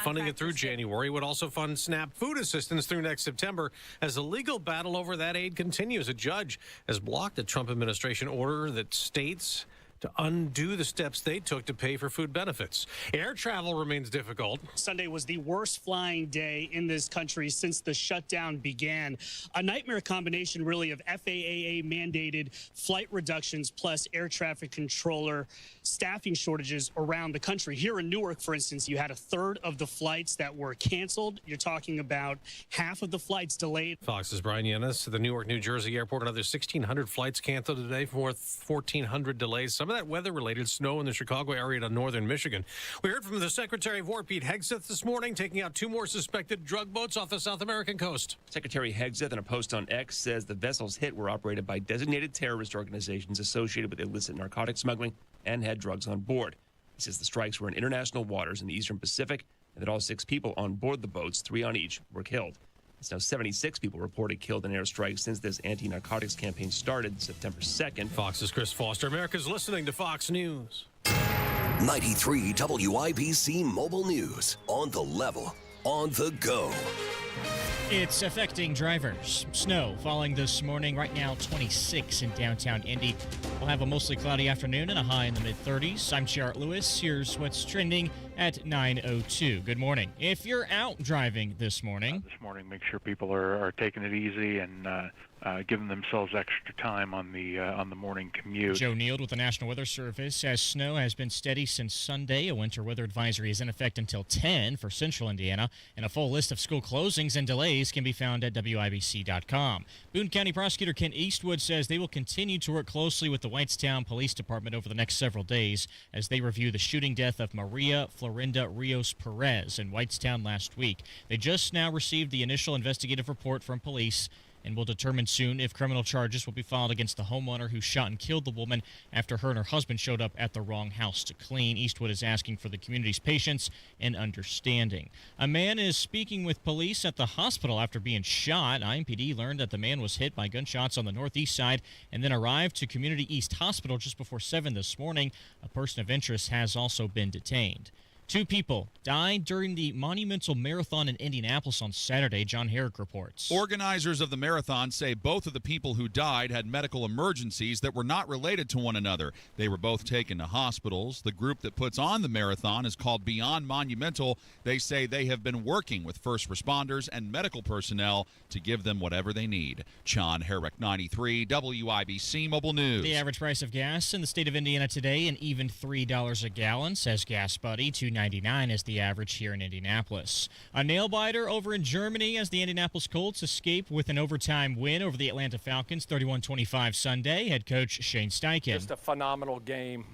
Funding it through January would also fund SNAP food assistance through next September as the legal battle over that aid continues. A judge has blocked the Trump administration order that states to undo the steps they took to pay for food benefits. Air travel remains difficult. Sunday was the worst flying day in this country since the shutdown began. A nightmare combination, really, of FAA-mandated flight reductions plus air traffic controller staffing shortages around the country. Here in Newark, for instance, you had a third of the flights that were canceled. You're talking about half of the flights delayed. Fox's Brian Yanis, the Newark, New Jersey airport. Another 1,600 flights canceled today, more 1,400 delays. Some of that weather-related snow in the Chicago area to northern Michigan. We heard from the Secretary of War, Pete Hegseth, this morning, taking out 2 more suspected drug boats off the South American coast. Secretary Hegseth, in a post on X, says the vessels hit were operated by designated terrorist organizations associated with illicit narcotic smuggling and had drugs on board. He says the strikes were in international waters in the Eastern Pacific and that all 6 people on board the boats, 3 on each, were killed. It's now 76 people reported killed in airstrikes since this anti-narcotics campaign started September 2nd. Fox's Chris Foster. America's listening to Fox News. 93 WIBC Mobile News. On the level, on the go. It's affecting drivers. Snow falling this morning. Right now, 26 in downtown Indy. We'll have a mostly cloudy afternoon and a high in the mid-30s. I'm Chart Lewis. Here's what's trending at 9:02. Good morning. If you're out driving this morning, make sure people are taking it easy and giving themselves extra time on the morning commute. Joe Neild with the National Weather Service says snow has been steady since Sunday. A winter weather advisory is in effect until 10 for central Indiana, and a full list of school closings and delays can be found at WIBC.com. Boone County Prosecutor Kent Eastwood says they will continue to work closely with the Whitestown Police Department over the next several days as they review the shooting death of Maria Florinda Rios Perez in Whitestown last week. They just now received the initial investigative report from police and will determine soon if criminal charges will be filed against the homeowner who shot and killed the woman after her and her husband showed up at the wrong house to clean. Eastwood is asking for the community's patience and understanding. A man is speaking with police at the hospital after being shot. IMPD learned that the man was hit by gunshots on the northeast side and then arrived to Community East Hospital just before 7 this morning. A person of interest has also been detained. 2 people died during the Monumental Marathon in Indianapolis on Saturday. John Herrick reports. Organizers of the marathon say both of the people who died had medical emergencies that were not related to one another. They were both taken to hospitals. The group that puts on the marathon is called Beyond Monumental. They say they have been working with first responders and medical personnel to give them whatever they need. John Herrick, 93 WIBC Mobile News. The average price of gas in the state of Indiana today, an even $3 a gallon, says Gas Buddy. $2.99 is the average here in Indianapolis. A nail-biter over in Germany as the Indianapolis Colts escape with an overtime win over the Atlanta Falcons, 31-25 Sunday. Head coach Shane Steichen. Just a phenomenal game,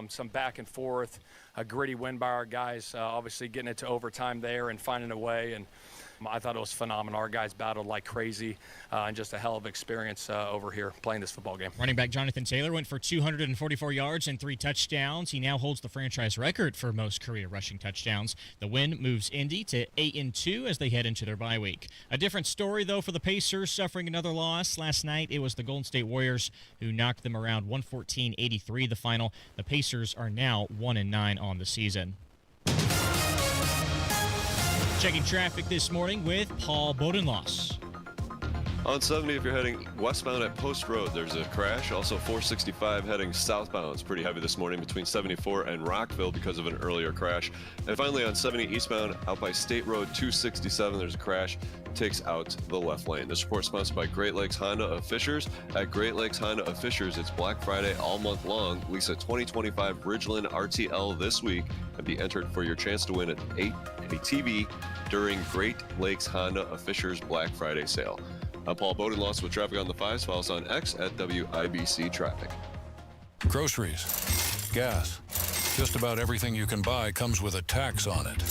some back and forth, a gritty win by our guys, obviously getting it to overtime there and finding a way. And I thought it was phenomenal. Our guys battled like crazy, and just a hell of an experience over here playing this football game. Running back Jonathan Taylor went for 244 yards and 3 touchdowns. He now holds the franchise record for most career rushing touchdowns. The win moves Indy to 8-2 as they head into their bye week. A different story, though, for the Pacers, suffering another loss. Last night, it was the Golden State Warriors who knocked them around 114-83 the final. The Pacers are now 1-9 on the season. Checking traffic this morning with Paul Bodenloss. On 70, if you're heading westbound at Post Road, there's a crash. Also, 465 heading southbound. It's pretty heavy this morning between 74 and Rockville because of an earlier crash. And finally, on 70 eastbound out by State Road 267, there's a crash. Takes out the left lane. This report is sponsored by Great Lakes Honda of Fishers. At Great Lakes Honda of Fishers, it's Black Friday all month long. Lease a 2025 Ridgeland RTL this week and be entered for your chance to win a TV during Great Lakes Honda of Fishers Black Friday sale. I'm Paul Bodenloss with traffic on the 5s. Follow us on X at WIBC Traffic. Groceries, gas, just about everything you can buy comes with a tax on it.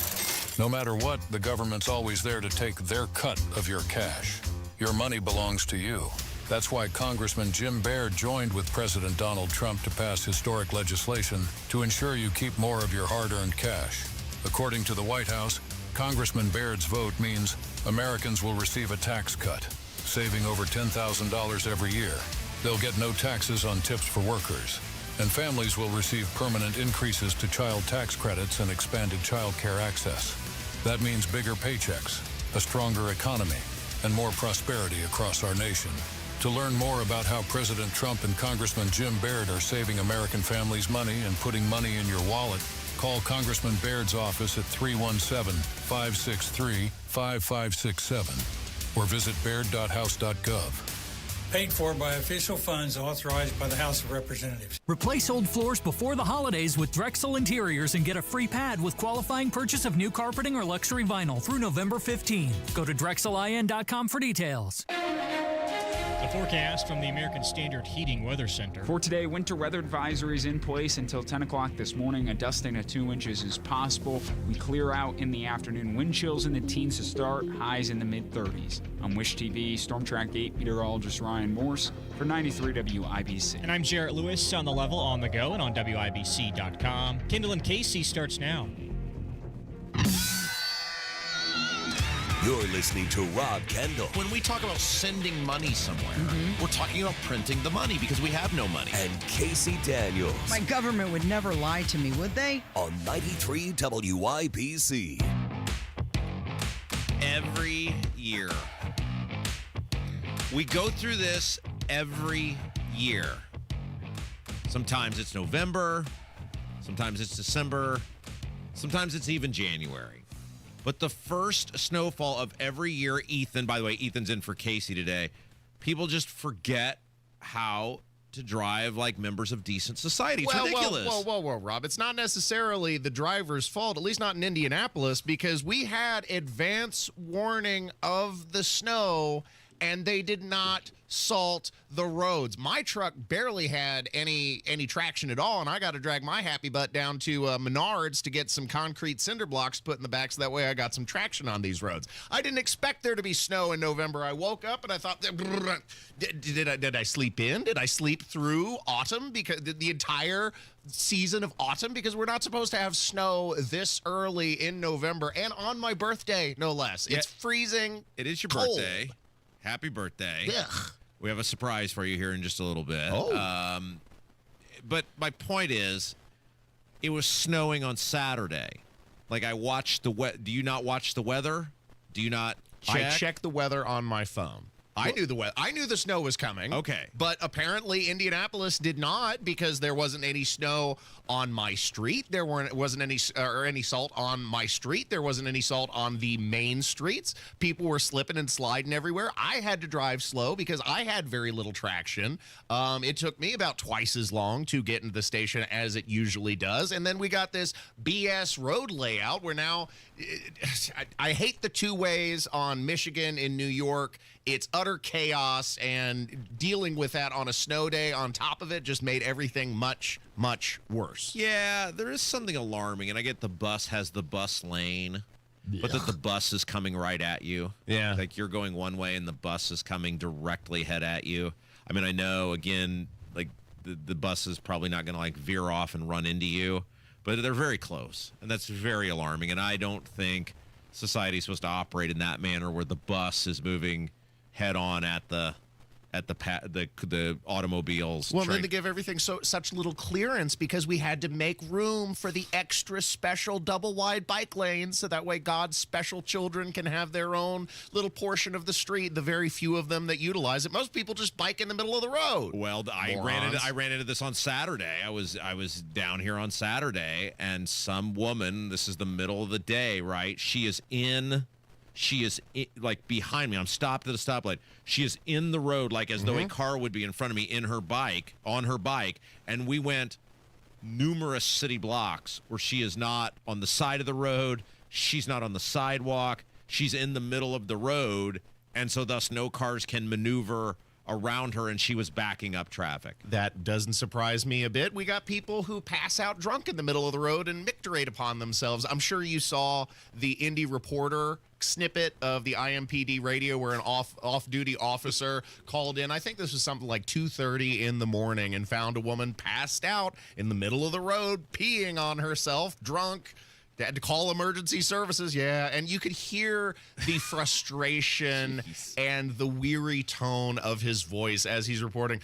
No matter what, the government's always there to take their cut of your cash. Your money belongs to you. That's why Congressman Jim Baird joined with President Donald Trump to pass historic legislation to ensure you keep more of your hard-earned cash. According to the White House, Congressman Baird's vote means Americans will receive a tax cut, saving over $10,000 every year. They'll get no taxes on tips for workers, and families will receive permanent increases to child tax credits and expanded child care access. That means bigger paychecks, a stronger economy, and more prosperity across our nation. To learn more about how President Trump and Congressman Jim Baird are saving American families money and putting money in your wallet, call Congressman Baird's office at 317-563-5567 or visit baird.house.gov. Paid for by official funds authorized by the House of Representatives. Replace old floors before the holidays with Drexel Interiors and get a free pad with qualifying purchase of new carpeting or luxury vinyl through November 15. Go to DrexelIN.com for details. The forecast from the American Standard Heating Weather Center. For today, winter weather advisory is in place until 10 o'clock this morning. A dusting of 2 inches is possible. We clear out in the afternoon. Wind chills in the teens to start, highs in the mid-30s. On Wish TV, Storm Track 8 meteorologist Ryan Morse for 93 WIBC. And I'm Jarrett Lewis on the level, on the go, and on WIBC.com. Kendall Casey starts now. You're listening to Rob Kendall. When we talk about sending money somewhere, we're talking about printing the money because we have no money. And Casey Daniels. My government would never lie to me, would they? On 93 WIBC. Every year. We go through this every year. Sometimes it's November. Sometimes it's December. Sometimes it's even January. But the first snowfall of every year, Ethan, by the way, Ethan's in for Casey today, people just forget how to drive like members of decent society. It's ridiculous. Whoa, Rob. It's not necessarily the driver's fault, at least not in Indianapolis, because we had advance warning of the snow, and they did not salt the roads. My truck barely had any traction at all, and I got to drag my happy butt down to Menards to get some concrete cinder blocks put in the back so that way I got some traction on these roads. I didn't expect there to be snow in November. I woke up and I thought, did I sleep in? Did I sleep through autumn? Because the entire season of autumn, because we're not supposed to have snow this early in November, and on my birthday, no less. It's freezing. It is your cold. birthday. Happy birthday. Ugh. We have a surprise for you here in just a little bit. But my point is, it was snowing on Saturday. Like, I watched the do you not watch the weather? Do you not check? I check the weather on my phone. I knew the weather. I knew the snow was coming. Okay. But apparently Indianapolis did not, because there wasn't any snow on my street. There wasn't any salt on my street. There wasn't any salt on the main streets. People were slipping and sliding everywhere. I had to drive slow because I had very little traction. It took me about twice as long to get into the station as it usually does. And then we got this BS road layout where now I hate the two ways on Michigan and New York. It's utter chaos, and dealing with that on a snow day on top of it just made everything much, much worse. Yeah, there is something alarming, and I get the bus has the bus lane, but that the bus is coming right at you. Yeah. Like, you're going one way, and the bus is coming directly head at you. I mean, I know, again, like, the bus is probably not going to, like, veer off and run into you, but they're very close, and that's very alarming, and I don't think society's supposed to operate in that manner where the bus is moving head on at the automobiles. Well, then to give everything such little clearance, because we had to make room for the extra special double wide bike lanes, so that way God's special children can have their own little portion of the street. The very few of them that utilize it. Most people just bike in the middle of the road. Well, I ran into this on Saturday. I was down here on Saturday, and some woman. This is the middle of the day, right? She is like behind me. I'm stopped at a stoplight. She is in the road, like as though a car would be in front of me on her bike. And we went numerous city blocks where she is not on the side of the road. She's not on the sidewalk. She's in the middle of the road. And so thus no cars can maneuver around her, and she was backing up traffic. That doesn't surprise me a bit. We got people who pass out drunk in the middle of the road and micturate upon themselves. I'm sure you saw the Indy Reporter snippet of the IMPD radio where an off-duty officer called in. I think this was something like 2:30 in the morning, and found a woman passed out in the middle of the road, peeing on herself, drunk. They had to call emergency services, and you could hear the frustration and the weary tone of his voice as he's reporting.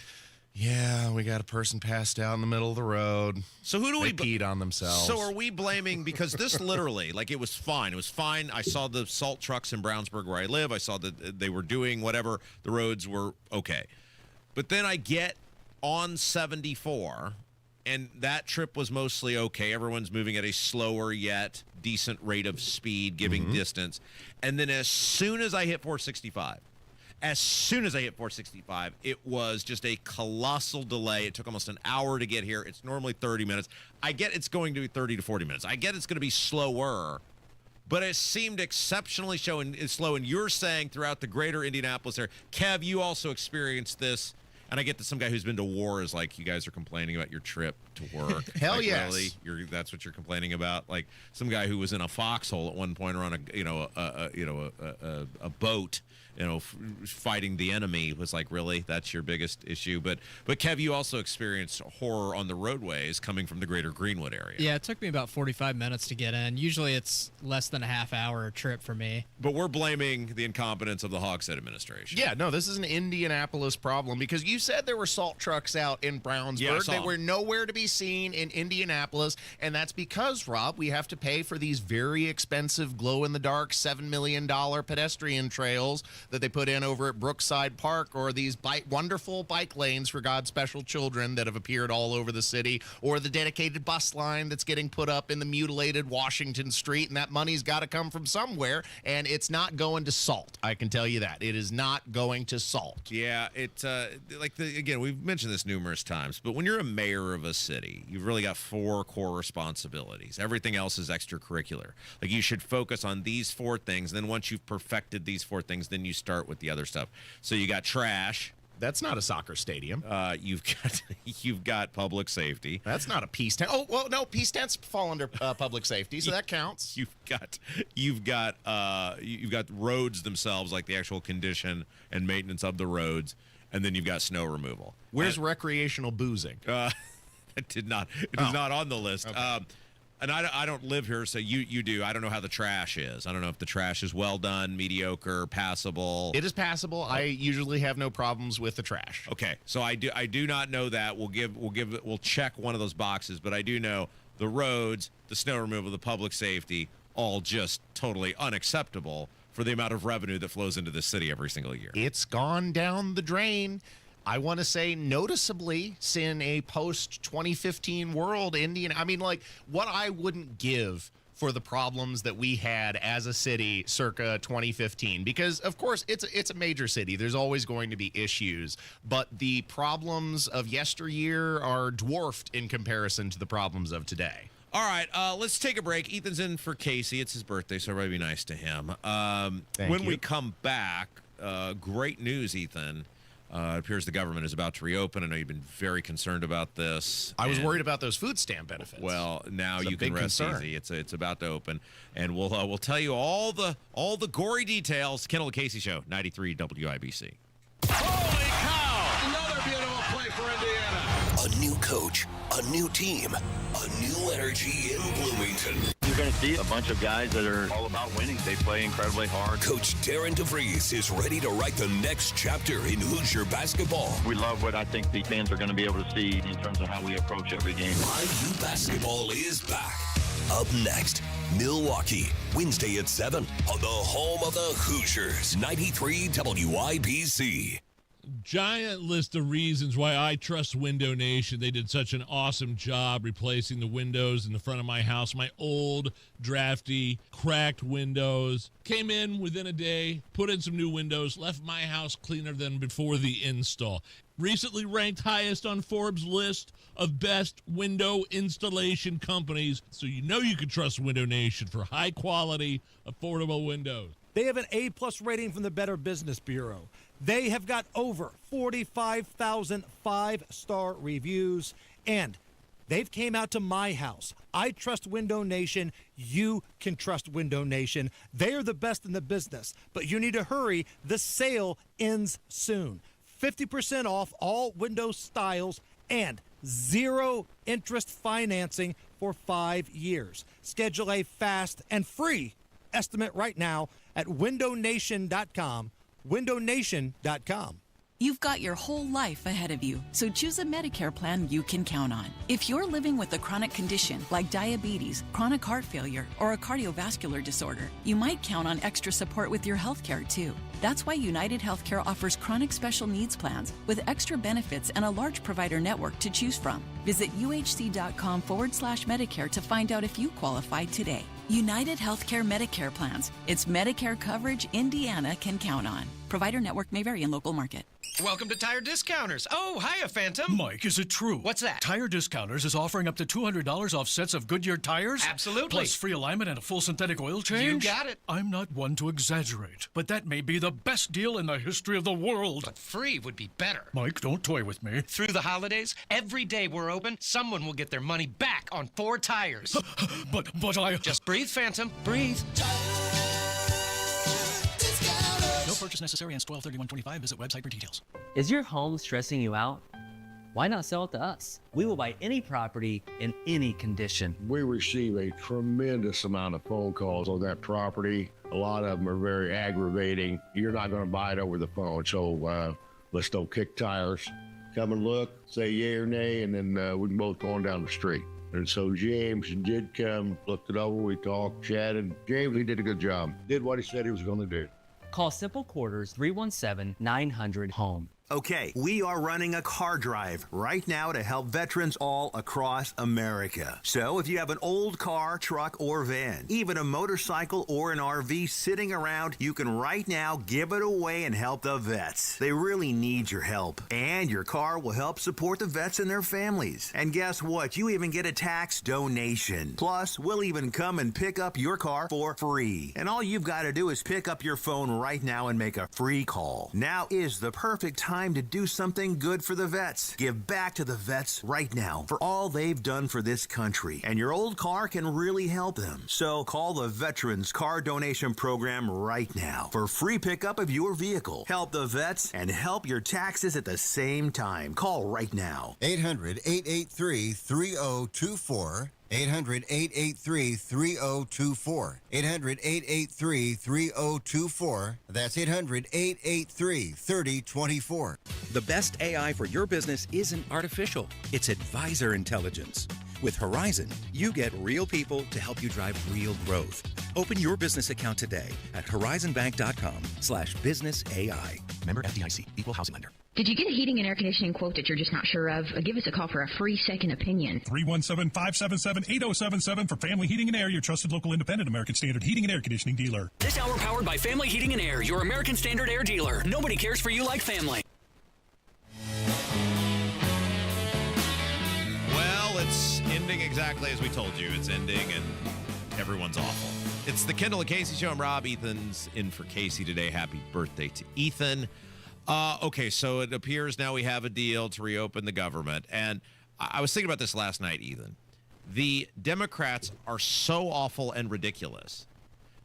Yeah, we got a person passed out in the middle of the road. So who do They we peed on themselves? So are we blaming, because this literally, like, it was fine. It was fine. I saw the salt trucks in Brownsburg where I live. I saw that they were doing whatever. The roads were okay. But then I get on 74, and that trip was mostly okay. Everyone's moving at a slower yet decent rate of speed, giving distance. And then as soon as I hit 465, it was just a colossal delay. It took almost an hour to get here. It's normally 30 minutes. I get it's going to be 30 to 40 minutes. I get it's going to be slower, but it seemed exceptionally slow. And you're saying throughout the greater Indianapolis area, Kev, you also experienced this. And I get that some guy who's been to war is like, you guys are complaining about your trip to work. Hell like, yes. Really? That's what you're complaining about? Like some guy who was in a foxhole at one point or on a boat, fighting the enemy was like, really? That's your biggest issue? But Kev, you also experienced horror on the roadways coming from the greater Greenwood area. Yeah, it took me about 45 minutes to get in. Usually it's less than a half-hour trip for me. But we're blaming the incompetence of the Hogshead administration. Yeah, no, this is an Indianapolis problem because you said there were salt trucks out in Brownsburg. They were nowhere to be seen in Indianapolis, and that's because, Rob, we have to pay for these very expensive glow-in-the-dark $7 million pedestrian trails that they put in over at Brookside Park, or these wonderful bike lanes for God's special children that have appeared all over the city, or the dedicated bus line that's getting put up in the mutilated Washington Street, and that money's got to come from somewhere, and it's not going to salt. I can tell you that. It is not going to salt. Yeah, again, we've mentioned this numerous times, but when you're a mayor of a city, you've really got 4 core responsibilities. Everything else is extracurricular. Like, you should focus on these 4 things, and then once you've perfected these 4 things, then you start with the other stuff. So you got trash. That's not a soccer stadium. You've got public safety. That's not a peace tent. Oh, well, no, peace tents fall under public safety, so that counts. You've got roads themselves, like the actual condition and maintenance of the roads, and then you've got snow removal. Where's recreational boozing? It is not on the list. Okay. And I don't live here, so you do. I don't know how the trash is. I don't know if the trash is well done, mediocre, passable. It is passable. I usually have no problems with the trash. Okay, so I do not know that. We'll check one of those boxes, but I do know the roads, the snow removal, the public safety, all just totally unacceptable for the amount of revenue that flows into this city every single year. It's gone down the drain. I want to say noticeably in a post-2015 world, what I wouldn't give for the problems that we had as a city circa 2015, because of course it's a major city. There's always going to be issues, but the problems of yesteryear are dwarfed in comparison to the problems of today. All right, let's take a break. Ethan's in for Casey. It's his birthday, so everybody be nice to him. When we come back, great news, Ethan. It appears the government is about to reopen. I know you've been very concerned about this. I was worried about those food stamp benefits. Well, now you can rest easy. It's about to open, and we'll tell you all the gory details. Kendall Casey Show, 93 WIBC. Holy cow! Another beautiful play for Indiana. A new coach, a new team, a new energy in Bloomington. You're going to see a bunch of guys that are all about winning. They play incredibly hard. Coach Darren DeVries is ready to write the next chapter in Hoosier basketball. We love what I think the fans are going to be able to see in terms of how we approach every game. IU basketball is back. Up next, Milwaukee, Wednesday at 7 on the home of the Hoosiers, 93 WIBC. Giant list of reasons why I trust Window Nation. They did such an awesome job replacing the windows in the front of my house. My old, drafty, cracked windows. Came in within a day, put in some new windows, left my house cleaner than before the install. Recently ranked highest on Forbes' list of best window installation companies. So you know you can trust Window Nation for high-quality, affordable windows. They have an A-plus rating from the Better Business Bureau. They have got over 45,000 five-star reviews, and they've came out to my house. I trust Window Nation. You can trust Window Nation. They are the best in the business, but you need to hurry. The sale ends soon. 50% off all window styles and 0 interest financing for 5 years. Schedule a fast and free estimate right now at windownation.com. windownation.com. You've got your whole life ahead of you, so choose a Medicare plan you can count on. If you're living with a chronic condition like diabetes, chronic heart failure, or a cardiovascular disorder, you might count on extra support with your healthcare too. That's why United Healthcare offers chronic special needs plans with extra benefits and a large provider network to choose from. Visit uhc.com/Medicare to find out if you qualify today. United Healthcare Medicare plans. It's Medicare coverage Indiana can count on. Provider network may vary in local market. Welcome to Tire Discounters. Oh, hiya, Phantom. Mike, is it true? What's that? Tire Discounters is offering up to $200 off sets of Goodyear tires? Absolutely. Plus free alignment and a full synthetic oil change? You got it. I'm not one to exaggerate, but that may be the best deal in the history of the world. But free would be better. Mike, don't toy with me. Through the holidays, every day we're open, someone will get their money back on 4 tires. But I... Just breathe, Phantom. Breathe. No purchase necessary and 12/31/25. Visit website for details. Is your home stressing you out? Why not sell it to us? We will buy any property in any condition. We receive a tremendous amount of phone calls on that property. A lot of them are very aggravating. You're not going to buy it over the phone, so let's don't kick tires. Come and look, say yay or nay, and then we can both go on down the street. And so James did come, looked it over, we talked, chatted. James, he did a good job. Did what he said he was going to do. Call Simple Quarters 317-900-HOME. Okay, we are running a car drive right now to help veterans all across America. So if you have an old car, truck, or van, even a motorcycle or an RV sitting around, you can right now give it away and help the vets. They really need your help. And your car will help support the vets and their families. And guess what? You even get a tax donation. Plus, we'll even come and pick up your car for free. And all you've got to do is pick up your phone right now and make a free call. Now is the perfect time to do something good for the vets. Give back to the vets right now for all they've done for this country. And your old car can really help them. So call the Veterans Car Donation Program right now for free pickup of your vehicle. Help the vets and help your taxes at the same time. Call right now. 800-883-3024. 800-883-3024. 800-883-3024. That's 800-883-3024. The best AI for your business isn't artificial. It's advisor intelligence. With Horizon, you get real people to help you drive real growth. Open your business account today at horizonbank.com/businessai. Member FDIC, Equal Housing Lender. Did you get a heating and air conditioning quote that you're just not sure of? Give us a call for a free second opinion. 317-577-8077 for Family Heating and Air, your trusted local independent American Standard Heating and Air Conditioning dealer. This hour powered by Family Heating and Air, your American Standard Air dealer. Nobody cares for you like family. Well, it's ending exactly as we told you. It's ending, and everyone's awful. It's the Kendall Casey Show. I'm Rob. Ethan's in for Casey today. Happy birthday to Ethan. Okay, so it appears now we have a deal to reopen the government. And I was thinking about this last night, Ethan. The Democrats are so awful and ridiculous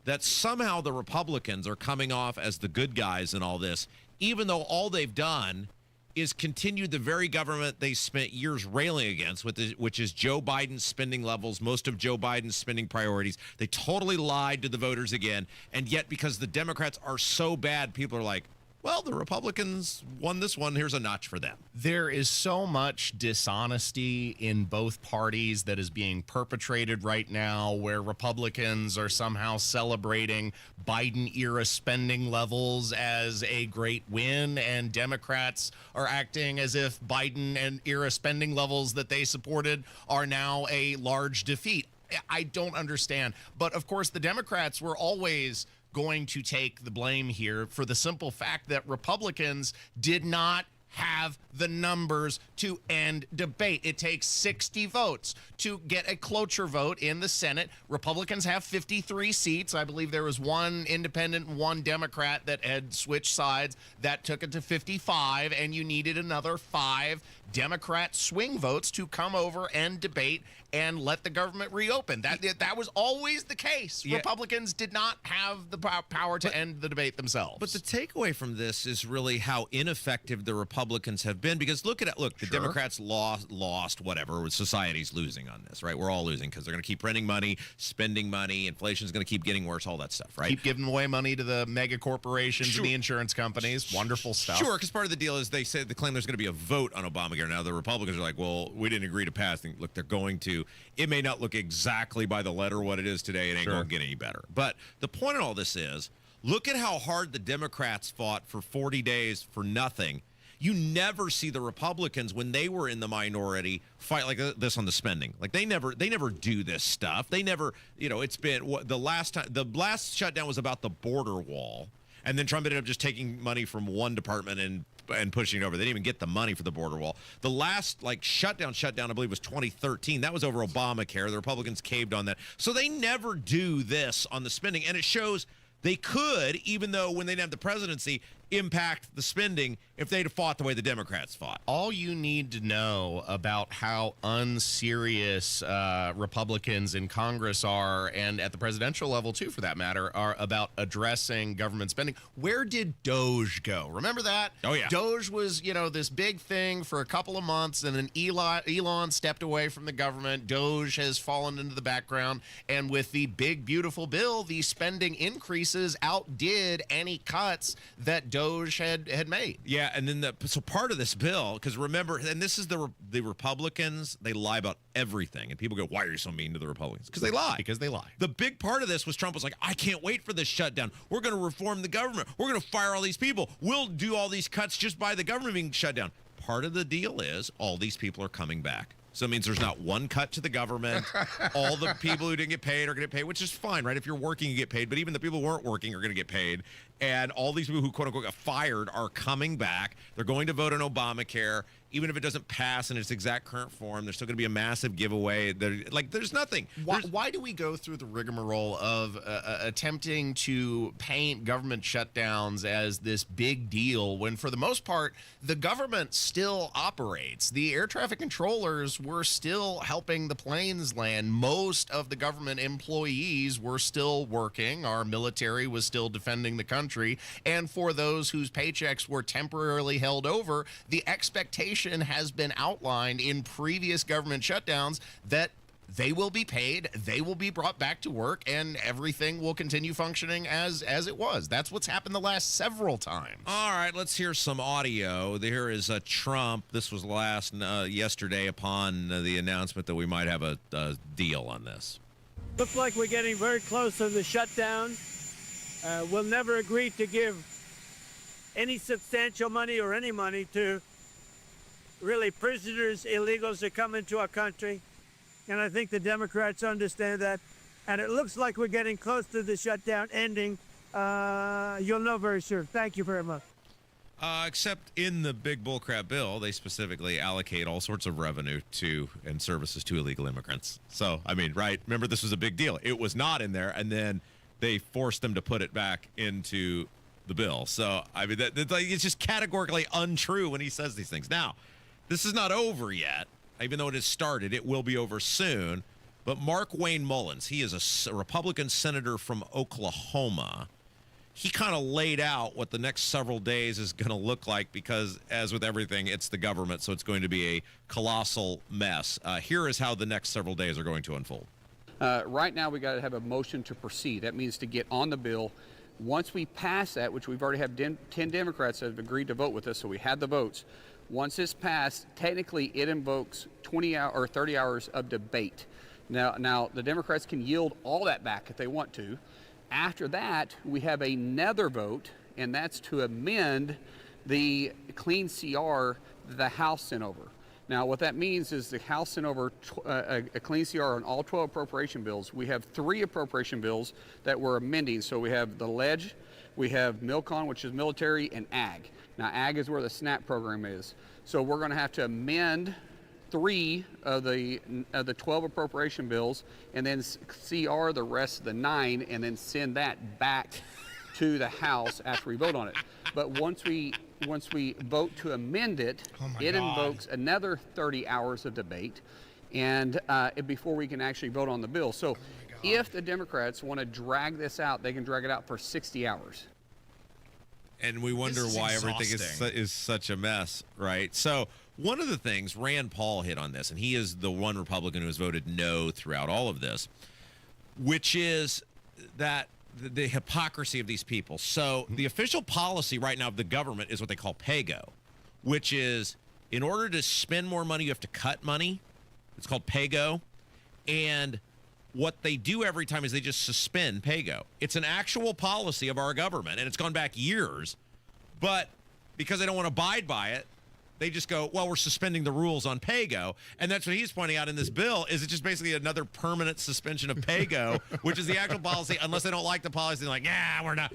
that somehow the Republicans are coming off as the good guys in all this, even though all they've done is continued the very government they spent years railing against, which is Joe Biden's spending levels, most of Joe Biden's spending priorities. They totally lied to the voters again. And yet, because the Democrats are so bad, people are like, well, the Republicans won this one. Here's a notch for them. There is so much dishonesty in both parties that is being perpetrated right now, where Republicans are somehow celebrating Biden-era spending levels as a great win, and Democrats are acting as if Biden and era spending levels that they supported are now a large defeat. I don't understand. But, of course, the Democrats were always going to take the blame here for the simple fact that Republicans did not have the numbers to end debate. It takes 60 votes to get a cloture vote in the Senate. Republicans have 53 seats. I believe there was one independent and one Democrat that had switched sides. That took it to 55, and you needed another 5 Democrat swing votes to come over and debate and let the government reopen. That was always the case. Yeah. Republicans did not have the power to end the debate themselves. But the takeaway from this is really how ineffective the Republicans Republicans have been, because look at it. Look, the Democrats lost whatever. Society's losing on this, right? We're all losing because they're going to keep printing money, spending money. Inflation's going to keep getting worse, all that stuff, right? Keep giving away money to the mega corporations and the insurance companies. Wonderful stuff. Sure, because part of the deal is they claim there's going to be a vote on Obamacare. Now, the Republicans are like, well, we didn't agree to pass. Look, they're going to. It may not look exactly by the letter what it is today. It ain't going to get any better. But the point of all this is, look at how hard the Democrats fought for 40 days for nothing. You never see the Republicans, when they were in the minority, fight like this on the spending. Like they never do this stuff. They never, it's been the last shutdown was about the border wall, and then Trump ended up just taking money from one department and pushing it over. They didn't even get the money for the border wall. The last shutdown, I believe, was 2013. That was over Obamacare. The Republicans caved on that. So they never do this on the spending, and it shows they could, even though when they didn't have the presidency, impact the spending if they'd have fought the way the Democrats fought. All you need to know about how unserious Republicans in Congress are, and at the presidential level too, for that matter, are about addressing government spending. Where did Doge go? Remember that? Oh, yeah. Doge was, this big thing for a couple of months, and then Elon stepped away from the government. Doge has fallen into the background, and with the big, beautiful bill, the spending increases outdid any cuts that Doge had made. Yeah, and then so part of this bill, because remember, and this is the Republicans, they lie about everything, and people go, why are you so mean to the Republicans? Because they lie. Because they lie. The big part of this was Trump was like, I can't wait for this shutdown. We're going to reform the government. We're going to fire all these people. We'll do all these cuts just by the government being shut down. Part of the deal is all these people are coming back. So it means there's not one cut to the government. All the people who didn't get paid are going to get paid, which is fine, right? If you're working, you get paid. But even the people who weren't working are going to get paid. And all these people who, quote unquote, got fired are coming back. They're going to vote on Obamacare. Even if it doesn't pass in its exact current form, there's still going to be a massive giveaway. There's nothing. Why do we go through the rigmarole of attempting to paint government shutdowns as this big deal when, for the most part, the government still operates? The air traffic controllers were still helping the planes land. Most of the government employees were still working. Our military was still defending the country. And for those whose paychecks were temporarily held over, the expectation has been outlined in previous government shutdowns that they will be paid, they will be brought back to work, and everything will continue functioning as it was. That's what's happened the last several times. All right, let's hear some audio. Here is Trump. This was yesterday upon the announcement that we might have a deal on this. Looks like we're getting very close to the shutdown. We'll never agree to give any substantial money or any money to really prisoners, illegals that come into our country. And I think the Democrats understand that. And it looks like we're getting close to the shutdown ending. You'll know very soon. Thank you very much. Except in the big bullcrap bill, they specifically allocate all sorts of revenue to and services to illegal immigrants. So, I mean, right? Remember, this was a big deal. It was not in there, and then they forced them to put it back into the bill. So, I mean, it's just categorically untrue when he says these things. Now, this is not over yet. Even though it has started, it will be over soon. But Mark Wayne Mullins, he is a Republican senator from Oklahoma. He kind of laid out what the next several days is going to look like because, as with everything, it's the government, so it's going to be a colossal mess. Here is how the next several days are going to unfold. Right now, we got to have a motion to proceed. That means to get on the bill. Once we pass that, which we've already have 10 Democrats that have agreed to vote with us, so we had the votes. Once it's passed, technically it invokes 20 or 30 hours of debate. Now the Democrats can yield all that back if they want to. After that, we have another vote, and that's to amend the clean CR that the House sent over. Now, what that means is the House sent over a clean CR on all 12 appropriation bills. We have 3 appropriation bills that we're amending. So we have the LEDGE, we have MILCON, which is military, and AG. Now, AG is where the SNAP program is. So we're going to have to amend 3 of the 12 appropriation bills and then CR the rest of the 9 and then send that back to the House after we vote on it. But once we vote to amend it, it invokes another 30 hours of debate and before we can actually vote on the bill. So if the Democrats want to drag this out, they can drag it out for 60 hours. And we wonder why everything is such a mess, right? So one of the things, Rand Paul hit on this, and he is the one Republican who has voted no throughout all of this, which is that the hypocrisy of these people. So the official policy right now of the government is what they call pay-go, which is in order to spend more money, you have to cut money. It's called pay-go. And what they do every time is they just suspend pay-go. It's an actual policy of our government, and it's gone back years. But because they don't want to abide by it, they just go, well, we're suspending the rules on pay-go. And that's what he's pointing out in this bill, is it's just basically another permanent suspension of pay-go, which is the actual policy, unless they don't like the policy. They're like, yeah, we're not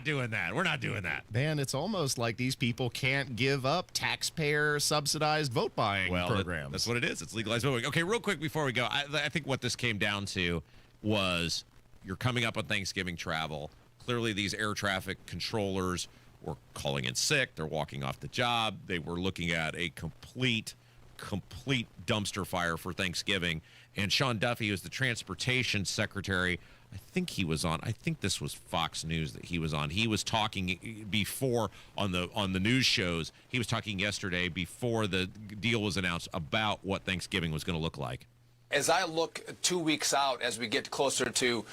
doing that. We're not doing that. Man, it's almost like these people can't give up taxpayer-subsidized vote-buying programs. That's what it is. It's legalized voting. Okay, real quick before we go, I think what this came down to was you're coming up on Thanksgiving travel. Clearly, these air traffic controllers were calling in sick. They're walking off the job. They were looking at a complete dumpster fire for Thanksgiving. And Sean Duffy, who's the transportation secretary, I think this was Fox News that he was on. He was talking before on the news shows. He was talking yesterday before the deal was announced about what Thanksgiving was going to look like. As I look 2 weeks out, as we get closer to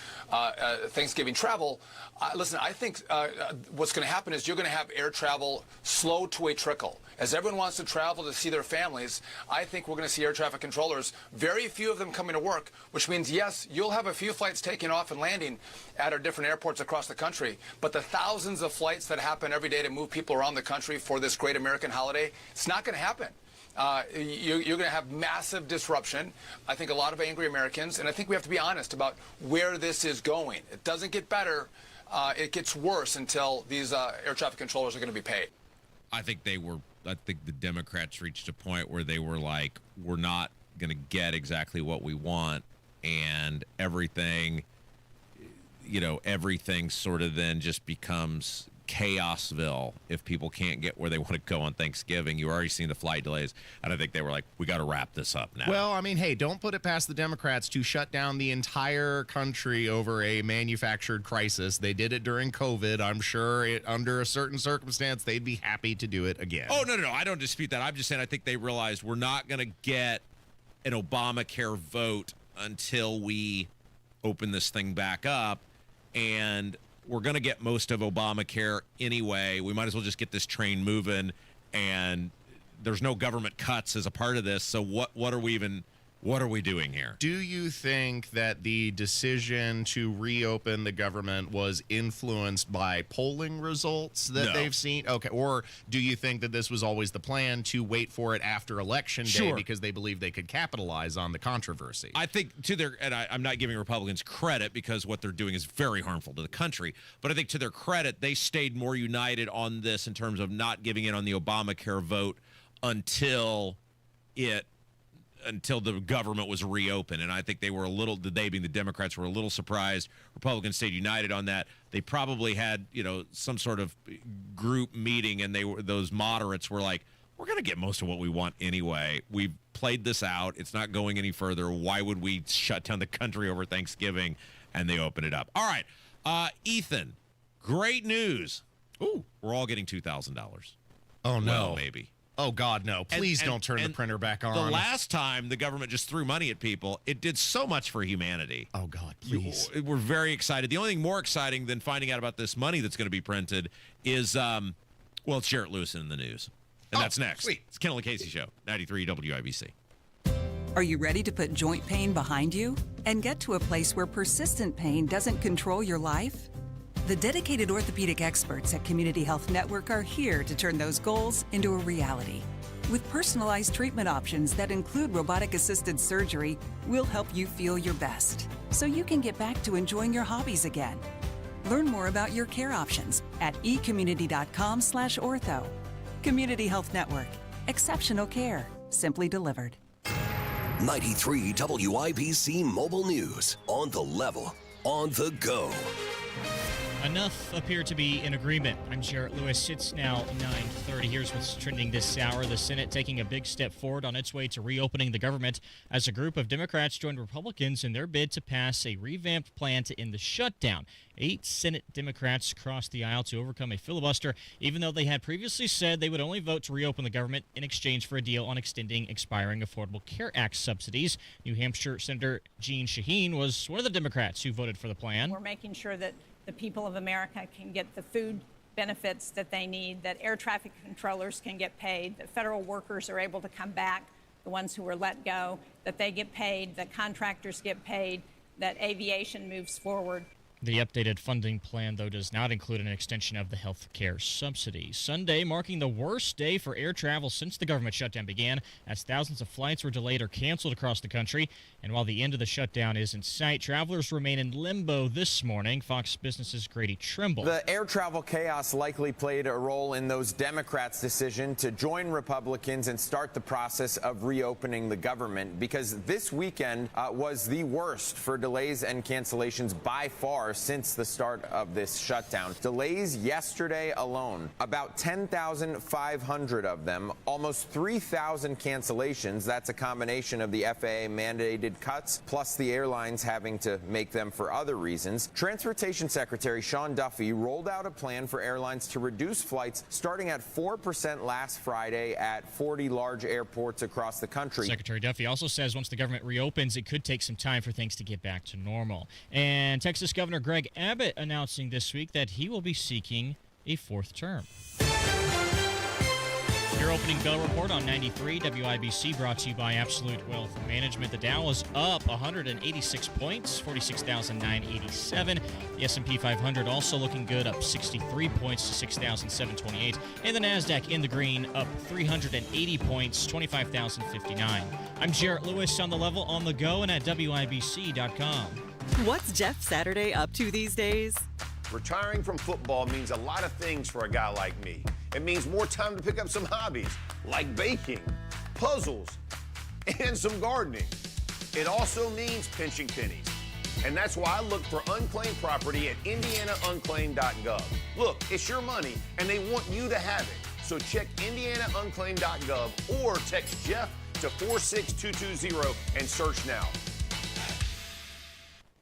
Thanksgiving travel, listen, I think what's going to happen is you're going to have air travel slow to a trickle. As everyone wants to travel to see their families, I think we're going to see air traffic controllers, very few of them coming to work, which means, yes, you'll have a few flights taking off and landing at our different airports across the country, but the thousands of flights that happen every day to move people around the country for this great American holiday, it's not going to happen. You're going to have massive disruption. I think a lot of angry Americans, and I think we have to be honest about where this is going. It doesn't get better. It gets worse until these air traffic controllers are going to be paid. I think the Democrats reached a point where they were like, we're not going to get exactly what we want, and everything sort of then just becomes Chaosville if people can't get where they want to go on Thanksgiving. You already seen the flight delays, and I think they were like, we got to wrap this up now. Well, I mean, hey, don't put it past the Democrats to shut down the entire country over a manufactured crisis. They did it during COVID. I'm sure under a certain circumstance, they'd be happy to do it again. Oh, no, I don't dispute that. I'm just saying I think they realized we're not going to get an Obamacare vote until we open this thing back up, and we're going to get most of Obamacare anyway. We might as well just get this train moving, and there's no government cuts as a part of this. So what are we doing here? Do you think that the decision to reopen the government was influenced by polling results that they've seen? Okay. Or do you think that this was always the plan to wait for it after Election Day because they believed they could capitalize on the controversy? I think I'm not giving Republicans credit because what they're doing is very harmful to the country, but I think to their credit, they stayed more united on this in terms of not giving in on the Obamacare vote until the government was reopened. And I think they being the Democrats, were a little surprised. Republicans stayed united on that. They probably had, some sort of group meeting, and those moderates were like, we're going to get most of what we want anyway. We've played this out. It's not going any further. Why would we shut down the country over Thanksgiving? And they opened it up. All right. Ethan, great news. Ooh, we're all getting $2,000. Oh, no. Well, maybe. Oh, God, no. Please don't turn the printer back on. The last time the government just threw money at people, it did so much for humanity. Oh, God, please. We're very excited. The only thing more exciting than finding out about this money that's going to be printed is, it's Jarrett Lewis in the news. And that's next. Sweet. It's Kendall Casey Show, 93 WIBC. Are you ready to put joint pain behind you and get to a place where persistent pain doesn't control your life? The dedicated orthopedic experts at Community Health Network are here to turn those goals into a reality. With personalized treatment options that include robotic-assisted surgery, we'll help you feel your best so you can get back to enjoying your hobbies again. Learn more about your care options at ecommunity.com/ortho. Community Health Network. Exceptional care, simply delivered. 93 WIBC Mobile News. On the level, on the go. Enough appear to be in agreement. I'm Jarrett Lewis. It's now 9:30. Here's what's trending this hour. The Senate taking a big step forward on its way to reopening the government as a group of Democrats joined Republicans in their bid to pass a revamped plan to end the shutdown. 8 Senate Democrats crossed the aisle to overcome a filibuster, even though they had previously said they would only vote to reopen the government in exchange for a deal on extending expiring Affordable Care Act subsidies. New Hampshire Senator Jeanne Shaheen was one of the Democrats who voted for the plan. We're making sure that the people of America can get the food benefits that they need, that air traffic controllers can get paid, that federal workers are able to come back, the ones who were let go, that they get paid, that contractors get paid, that aviation moves forward. The updated funding plan, though, does not include an extension of the health care subsidy. Sunday marking the worst day for air travel since the government shutdown began, as thousands of flights were delayed or canceled across the country. And while the end of the shutdown is in sight, travelers remain in limbo this morning. Fox Business's Grady Trimble. The air travel chaos likely played a role in those Democrats' decision to join Republicans and start the process of reopening the government, because this weekend was the worst for delays and cancellations by far since the start of this shutdown. Delays yesterday alone, about 10,500 of them, almost 3,000 cancellations. That's a combination of the FAA mandated cuts plus the airlines having to make them for other reasons. Transportation Secretary Sean Duffy rolled out a plan for airlines to reduce flights starting at 4% last Friday at 40 large airports across the country. Secretary Duffy also says once the government reopens, it could take some time for things to get back to normal. And Texas Governor Greg Abbott announcing this week that he will be seeking a 4th term. Your opening bell report on 93 WIBC brought to you by Absolute Wealth Management. The Dow is up 186 points, 46,987. The S&P 500 also looking good, up 63 points to 6,728. And the NASDAQ in the green, up 380 points, 25,059. I'm Jarrett Lewis on the level, on the go, and at WIBC.com. What's Jeff Saturday up to these days? Retiring from football means a lot of things for a guy like me. It means more time to pick up some hobbies, like baking, puzzles, and some gardening. It also means pinching pennies. And that's why I look for unclaimed property at indianaunclaimed.gov. Look, it's your money, and they want you to have it. So check indianaunclaimed.gov or text Jeff to 46220 and search now.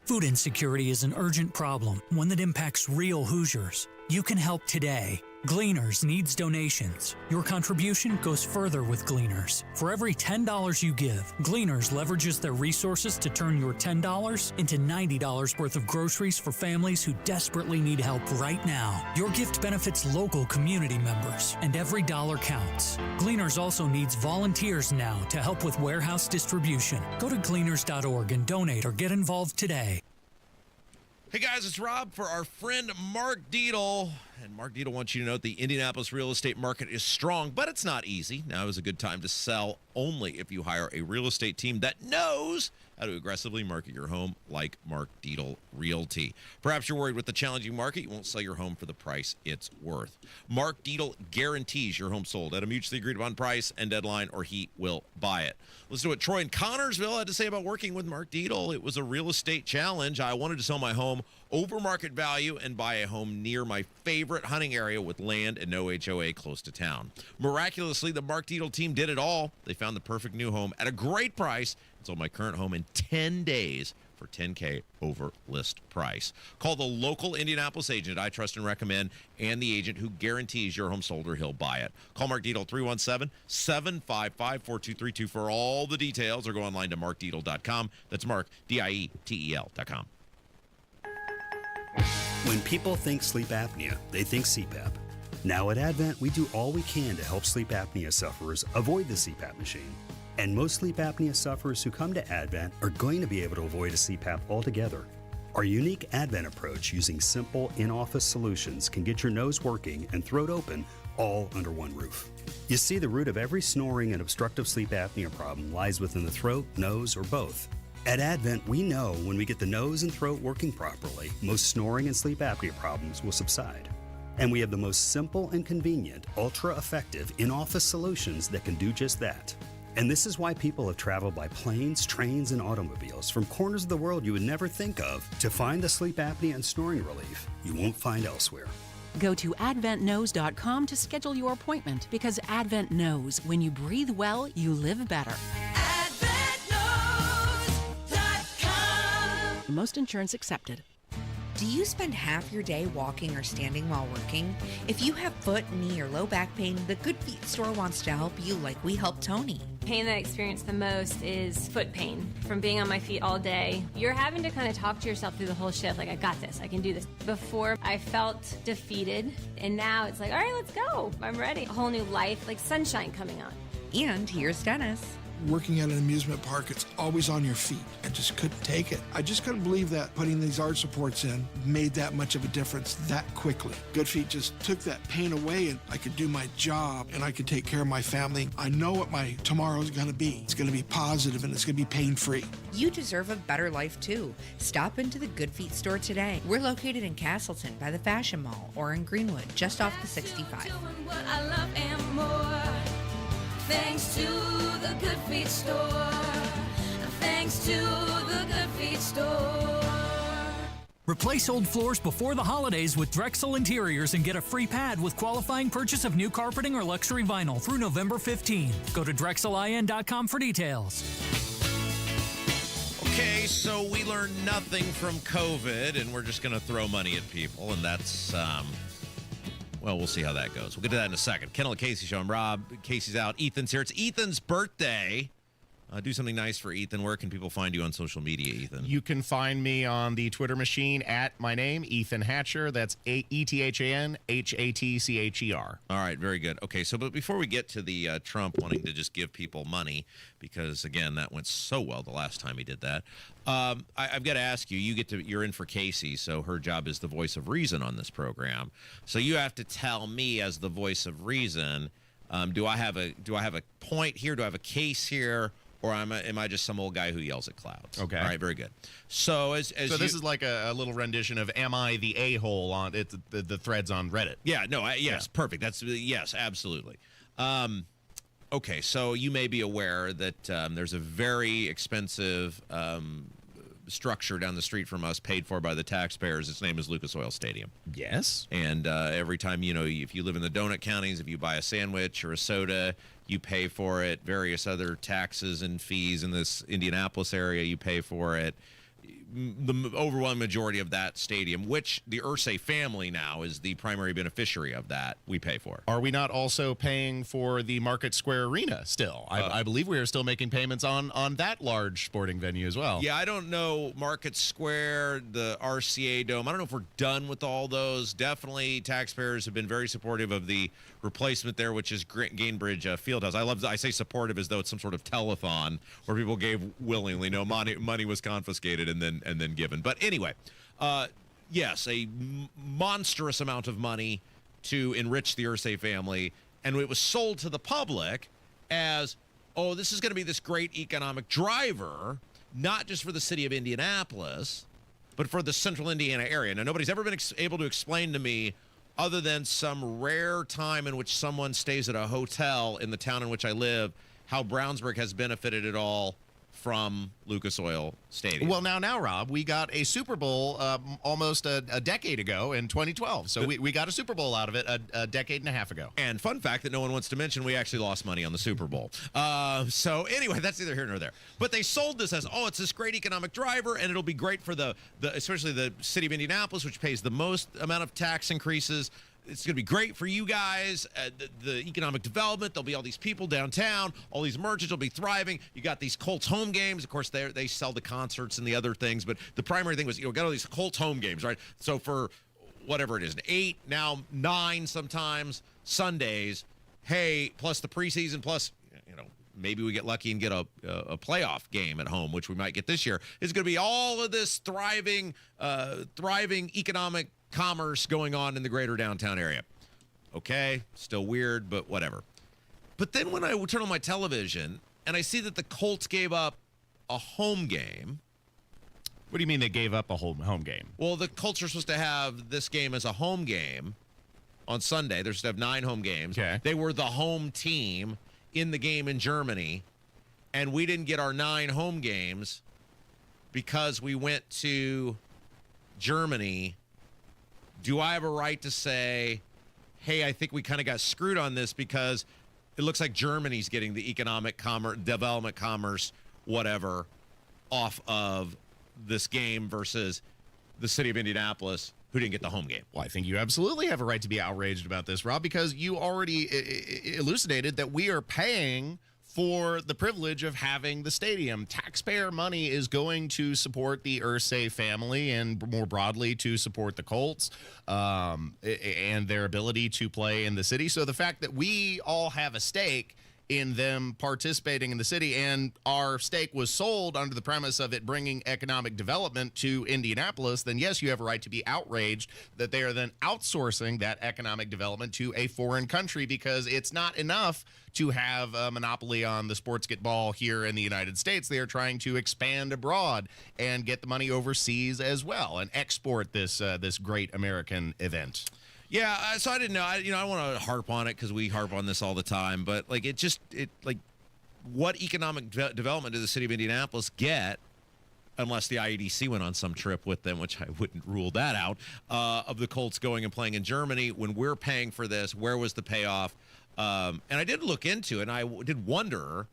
Food insecurity is an urgent problem, one that impacts real Hoosiers. You can help today. Gleaners needs donations. Your contribution goes further with Gleaners. For every $10 you give, Gleaners leverages their resources to turn your $10 into $90 worth of groceries for families who desperately need help right now. Your gift benefits local community members, and every dollar counts. Gleaners also needs volunteers now to help with warehouse distribution. Go to gleaners.org and donate or get involved today. Hey guys, it's Rob for our friend Mark Deedle. And Mark Deedle wants you to know the Indianapolis real estate market is strong, but it's not easy. Now is a good time to sell only if you hire a real estate team that knows how to aggressively market your home like Mark Deedle Realty. Perhaps you're worried with the challenging market, you won't sell your home for the price it's worth. Mark Deedle guarantees your home sold at a mutually agreed upon price and deadline, or he will buy it. Listen to what Troy in Connorsville had to say about working with Mark Deedle. It was a real estate challenge. I wanted to sell my home over market value and buy a home near my favorite hunting area with land and no HOA close to town. Miraculously, the Mark Deedle team did it all. They found the perfect new home at a great price and sold my current home in 10 days for $10K over list price. Call the local Indianapolis agent I trust and recommend, and the agent who guarantees your home sold or he'll buy it. Call Mark Deedle 317-755-4232 for all the details, or go online to markdeedle.com. That's Mark, DIETEL.com. When people think sleep apnea, they think CPAP. Now at Advent, we do all we can to help sleep apnea sufferers avoid the CPAP machine. And most sleep apnea sufferers who come to Advent are going to be able to avoid a CPAP altogether. Our unique Advent approach using simple in-office solutions can get your nose working and throat open all under one roof. You see, the root of every snoring and obstructive sleep apnea problem lies within the throat, nose, or both. At Advent, we know when we get the nose and throat working properly, most snoring and sleep apnea problems will subside. And we have the most simple and convenient, ultra-effective in-office solutions that can do just that. And this is why people have traveled by planes, trains, and automobiles from corners of the world you would never think of to find the sleep apnea and snoring relief you won't find elsewhere. Go to adventknows.com to schedule your appointment because Advent knows when you breathe well, you live better. AdventKnows.com. Most insurance accepted. Do you spend half your day walking or standing while working? If you have foot, knee, or low back pain, the Good Feet store wants to help you like we helped Tony. Pain that I experience the most is foot pain from being on my feet all day. You're having to kind of talk to yourself through the whole shift, like, I got this, I can do this. Before, I felt defeated, and now it's like, all right, let's go. I'm ready. A whole new life, like sunshine coming on. And here's Dennis. Working at an amusement park, it's always on your feet. I just couldn't take it. I just couldn't believe that putting these arch supports in made that much of a difference that quickly. Good Feet just took that pain away, and I could do my job, and I could take care of my family. I know what my tomorrow is going to be. It's going to be positive, and it's going to be pain-free. You deserve a better life, too. Stop into the Good Feet store today. We're located in Castleton by the Fashion Mall or in Greenwood, just off the 65. Thanks to the Good Feet store. Thanks to the Good Feet store. Replace old floors before the holidays with Drexel Interiors and get a free pad with qualifying purchase of new carpeting or luxury vinyl through November 15. Go to DrexelIN.com for details. Okay, so we learned nothing from COVID, and we're just going to throw money at people, and that's... well, we'll see how that goes. We'll get to that in a second. Kendall Casey Show. I'm Rob. Casey's out. Ethan's here. It's Ethan's birthday. Do something nice for Ethan. Where can people find you on social media, Ethan? You can find me on the Twitter machine at my name, Ethan Hatcher. That's ETHAN HATCHER. All right, very good. Okay, so but before we get to the Trump wanting to just give people money, because again that went so well the last time he did that, I've got to ask you. You're in for Casey, so her job is the voice of reason on this program. So you have to tell me as the voice of reason. Do I have a point here? Do I have a case here? Or am I just some old guy who yells at clouds? Okay. All right, very good. So this is like a little rendition of "Am I the a-hole" on it? The threads on Reddit. Yeah. No. Yes. Perfect. That's yes. Absolutely. Okay. So you may be aware that there's a very expensive structure down the street from us, paid for by the taxpayers. Its name is Lucas Oil Stadium. Yes. And every time, if you live in the donut counties, if you buy a sandwich or a soda, you pay for it. Various other taxes and fees in this Indianapolis area, you pay for it. The overwhelming majority of that stadium, which the Irsay family now is the primary beneficiary of that, we pay for. Are we not also paying for the Market Square Arena still? I believe we are still making payments on that large sporting venue as well. Yeah, I don't know. Market Square, the RCA Dome, I don't know if we're done with all those. Definitely taxpayers have been very supportive of the replacement there, which is Gainbridge Fieldhouse. I say supportive as though it's some sort of telethon where people gave willingly. No, money was confiscated and then given. But anyway, yes, a monstrous amount of money to enrich the Irsay family, and it was sold to the public as, oh, this is going to be this great economic driver, not just for the city of Indianapolis, but for the central Indiana area. Now, nobody's ever been able to explain to me, other than some rare time in which someone stays at a hotel in the town in which I live, how Brownsburg has benefited at all from Lucas Oil Stadium. Well, now, Rob, we got a Super Bowl almost a decade ago in 2012. So we got a Super Bowl out of it a decade and a half ago. And fun fact that no one wants to mention, we actually lost money on the Super Bowl. So anyway, that's neither here nor there. But they sold this as, oh, it's this great economic driver, and it'll be great for the especially the city of Indianapolis, which pays the most amount of tax increases. It's going to be great for you guys, the economic development. There'll be all these people downtown. All these merchants will be thriving. You got these Colts home games. Of course, they sell the concerts and the other things. But the primary thing was, got all these Colts home games, right? So for whatever it is, 8, now 9 sometimes, Sundays, hey, plus the preseason, plus, maybe we get lucky and get a playoff game at home, which we might get this year. It's going to be all of this thriving economic commerce going on in the greater downtown area. Okay, still weird, but whatever. But then when I turn on my television and I see that the Colts gave up a home game. What do you mean they gave up a home game? Well, the Colts are supposed to have this game as a home game on Sunday. They're supposed to have 9 home games. Okay. They were the home team in the game in Germany and we didn't get our 9 home games because we went to Germany, do I have a right to say, hey, I think we kind of got screwed on this because it looks like Germany's getting the economic commerce, development commerce, whatever, off of this game versus the city of Indianapolis, who didn't get the home game? Well, I think you absolutely have a right to be outraged about this, Rob, because you already elucidated that we are paying for the privilege of having the stadium. Taxpayer money is going to support the Irsay family and more broadly to support the Colts and their ability to play in the city. So the fact that we all have a stake in them participating in the city, and our stake was sold under the premise of it bringing economic development to Indianapolis, then yes, you have a right to be outraged that they are then outsourcing that economic development to a foreign country, because it's not enough to have a monopoly on the sportsball here in the United States. They are trying to expand abroad and get the money overseas as well and export this great American event. Yeah, so I didn't know. I don't want to harp on it because we harp on this all the time, but like what economic development did the city of Indianapolis get, unless the IEDC went on some trip with them, which I wouldn't rule that out, of the Colts going and playing in Germany when we're paying for this? Where was the payoff? And I did look into it, and I did wonder,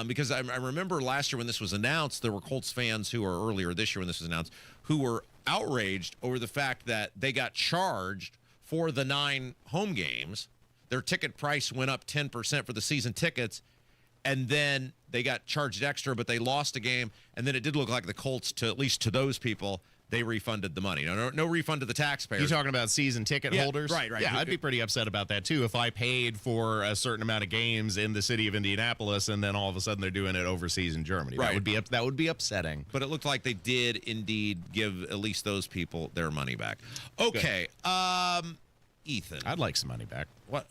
because I remember last year when this was announced, there were Colts fans who were earlier this year when this was announced, who were outraged over the fact that they got charged for the 9 home games. Their ticket price went up 10% for the season tickets, and then they got charged extra, but they lost a game, and then it did look like the Colts, to at least to those people, they refunded the money. No refund to the taxpayers. You're talking about season ticket holders? Right. Yeah, I'd be pretty upset about that, too, if I paid for a certain amount of games in the city of Indianapolis, and then all of a sudden they're doing it overseas in Germany. Right. That would be upsetting. But it looked like they did indeed give at least those people their money back. Okay. Ethan, I'd like some money back. Why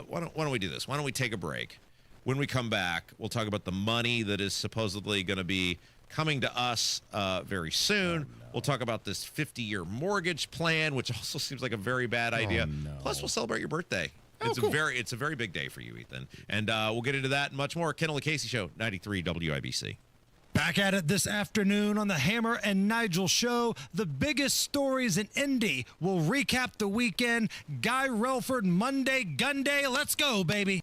don't we do this? Why don't we take a break? When we come back, we'll talk about the money that is supposedly going to be coming to us very soon. Oh, no. We'll talk about this 50-year mortgage plan, which also seems like a very bad idea. Oh, no. Plus, we'll celebrate your birthday. Oh, it's cool. It's a very big day for you, Ethan. And we'll get into that and much more. Kendall Casey Show, 93 WIBC. Back at it this afternoon on the Hammer and Nigel Show. The biggest stories in Indy. We'll recap the weekend. Guy Relford Monday Gun Day. Let's go, baby.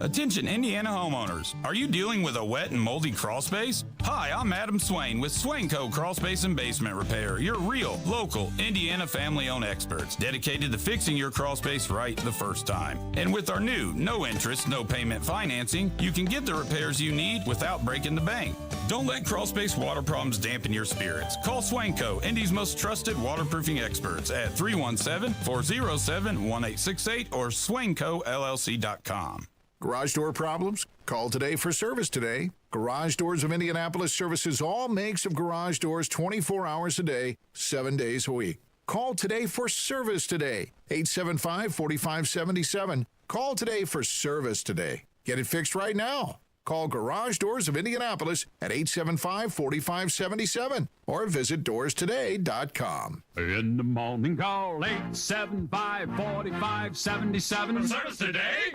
Attention Indiana homeowners. Are you dealing with a wet and moldy crawl space? Hi, I'm Adam Swain with Swain Co. Crawl Space and Basement Repair. Your real, local, Indiana family-owned experts dedicated to fixing your crawl space right the first time. And with our new no interest, no payment financing, you can get the repairs you need without breaking the bank. Don't let crawl space water problems dampen your spirits. Call Swain Co., Indy's most trusted waterproofing experts at 317-407-1868 or swaincollc.com. Garage door problems? Call today for service today. Garage Doors of Indianapolis services all makes of garage doors 24 hours a day, 7 days a week. Call today for service today. 875-4577. Call today for service today. Get it fixed right now. Call Garage Doors of Indianapolis at 875-4577 or visit doorstoday.com. In the morning, call 875-4577. For service today.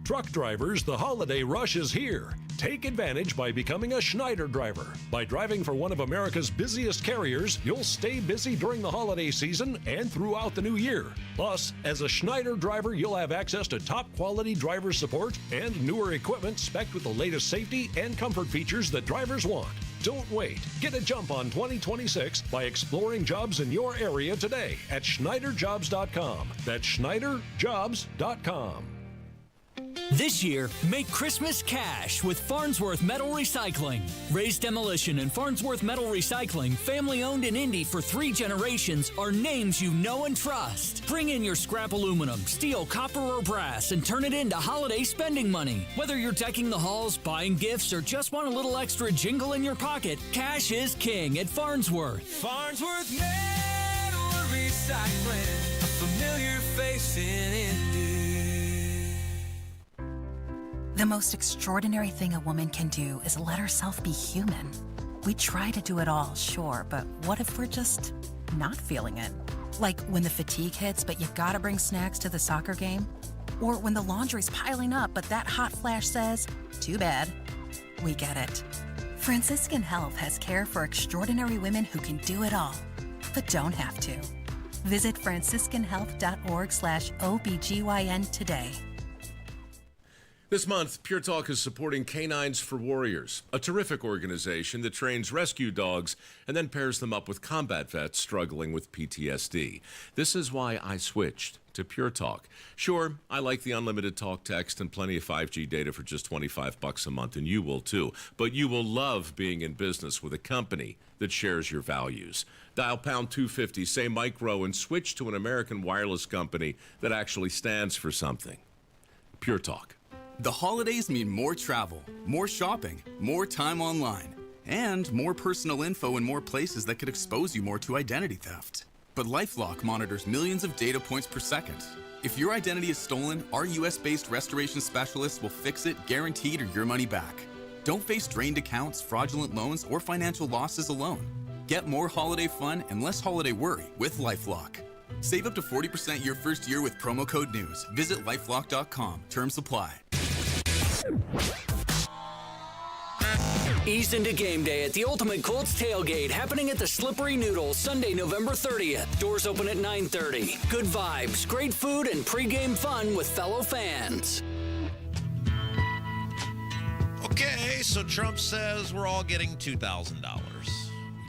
Truck drivers, the holiday rush is here. Take advantage by becoming a Schneider driver. By driving for one of America's busiest carriers, you'll stay busy during the holiday season and throughout the new year. Plus, as a Schneider driver, you'll have access to top-quality driver support and newer equipment spec'd with the latest safety and comfort features that drivers want. Don't wait. Get a jump on 2026 by exploring jobs in your area today at SchneiderJobs.com. That's SchneiderJobs.com. This year, make Christmas cash with Farnsworth Metal Recycling. Ray's Demolition and Farnsworth Metal Recycling, family owned in Indy for 3 generations, are names you know and trust. Bring in your scrap aluminum, steel, copper, or brass and turn it into holiday spending money. Whether you're decking the halls, buying gifts, or just want a little extra jingle in your pocket, cash is king at Farnsworth. Farnsworth Metal Recycling, a familiar face in Indy. The most extraordinary thing a woman can do is let herself be human. We try to do it all, sure, but what if we're just not feeling it? Like when the fatigue hits, but you gotta bring snacks to the soccer game? Or when the laundry's piling up, but that hot flash says, too bad. we get it. Franciscan Health has care for extraordinary women who can do it all, but don't have to. Visit franciscanhealth.org/OBGYN today. This month, Pure Talk is supporting Canines for Warriors, a terrific organization that trains rescue dogs and then pairs them up with combat vets struggling with PTSD. This is why I switched to Pure Talk. Sure, I like the unlimited talk, text, and plenty of 5G data for just $25 a month, and you will too. But you will love being in business with a company that shares your values. Dial pound 250, say Micro, and switch to an American wireless company that actually stands for something. Pure Talk. The holidays mean more travel, more shopping, more time online, and more personal info in more places that could expose you more to identity theft. But LifeLock monitors millions of data points per second. If your identity is stolen, our US-based restoration specialists will fix it, guaranteed, or your money back. Don't face drained accounts, fraudulent loans, or financial losses alone. Get more holiday fun and less holiday worry with LifeLock. Save up to 40% your first year with promo code NEWS. Visit lifelock.com. Terms apply. Ease into game day at the Ultimate Colts Tailgate, happening at the Slippery Noodle, Sunday, November 30th. Doors open at 9:30. Good vibes, great food, and pregame fun with fellow fans. Okay, so Trump says we're all getting $2,000.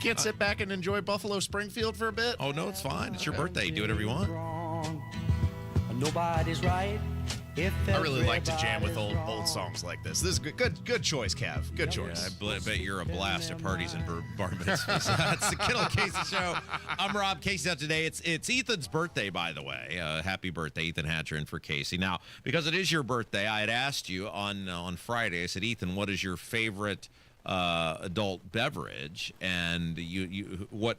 Can't sit back and enjoy Buffalo Springfield for a bit? Oh, no, it's fine. It's your birthday. You do whatever you want. Nobody's right. I really like to jam with old songs like this. This is good choice, Kev. Good choice. Yeah, I bet you're a blast at parties and bar mitzvahs. That's the Kendall Casey Show. I'm Rob Casey. Out today. It's Ethan's birthday, by the way. Happy birthday, Ethan Hatcher, in for Casey. Now, because it is your birthday, I had asked you on Friday. I said, Ethan, what is your favorite adult beverage? And you what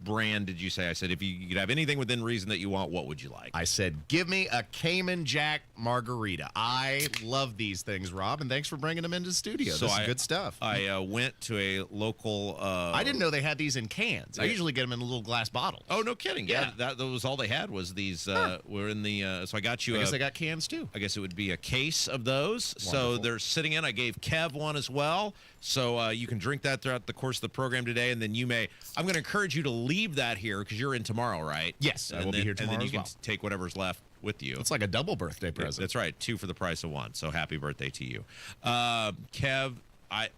brand did you say? I said, if you could have anything within reason that you want, what would you like? I said, give me a Cayman Jack margarita. I love these things, Rob, and thanks for bringing them into the studio. So this is good stuff. I went to a local... I didn't know they had these in cans. I usually get them in little glass bottles. Oh, no kidding. Yeah, that was all they had was these. Were in the... so I got you... I guess they got cans, too. I guess it would be a case of those. Wonderful. So they're sitting in. I gave Kev one as well. So you can drink that throughout the course of the program today, and then you may... I'm going to encourage you to leave that here because you're in tomorrow, right? Yes, I will be here tomorrow. And then you as can take whatever's left with you. It's like a double birthday present. That's right, 2 for the price of 1. So happy birthday to you, Kev. I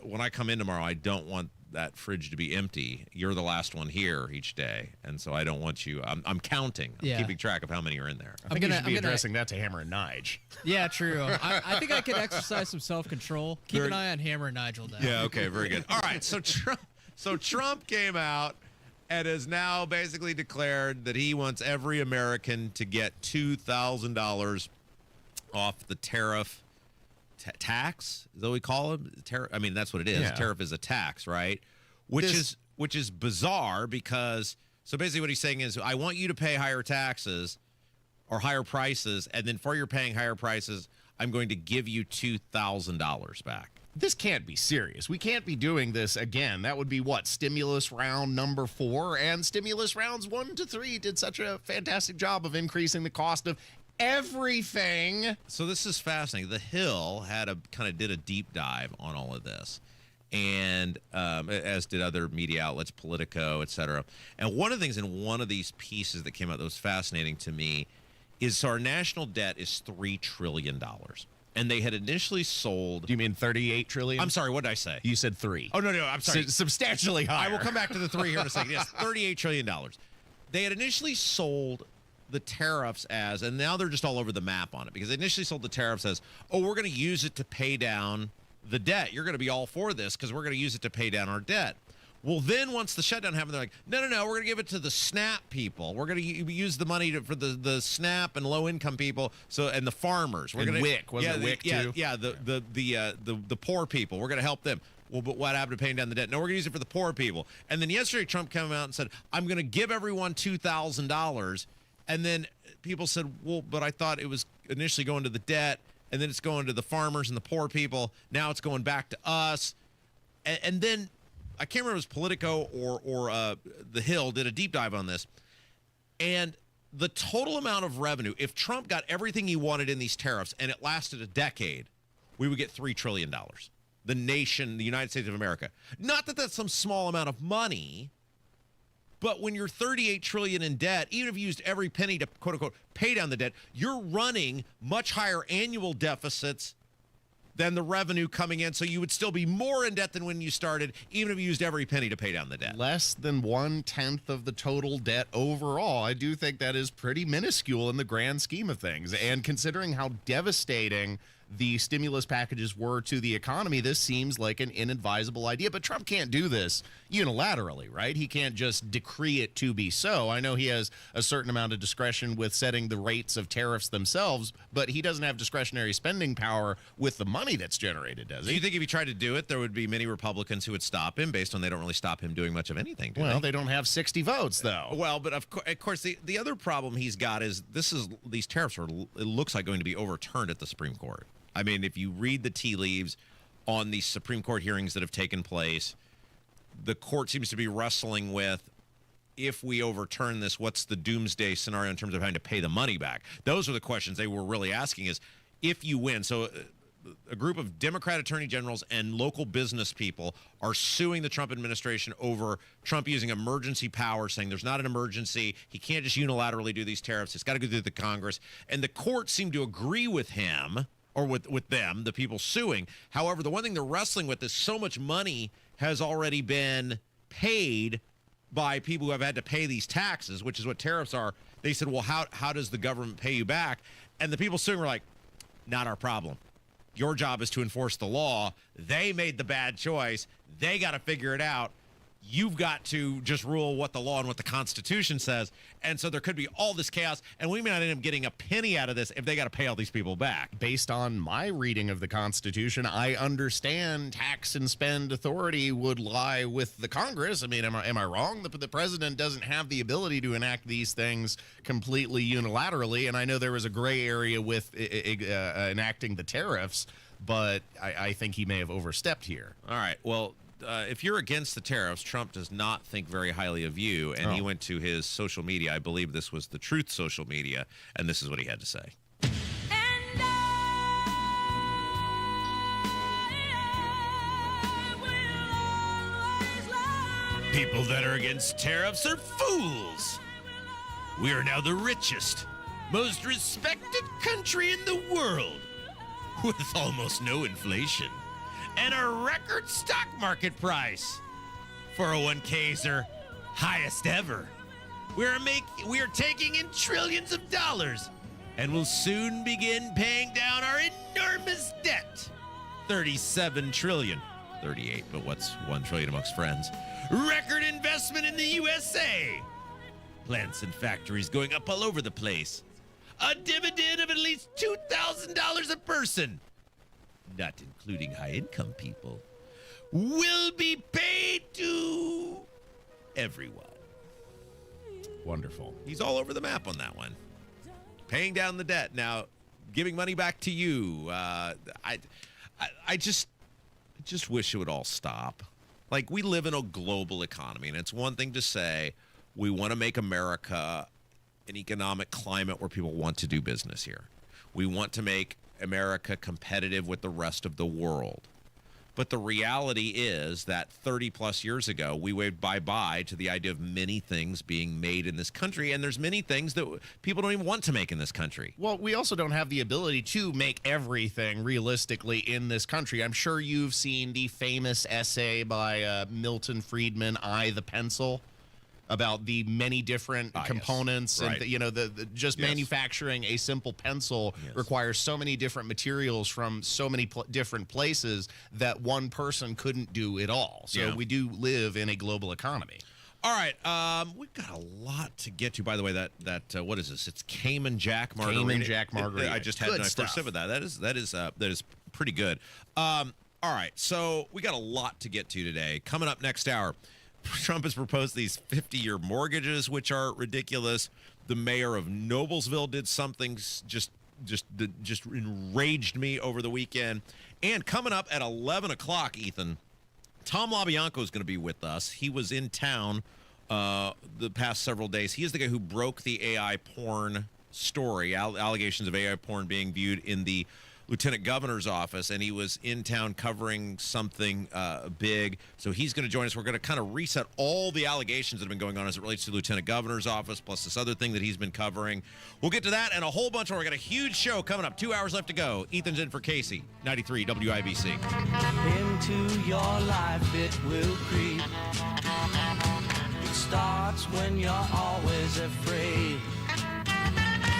when I come in tomorrow, I don't want that fridge to be empty. You're the last one here each day, and so I don't want you. I'm counting. I'm keeping track of how many are in there. I think you should be addressing that to Hammer and Nige. Yeah, true. I think I could exercise some self-control. Keep an eye on Hammer and Nigel now. Yeah. Okay. Very good. All right. So Trump came out and has now basically declared that he wants every American to get $2,000 off the tariff tax. Is that what we call it? I mean, that's what it is. Yeah. Tariff is a tax, right? Which is bizarre because so basically what he's saying is, I want you to pay higher taxes or higher prices, and then for your paying higher prices, I'm going to give you $2,000 back. This can't be serious. We can't be doing this again. That would be what? Stimulus round number 4, and stimulus rounds 1 to 3 did such a fantastic job of increasing the cost of everything. So this is fascinating. The Hill did a deep dive on all of this, and as did other media outlets, Politico, etc. And one of the things in one of these pieces that came out that was fascinating to me is our national debt is $3 trillion. And they had initially sold... Do you mean 38 trillion? I'm sorry, what did I say? You said 3. Oh, no, I'm sorry. Substantially higher. I will come back to the 3 here in a second. Yes, $38 trillion. They had initially sold the tariffs as, and now they're just all over the map on it, because they initially sold the tariffs as, oh, we're going to use it to pay down the debt. You're going to be all for this because we're going to use it to pay down our debt. Well, then once the shutdown happened, they're like, no, we're going to give it to the SNAP people. We're going to use the money for the SNAP and low-income people, and the farmers. We're going to WIC. Wasn't it WIC too? Yeah, the poor people. We're going to help them. Well, but what happened to paying down the debt? No, we're going to use it for the poor people. And then yesterday, Trump came out and said, I'm going to give everyone $2,000. And then people said, well, but I thought it was initially going to the debt, and then it's going to the farmers and the poor people. Now it's going back to us. And then... I can't remember if it was Politico or The Hill did a deep dive on this. And the total amount of revenue, if Trump got everything he wanted in these tariffs and it lasted a decade, we would get $3 trillion. The nation, the United States of America. Not that that's some small amount of money, but when you're $38 trillion in debt, even if you used every penny to, quote unquote, pay down the debt, you're running much higher annual deficits than the revenue coming in. So you would still be more in debt than when you started, even if you used every penny to pay down the debt. Less than 1/10 of the total debt overall. I do think that is pretty minuscule in the grand scheme of things. And considering how devastating the stimulus packages were to the economy, this seems like an inadvisable idea. But Trump can't do this unilaterally, right? He can't just decree it to be so. I know he has a certain amount of discretion with setting the rates of tariffs themselves, but he doesn't have discretionary spending power with the money that's generated, does he? Do you think if he tried to do it, there would be many Republicans who would stop him based on they don't really stop him doing much of anything, do Well, they don't have 60 votes, though. Well, but of course, the other problem he's got is these tariffs are, it looks like, going to be overturned at the Supreme Court. I mean, if you read the tea leaves on these Supreme Court hearings that have taken place, the court seems to be wrestling with, if we overturn this, what's the doomsday scenario in terms of having to pay the money back? Those are the questions they were really asking, is if you win. So a group of Democrat attorney generals and local business people are suing the Trump administration over Trump using emergency power, saying there's not an emergency. He can't just unilaterally do these tariffs. It's got to go through the Congress. And the court seemed to agree with him, or with them, the people suing. However, the one thing they're wrestling with is so much money has already been paid by people who have had to pay these taxes, which is what tariffs are. They said, well, how does the government pay you back? And the people suing were like, not our problem. Your job is to enforce the law. They made the bad choice. They got to figure it out. You've got to just rule what the law and what the Constitution says. And so there could be all this chaos, and we may not end up getting a penny out of this if they got to pay all these people back. Based on my reading of the Constitution, I understand tax and spend authority would lie with the Congress. I mean, am I wrong? The president doesn't have the ability to enact these things completely unilaterally, and I know there was a gray area with enacting the tariffs, but I think he may have overstepped here. All right, well, if you're against the tariffs, Trump does not think very highly of you, and he went to his social media. I believe this was the Truth social media, and this is what he had to say. People that are against tariffs are fools. We are now the richest, most respected country in the world, with almost no inflation and a record stock market price. 401ks are highest ever. We are taking in trillions of dollars and will soon begin paying down our enormous debt. 37 trillion. 38, but what's 1 trillion amongst friends? Record investment in the USA. Plants and factories going up all over the place. A dividend of at least $2,000 a person, not including high-income people, will be paid to everyone. Wonderful. He's all over the map on that one. Paying down the debt. Now, giving money back to you. I just wish it would all stop. Like, we live in a global economy, and it's one thing to say we want to make America an economic climate where people want to do business here. We want to make America competitive with the rest of the world. But the reality is that 30 plus years ago, we waved bye-bye to the idea of many things being made in this country, and there's many things that people don't even want to make in this country. Well, we also don't have the ability to make everything realistically in this country. I'm sure you've seen the famous essay by Milton Friedman, I, the Pencil, about the many different components, yes. Right. and the manufacturing a simple pencil requires so many different materials from so many different places that one person couldn't do it all. So we do live in a global economy. All right, we've got a lot to get to. By the way, that what is this? It's Cayman Jack Margarita. Cayman Jack Margarita. I just had my first sip of that. That is pretty good. All right, so we got a lot to get to today. Coming up next hour, Trump has proposed these 50-year mortgages, which are ridiculous. The mayor of Noblesville did something just enraged me over the weekend. And coming up at 11 o'clock, Ethan, Tom LaBianco is going to be with us. He was in town the past several days. He is the guy who broke the AI porn story, allegations of AI porn being viewed in the lieutenant governor's office, and he was in town covering something big. So he's going to join us. We're going to kind of reset all the allegations that have been going on as it relates to the lieutenant governor's office, plus this other thing that he's been covering. We'll get to that and a whole bunch more. We got a huge show coming up. 2 hours left to go. Ethan's in for Casey, 93 WIBC. Into your life it will creep. It starts when you're always afraid.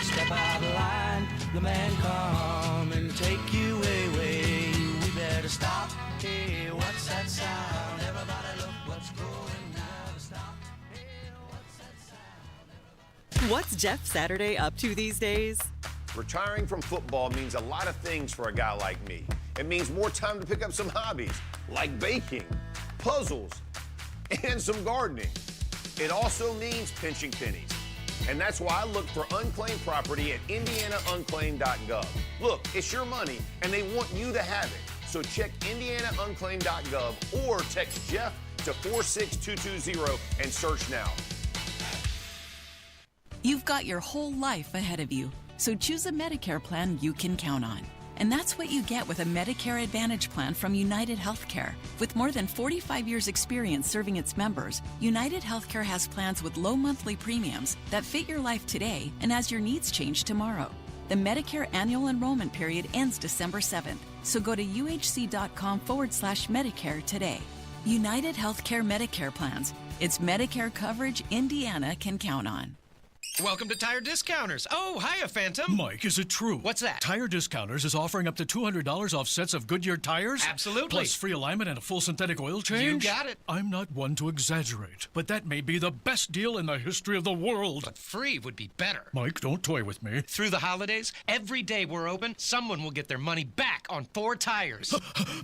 Step out of line, the man come and take you away. We better stop. Hey, what's that sound? Everybody look what's going on. Stop. Hey, what's that sound? What's Jeff Saturday up to these days? Retiring from football means a lot of things for a guy like me. It means more time to pick up some hobbies, like baking, puzzles, and some gardening. It also means pinching pennies. And that's why I look for unclaimed property at indianaunclaimed.gov. Look, it's your money, and they want you to have it. So check indianaunclaimed.gov or text Jeff to 46220 and search now. You've got your whole life ahead of you, so choose a Medicare plan you can count on. And that's what you get with a Medicare Advantage plan from United Healthcare. With more than 45 years' experience serving its members, United Healthcare has plans with low monthly premiums that fit your life today and as your needs change tomorrow. The Medicare annual enrollment period ends December 7th, so go to uhc.com/Medicare today. United Healthcare Medicare plans. It's Medicare coverage Indiana can count on. Welcome to Tire Discounters. Oh, hiya, Phantom. Mike, is it true? What's that? Tire Discounters is offering up to $200 off sets of Goodyear tires? Absolutely. Plus free alignment and a full synthetic oil change? You got it. I'm not one to exaggerate, but that may be the best deal in the history of the world. But free would be better. Mike, don't toy with me. Through the holidays, every day we're open, someone will get their money back on 4 tires.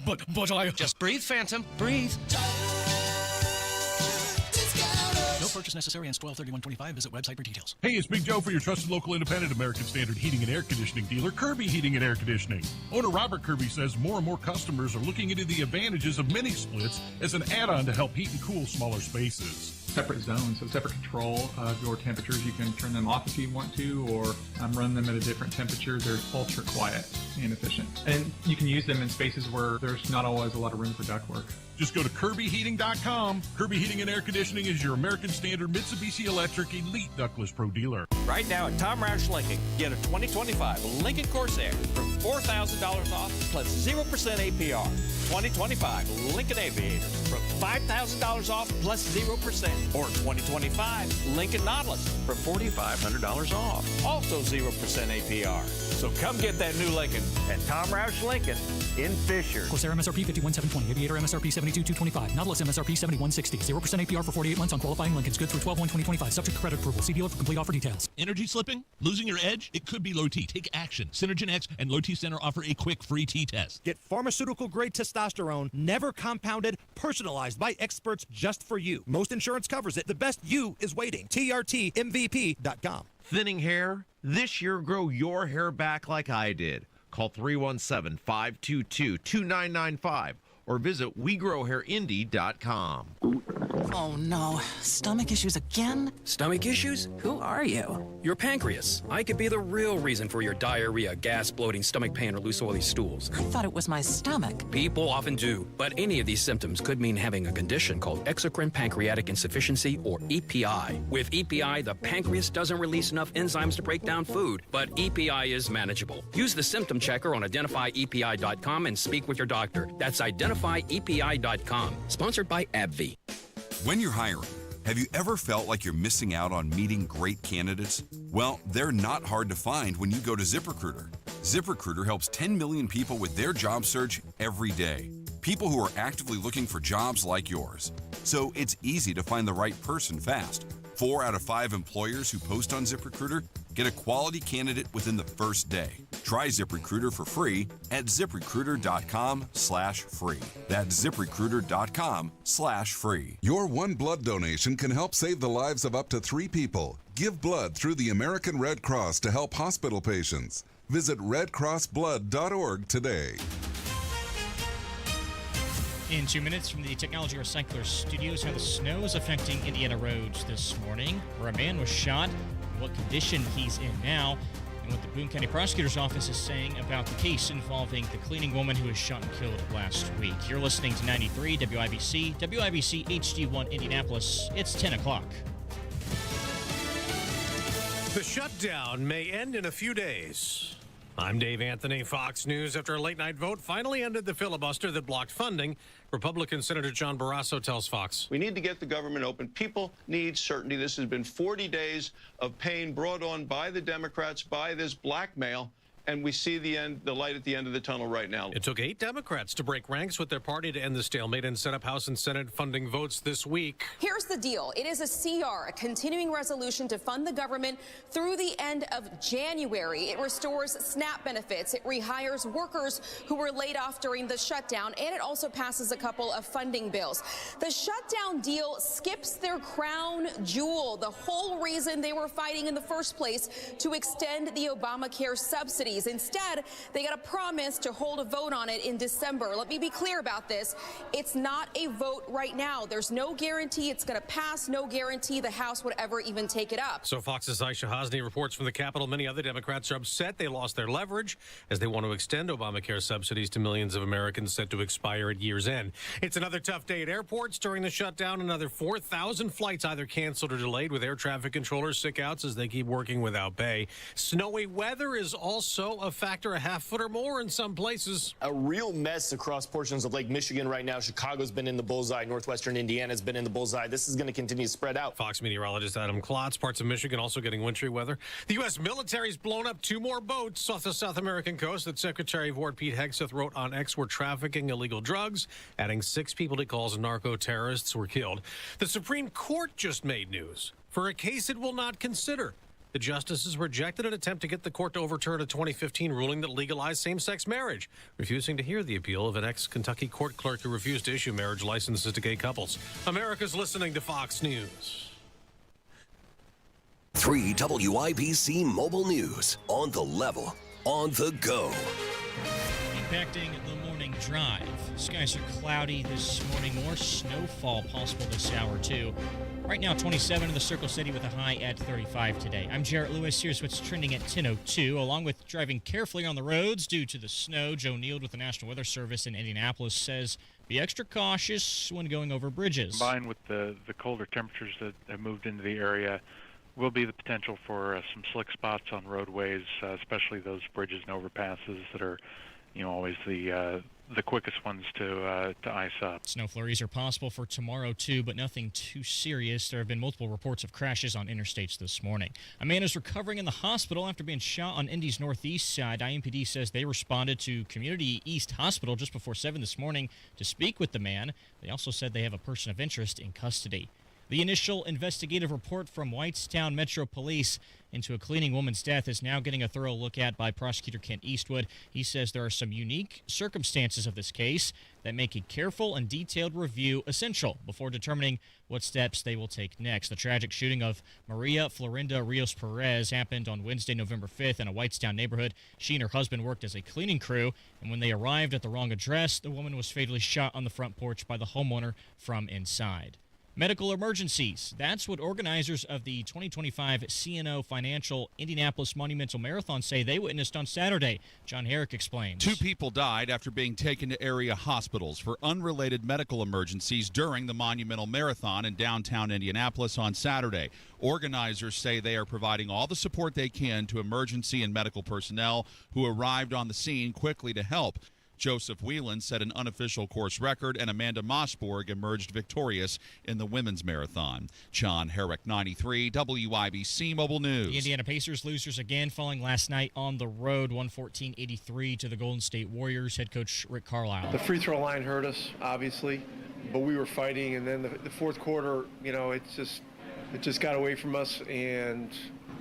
But I... Just breathe, Phantom. Breathe. No purchase necessary and 12/31/25. Visit website for details. Hey, it's Big Joe for your trusted local independent American Standard heating and air conditioning dealer, Kirby Heating and Air Conditioning. Owner Robert Kirby says more and more customers are looking into the advantages of mini splits as an add-on to help heat and cool smaller spaces. Separate zones, so separate control of your temperatures. You can turn them off if you want to, or run them at a different temperature. They're ultra quiet and efficient. And you can use them in spaces where there's not always a lot of room for ductwork. Just go to KirbyHeating.com. Kirby Heating and Air Conditioning is your American Standard Mitsubishi Electric Elite Ductless Pro dealer. Right now at Tom Roush Lincoln, get a 2025 Lincoln Corsair for $4,000 off plus 0% APR. 2025 Lincoln Aviator from $5,000 off plus 0%. Or 2025 Lincoln Nautilus for $4,500 off. Also 0% APR. So come get that new Lincoln at Tom Roush Lincoln in Fisher. Corsair MSRP 51,720. Aviator MSRP 72,225. Nautilus MSRP 71,60. 0% APR for 48 months on qualifying Lincolns. Good through 12/1/2025. Subject to credit approval. See dealer for complete offer details. Energy slipping? Losing your edge? It could be low T. Take action. Synergen X and Low T Center offer a quick free T test. Get pharmaceutical-grade testosterone, never compounded, personalized by experts just for you. Most insurance covers it. The best you is waiting. TRTMVP.com. Thinning hair? This year, grow your hair back like I did. Call 317-522-2995 or visit WeGrowHairIndy.com. Oh no, stomach issues again? Stomach issues? Who are you? Your pancreas. I could be the real reason for your diarrhea, gas, bloating, stomach pain, or loose oily stools. I thought it was my stomach. People often do, but any of these symptoms could mean having a condition called exocrine pancreatic insufficiency, or EPI. With EPI, the pancreas doesn't release enough enzymes to break down food, but EPI is manageable. Use the symptom checker on identifyepi.com and speak with your doctor. That's identifyepi.com. Sponsored by AbbVie. When you're hiring, have you ever felt like you're missing out on meeting great candidates? Well, they're not hard to find when you go to ZipRecruiter. ZipRecruiter helps 10 million people with their job search every day. People who are actively looking for jobs like yours. So it's easy to find the right person fast. 4 out of 5 employers who post on ZipRecruiter get a quality candidate within the first day. Try ZipRecruiter for free at ZipRecruiter.com/free. That's ZipRecruiter.com/free. Your one blood donation can help save the lives of up to 3 people. Give blood through the American Red Cross to help hospital patients. Visit redcrossblood.org today. In 2 minutes from the Technology Recycler Studios, how the snow is affecting Indiana roads this morning, where a man was shot, what condition he's in now, and what the Boone County Prosecutor's Office is saying about the case involving the cleaning woman who was shot and killed last week. You're listening to 93 WIBC, WIBC HD1 Indianapolis. It's 10 o'clock. The shutdown may end in a few days. I'm Dave Anthony, Fox News. After a late-night vote finally ended the filibuster that blocked funding, Republican Senator John Barrasso tells Fox. We need to get the government open. People need certainty. This has been 40 days of pain brought on by the Democrats, by this blackmail, and we see the light at the end of the tunnel right now. It took 8 Democrats to break ranks with their party to end the stalemate and set up House and Senate funding votes this week. Here's the deal. It is a CR, a continuing resolution to fund the government through the end of January. It restores SNAP benefits. It rehires workers who were laid off during the shutdown, and it also passes a couple of funding bills. The shutdown deal skips their crown jewel, the whole reason they were fighting in the first place, to extend the Obamacare subsidies. Instead, they got a promise to hold a vote on it in December. Let me be clear about this. It's not a vote right now. There's no guarantee it's going to pass, no guarantee the House would ever even take it up. So Fox's Aisha Hasni reports from the Capitol. Many other Democrats are upset they lost their leverage as they want to extend Obamacare subsidies to millions of Americans set to expire at year's end. It's another tough day at airports during the shutdown. Another 4,000 flights either canceled or delayed, with air traffic controllers sick outs as they keep working without pay. Snowy weather is also a factor, a half foot or more in some places. A real mess across portions of Lake Michigan right now. Chicago's been in the bullseye. Northwestern Indiana's been in the bullseye. This is going to continue to spread out. Fox meteorologist Adam Klotz. Parts of Michigan also getting wintry weather. The U.S. military's blown up 2 more boats off the South American coast that Secretary of War Pete Hegseth wrote on X were trafficking illegal drugs, adding 6 people to calls narco-terrorists were killed. The Supreme Court just made news for a case it will not consider. The justices rejected an attempt to get the court to overturn a 2015 ruling that legalized same-sex marriage, refusing to hear the appeal of an ex-Kentucky court clerk who refused to issue marriage licenses to gay couples. America's listening to Fox News. 3 WIBC Mobile News. On the level, on the go. Impacting the morning drive. Skies are cloudy this morning. More snowfall possible this hour, too. Right now, 27 in the Circle City with a high at 35 today. I'm Jarrett Lewis. Here's what's trending at 10:02. Along with driving carefully on the roads due to the snow, Joe Neild with the National Weather Service in Indianapolis says be extra cautious when going over bridges. Combined with the colder temperatures that have moved into the area, will be the potential for some slick spots on roadways, especially those bridges and overpasses that are, always the quickest ones to ice up. Snow flurries are possible for tomorrow, too, but nothing too serious. There have been multiple reports of crashes on interstates this morning. A man is recovering in the hospital after being shot on Indy's northeast side. IMPD says they responded to Community East Hospital just before 7 this morning to speak with the man. They also said they have a person of interest in custody. The initial investigative report from Whitestown Metro Police into a cleaning woman's death is now getting a thorough look at by prosecutor Kent Eastwood. He says there are some unique circumstances of this case that make a careful and detailed review essential before determining what steps they will take next. The tragic shooting of Maria Florinda Rios Perez happened on Wednesday, November 5th in a Whitestown neighborhood. She and her husband worked as a cleaning crew, and when they arrived at the wrong address, the woman was fatally shot on the front porch by the homeowner from inside. Medical emergencies. That's what organizers of the 2025 CNO Financial Indianapolis Monumental Marathon say they witnessed on Saturday. John Herrick explains. 2 people died after being taken to area hospitals for unrelated medical emergencies during the Monumental Marathon in downtown Indianapolis on Saturday. Organizers say they are providing all the support they can to emergency and medical personnel who arrived on the scene quickly to help. Joseph Whelan set an unofficial course record, and Amanda Mossborg emerged victorious in the women's marathon. John Herrick, 93, WIBC Mobile News. The Indiana Pacers losers again, falling last night on the road, 114-83 to the Golden State Warriors. Head coach Rick Carlisle. The free throw line hurt us, obviously, but we were fighting, and then the fourth quarter, it just got away from us, and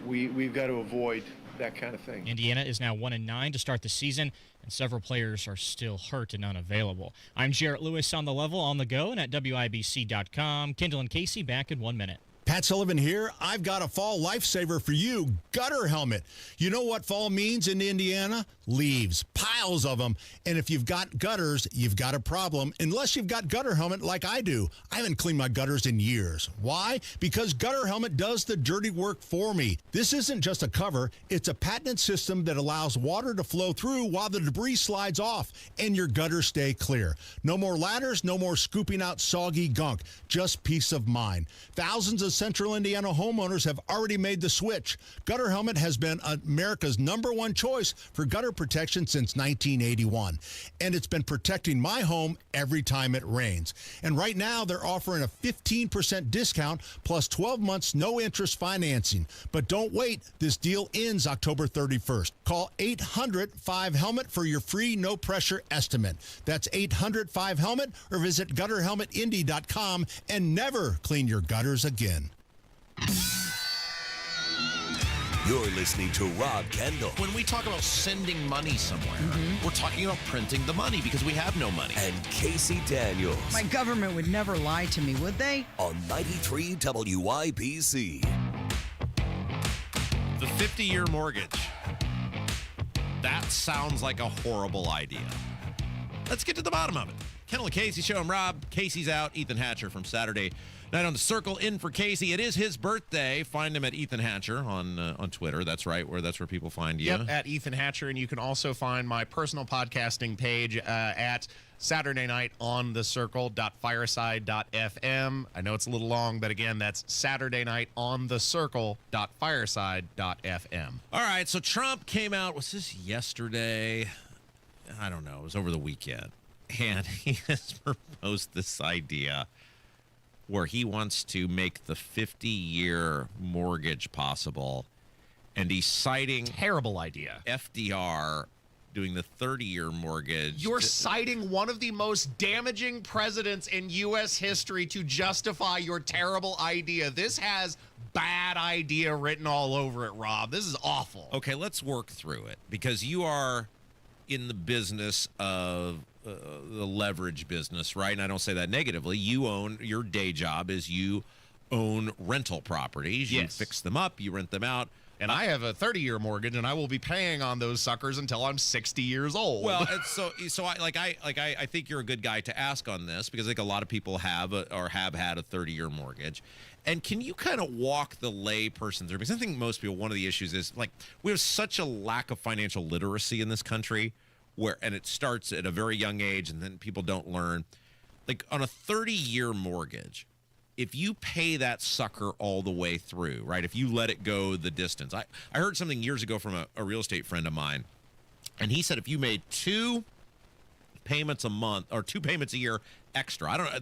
we've got to avoid that kind of thing. Indiana is now 1-9 to start the season, and several players are still hurt and unavailable. I'm Jarrett Lewis on the level, on the go, and at WIBC.com. Kendall and Casey back in 1 minute. Pat Sullivan here. I've got a fall lifesaver for you, gutter helmet. You know what fall means in Indiana? Leaves, piles of them. And if you've got gutters, you've got a problem, unless you've got gutter helmet like I do. I haven't cleaned my gutters in years. Why? Because gutter helmet does the dirty work for me. This isn't just a cover. It's a patented system that allows water to flow through while the debris slides off and your gutters stay clear. No more ladders, no more scooping out soggy gunk. Just peace of mind. Thousands of Central Indiana homeowners have already made the switch. Gutter helmet has been America's #1 choice for gutter protection since 1981. And it's been protecting my home every time it rains. And right now they're offering a 15% discount plus 12 months no interest financing. But don't wait. This deal ends October 31st. Call 800-5HELMET for your free no pressure estimate. That's 800-5HELMET or visit gutterhelmetindy.com and never clean your gutters again. You're listening to Rob Kendall. When we talk about sending money somewhere, we're talking about printing the money because we have no money. And Casey Daniels. My government would never lie to me, would they? On 93 WIBC. The 50-year mortgage. That sounds like a horrible idea. Let's get to the bottom of it. Kendall Casey Show. I'm Rob. Casey's out. Ethan Hatcher from Saturday Night on the Circle in for Casey. It is his birthday. Find him at Ethan Hatcher on Twitter. That's right, that's where people find you. Yep, at Ethan Hatcher, and you can also find my personal podcasting page at Saturday Night on the Circle.fireside.fm. I know it's a little long, but again, that's Saturday Night on the Circle.fireside.fm. All right, so Trump came out, was this yesterday? I don't know. It was over the weekend. And he has proposed this idea where he wants to make the 50-year mortgage possible. And he's citing... Terrible idea. FDR doing the 30-year mortgage. You're citing one of the most damaging presidents in U.S. history to justify your terrible idea. This has bad idea written all over it, Rob. This is awful. Okay, let's work through it. Because you are in the business of... the leverage business, right? And I don't say that negatively. You own, your day job is you own rental properties. You fix them up, you rent them out. And I have a 30-year mortgage, and I will be paying on those suckers until I'm 60 years old. Well, so I think you're a good guy to ask on this because I think a lot of people have had a 30-year mortgage. And can you kind of walk the lay person through? Because I think most people, one of the issues is like we have such a lack of financial literacy in this country. And it starts at a very young age, and then people don't learn. Like on a 30-year mortgage, if you pay that sucker all the way through, right? If you let it go the distance. I heard something years ago from a real estate friend of mine, and he said if you made 2 payments a month or 2 payments a year extra, I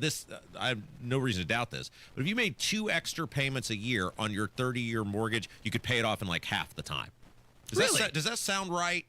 have no reason to doubt this, but if you made 2 extra payments a year on your 30-year mortgage, you could pay it off in like half the time. Does that sound right?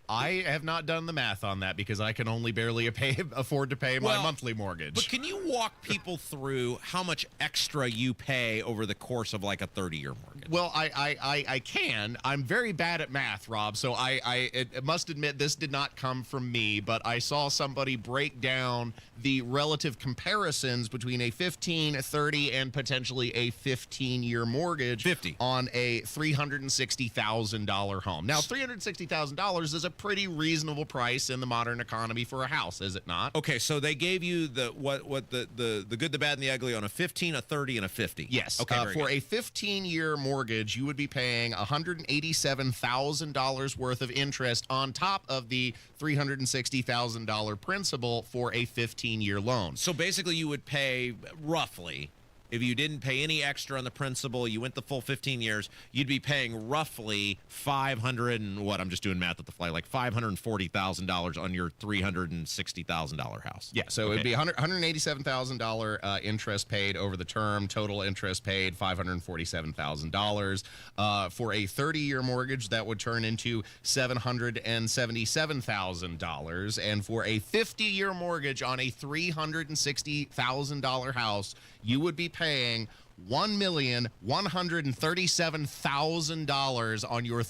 I have not done the math on that because I can only barely afford to pay my monthly mortgage. But can you walk people through how much extra you pay over the course of like a 30-year mortgage? Well, I can. I'm very bad at math, Rob, so I must admit this did not come from me, but I saw somebody break down the relative comparisons between a 15, a 30, and potentially a 15-year mortgage on a $360,000 home. Now, $360,000 is a pretty reasonable price in the modern economy for a house, is it not? Okay, so they gave you the good, the bad, and the ugly on a 15, a 30, and a 50. Yes. Okay. For a 15-year mortgage, you would be paying $187,000 worth of interest on top of the $360,000 principal for a 15-year loan. So basically, you would pay roughly. If you didn't pay any extra on the principal, you went the full 15 years, you'd be paying roughly I'm just doing math at the fly, like $540,000 on your $360,000 house. Yeah, so it'd be $187,000 interest paid over the term, total interest paid $547,000. For a 30-year mortgage, that would turn into $777,000. And for a 50-year mortgage on a $360,000 house, you would be paying $1,137,000 on your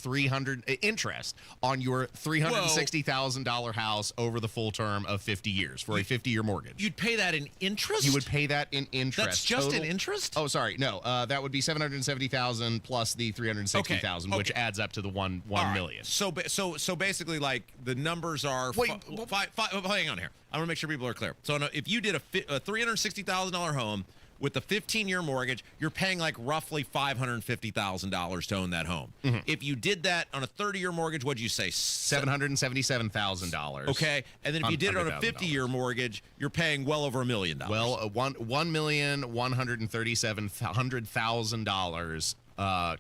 interest on your $360,000 house over the full term of 50 years for a 50-year mortgage. You'd pay that in interest? You would pay that in interest. That's just in interest? Oh, sorry. No, that would be $770,000 plus the $360,000, which adds up to the $1 million. So basically, like, the numbers are. Hang on here. I want to make sure people are clear. So if you did a $360,000 home with a 15-year mortgage, you're paying like roughly $550,000 to own that home. Mm-hmm. If you did that on a 30-year mortgage, what'd you say? $777,000. Okay, and then if you did it on a 50-year mortgage, you're paying well over $1 million. Well, $1,137,000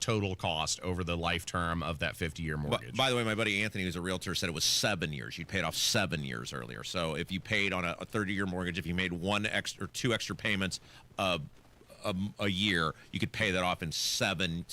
total cost over the life term of that 50-year mortgage. By the way, my buddy Anthony, who's a realtor, said it was 7 years. You paid off 7 years earlier. So if you paid on a 30-year mortgage, if you made two extra payments a year, you could pay that off in 7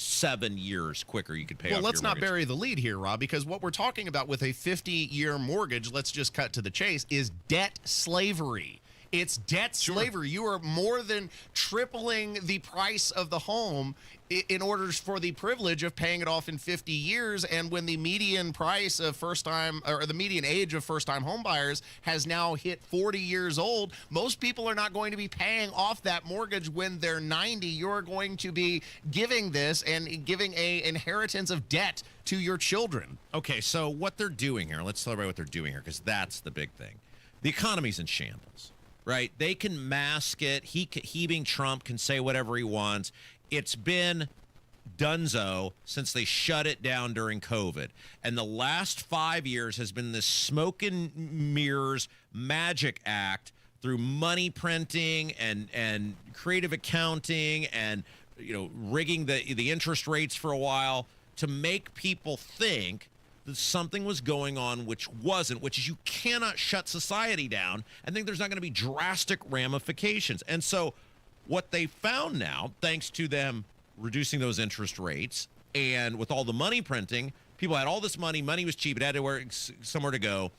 years quicker. You could pay off your let's not mortgage. bury the lead here, Rob, because what we're talking about with a 50-year mortgage, let's just cut to the chase, is debt slavery. It's debt slavery. You are more than tripling the price of the home in order for the privilege of paying it off in 50 years. And when the median price of the median age of first-time home buyers has now hit 40 years old, most people are not going to be paying off that mortgage when they're 90. You're going to be giving this and giving a inheritance of debt to your children. Okay, so what they're doing here, let's tell everybody what they're doing here, because that's the big thing. The economy's in shambles. Right? They can mask it. He being Trump, can say whatever he wants. It's been dunzo since they shut it down during COVID. And the last 5 years has been this smoke and mirrors magic act through money printing and creative accounting and, rigging the interest rates for a while to make people think that something was going on which wasn't, which is you cannot shut society down and think there's not going to be drastic ramifications. And so what they found now, thanks to them reducing those interest rates and with all the money printing, people had all this money was cheap, it had somewhere to go,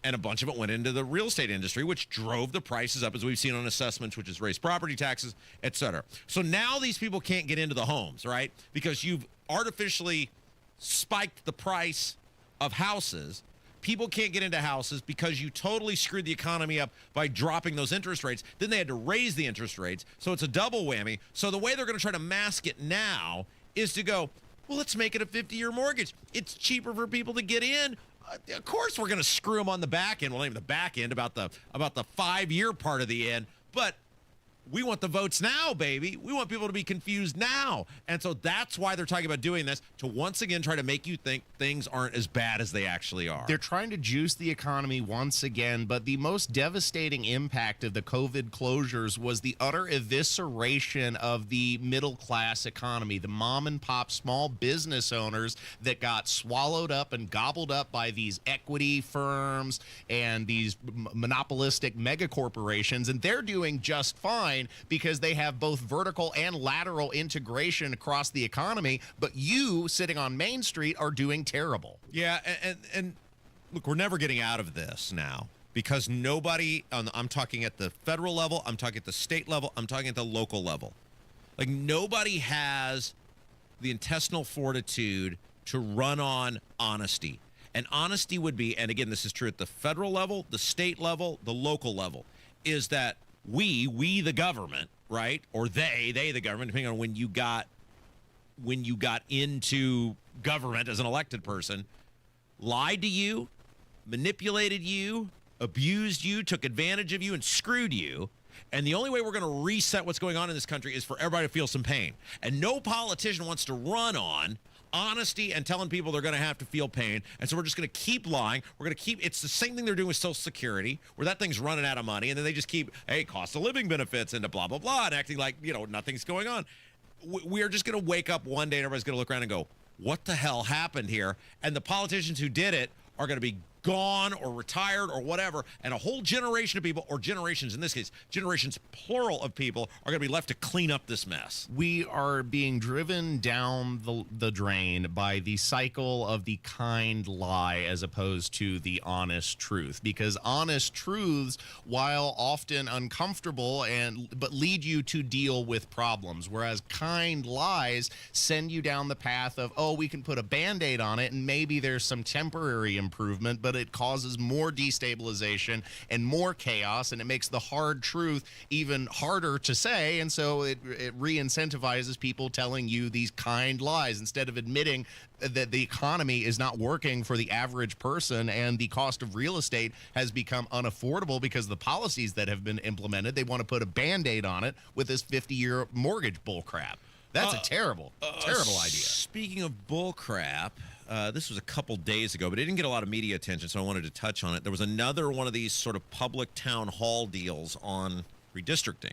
and a bunch of it went into the real estate industry, which drove the prices up, as we've seen on assessments, which has raised property taxes, et cetera. So now these people can't get into the homes, right? Because you've artificially spiked the price of houses. People can't get into houses because you totally screwed the economy up by dropping those interest rates. Then they had to raise the interest rates, so it's a double whammy. So the way they're going to try to mask it now is to go, well, let's make it a 50-year mortgage. It's cheaper for people to get in. Of course we're going to screw them on the back end. Well, not even the back end, about the 5-year part of the end. But we want the votes now, baby. We want people to be confused now. And so that's why they're talking about doing this, to once again try to make you think things aren't as bad as they actually are. They're trying to juice the economy once again, but the most devastating impact of the COVID closures was the utter evisceration of the middle-class economy, the mom-and-pop small business owners that got swallowed up and gobbled up by these equity firms and these monopolistic mega corporations, and they're doing just fine because they have both vertical and lateral integration across the economy, but you sitting on Main Street are doing terrible. Yeah, and look, we're never getting out of this now because nobody, I'm talking at the federal level, I'm talking at the state level, I'm talking at the local level. Like, nobody has the intestinal fortitude to run on honesty. And honesty would be, and again, this is true at the federal level, the state level, the local level, is that we the government, right? Or they the government, depending on when you got into government as an elected person, lied to you, manipulated you, abused you, took advantage of you, and screwed you. And the only way we're going to reset what's going on in this country is for everybody to feel some pain. And no politician wants to run on honesty and telling people they're going to have to feel pain. And so we're just going to keep lying. We're going to keep, it's the same thing they're doing with Social Security, where that thing's running out of money. And then they just keep, hey, cost of living benefits and blah, blah, blah, and acting like, nothing's going on. We're just going to wake up one day and everybody's going to look around and go, what the hell happened here? And the politicians who did it are going to be gone or retired or whatever, and a whole generation of people, or generations in this case, generations plural of people, are going to be left to clean up this mess. We are being driven down the drain by the cycle of the kind lie as opposed to the honest truth, because honest truths, while often uncomfortable but lead you to deal with problems, whereas kind lies send you down the path of, oh, we can put a Band-Aid on it and maybe there's some temporary improvement, but it causes more destabilization and more chaos, and it makes the hard truth even harder to say, and so it re-incentivizes people telling you these kind lies instead of admitting that the economy is not working for the average person and the cost of real estate has become unaffordable because of the policies that have been implemented. They want to put a Band-Aid on it with this 50-year mortgage bullcrap. That's a terrible idea. Speaking of bullcrap, this was a couple days ago, but it didn't get a lot of media attention, so I wanted to touch on it. There was another one of these sort of public town hall deals on redistricting.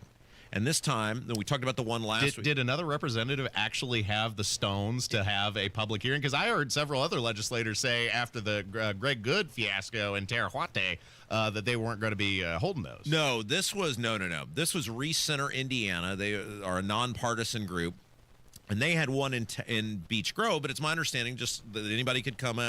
And this time, we talked about the one last week. Did another representative actually have the stones to have a public hearing? Because I heard several other legislators say after the Greg Good fiasco in Terre Haute that they weren't going to be holding those. No, this was This was Recenter Indiana. They are a nonpartisan group. And they had one in Beech Grove, but it's my understanding just that anybody could come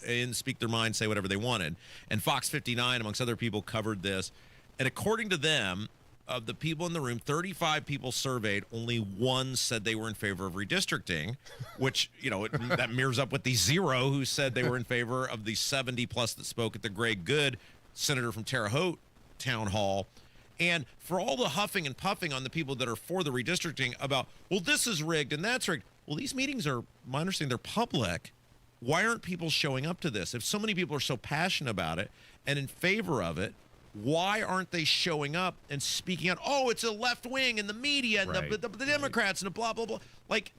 in, speak their mind, say whatever they wanted. And Fox 59, amongst other people, covered this. And according to them, of the people in the room, 35 people surveyed, only one said they were in favor of redistricting, which, that mirrors up with the 0 who said they were in favor of the 70-plus that spoke at the Greg Good, senator from Terre Haute town hall. And for all the huffing and puffing on the people that are for the redistricting about, well, this is rigged and that's rigged. Well, these meetings are, my understanding, they're public. Why aren't people showing up to this? If so many people are so passionate about it and in favor of it, why aren't they showing up and speaking out? Oh, it's a left wing and the media and the Democrats and the blah, blah, blah. Like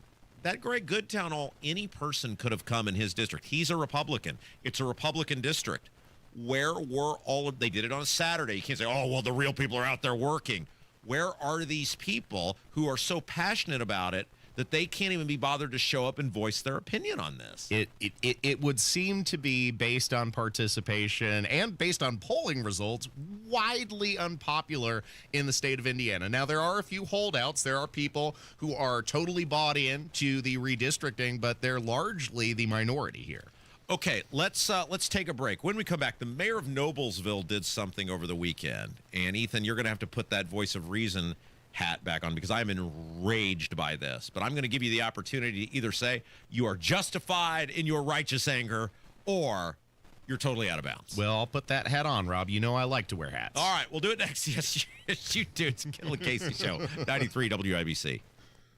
that Greg Good town hall, any person could have come in his district. He's a Republican. It's a Republican district. Where were they did it on a Saturday. You can't say, oh, well, the real people are out there working. Where are these people who are so passionate about it that they can't even be bothered to show up and voice their opinion on this? It would seem to be, based on participation and based on polling results, widely unpopular in the state of Indiana. Now, there are a few holdouts. There are people who are totally bought into the redistricting, but they're largely the minority here. Okay, let's take a break. When we come back, the mayor of Noblesville did something over the weekend. And, Ethan, you're going to have to put that voice of reason hat back on because I'm enraged by this. But I'm going to give you the opportunity to either say you are justified in your righteous anger or you're totally out of bounds. Well, I'll put that hat on, Rob. You know I like to wear hats. All right, we'll do it next. Yes, you do. It's Kendall Casey Show, 93 WIBC.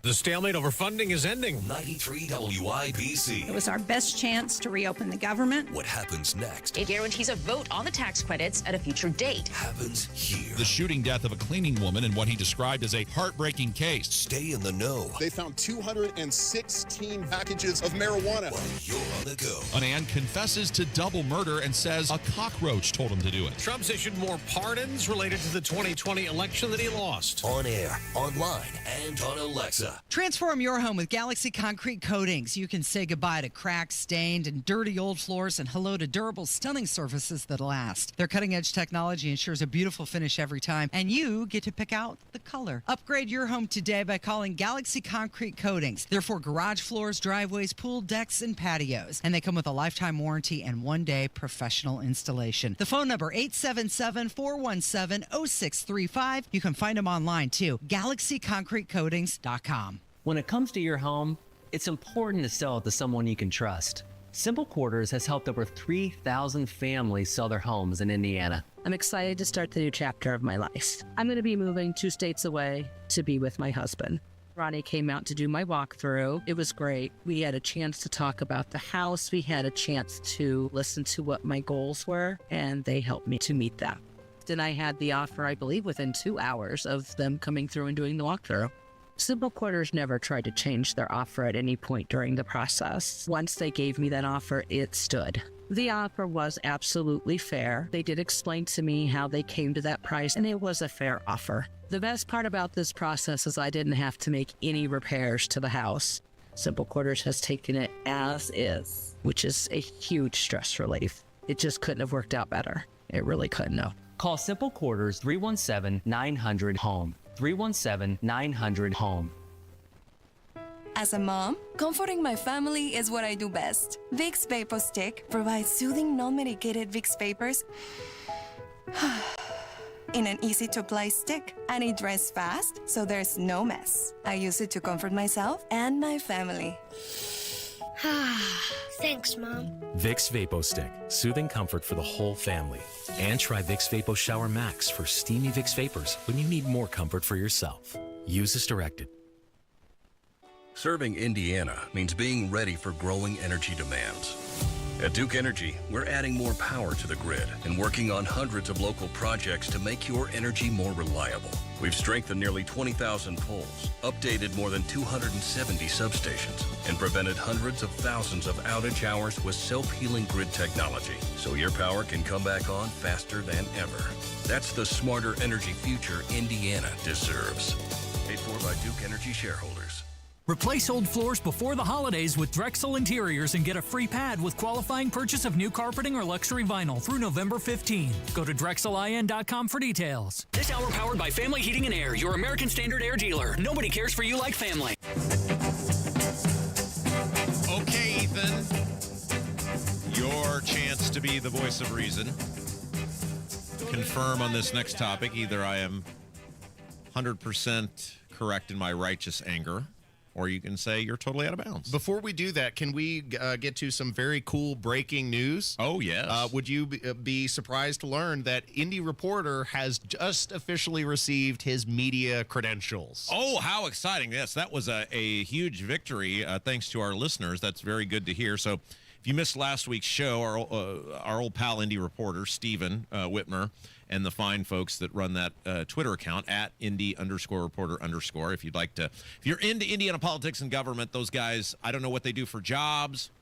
The stalemate over funding is ending. 93 WIBC. It was our best chance to reopen the government. What happens next? It guarantees a vote on the tax credits at a future date. Happens here. The shooting death of a cleaning woman in what he described as a heartbreaking case. Stay in the know. They found 216 packages of marijuana. While you're on the go. A man confesses to double murder and says a cockroach told him to do it. Trump's issued more pardons related to the 2020 election that he lost. On air, online, and on Alexa. Transform your home with Galaxy Concrete Coatings. You can say goodbye to cracked, stained, and dirty old floors and hello to durable, stunning surfaces that last. Their cutting-edge technology ensures a beautiful finish every time, and you get to pick out the color. Upgrade your home today by calling Galaxy Concrete Coatings. They're for garage floors, driveways, pool decks, and patios. And they come with a lifetime warranty and one-day professional installation. The phone number, 877-417-0635. You can find them online, too. GalaxyConcreteCoatings.com. When it comes to your home, it's important to sell it to someone you can trust. Simple Quarters has helped over 3,000 families sell their homes in Indiana. I'm excited to start the new chapter of my life. I'm going to be moving 2 states away to be with my husband. Ronnie came out to do my walkthrough. It was great. We had a chance to talk about the house. We had a chance to listen to what my goals were, and they helped me to meet them. Then I had the offer, I believe, within 2 hours of them coming through and doing the walkthrough. Simple Quarters never tried to change their offer at any point during the process. Once they gave me that offer, it stood. The offer was absolutely fair. They did explain to me how they came to that price, and it was a fair offer. The best part about this process is I didn't have to make any repairs to the house. Simple Quarters has taken it as is, which is a huge stress relief. It just couldn't have worked out better. It really couldn't have. Call Simple Quarters 317-900-HOME. 317-900-HOME. As a mom, comforting my family is what I do best. Vicks Vapor Stick provides soothing, non-medicated Vicks vapors in an easy-to-apply stick, and it dries fast, so there's no mess. I use it to comfort myself and my family. Thanks, Mom. Vicks Vapo Stick, soothing comfort for the whole family. And try Vicks Vapo Shower Max for steamy Vicks vapors when you need more comfort for yourself. Use as directed. Serving Indiana means being ready for growing energy demands. At Duke Energy, we're adding more power to the grid and working on hundreds of local projects to make your energy more reliable. We've strengthened nearly 20,000 poles, updated more than 270 substations, and prevented hundreds of thousands of outage hours with self-healing grid technology, so your power can come back on faster than ever. That's the smarter energy future Indiana deserves. Paid for by Duke Energy shareholders. Replace old floors before the holidays with Drexel Interiors and get a free pad with qualifying purchase of new carpeting or luxury vinyl through November 15. Go to DrexelIN.com for details. This hour powered by Family Heating and Air, your American Standard Air dealer. Nobody cares for you like family. Okay, Ethan. Your chance to be the voice of reason. Confirm on this next topic. Either I am 100% correct in my righteous anger, or you can say you're totally out of bounds. Before we do that, can we get to some very cool breaking news? Oh, yes. Would you be surprised to learn that Indy Reporter has just officially received his media credentials? Oh, how exciting. Yes, that was a huge victory thanks to our listeners. That's very good to hear. So if you missed last week's show, our old pal Indy Reporter, Stephen Whitmer, and the fine folks that run that Twitter account at Indy_reporter_. If you'd like to, if you're into Indiana politics and government, those guys, I don't know what they do for jobs.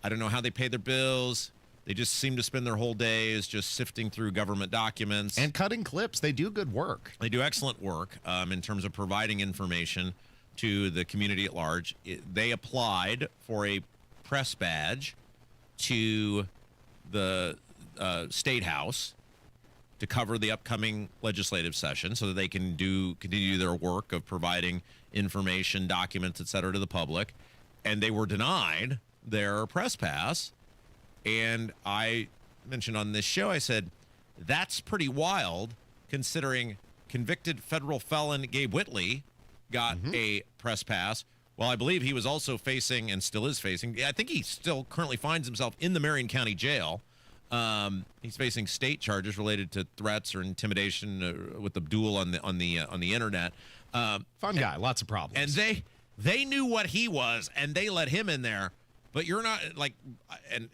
I don't know how they pay their bills. They just seem to spend their whole days just sifting through government documents. And cutting clips. They do good work. They do excellent work in terms of providing information to the community at large. They applied for a press badge to the State House to cover the upcoming legislative session so that they can continue their work of providing information, documents, et cetera, to the public. And they were denied their press pass. And I mentioned on this show, I said, that's pretty wild considering convicted federal felon Gabe Whitley got a press pass. Well, I believe he was also facing and still is facing, I think he still currently finds himself in the Marion County Jail. He's facing state charges related to threats or intimidation with Abdul on the internet. Fun guy, lots of problems. And they knew what he was, and they let him in there. But you're not like,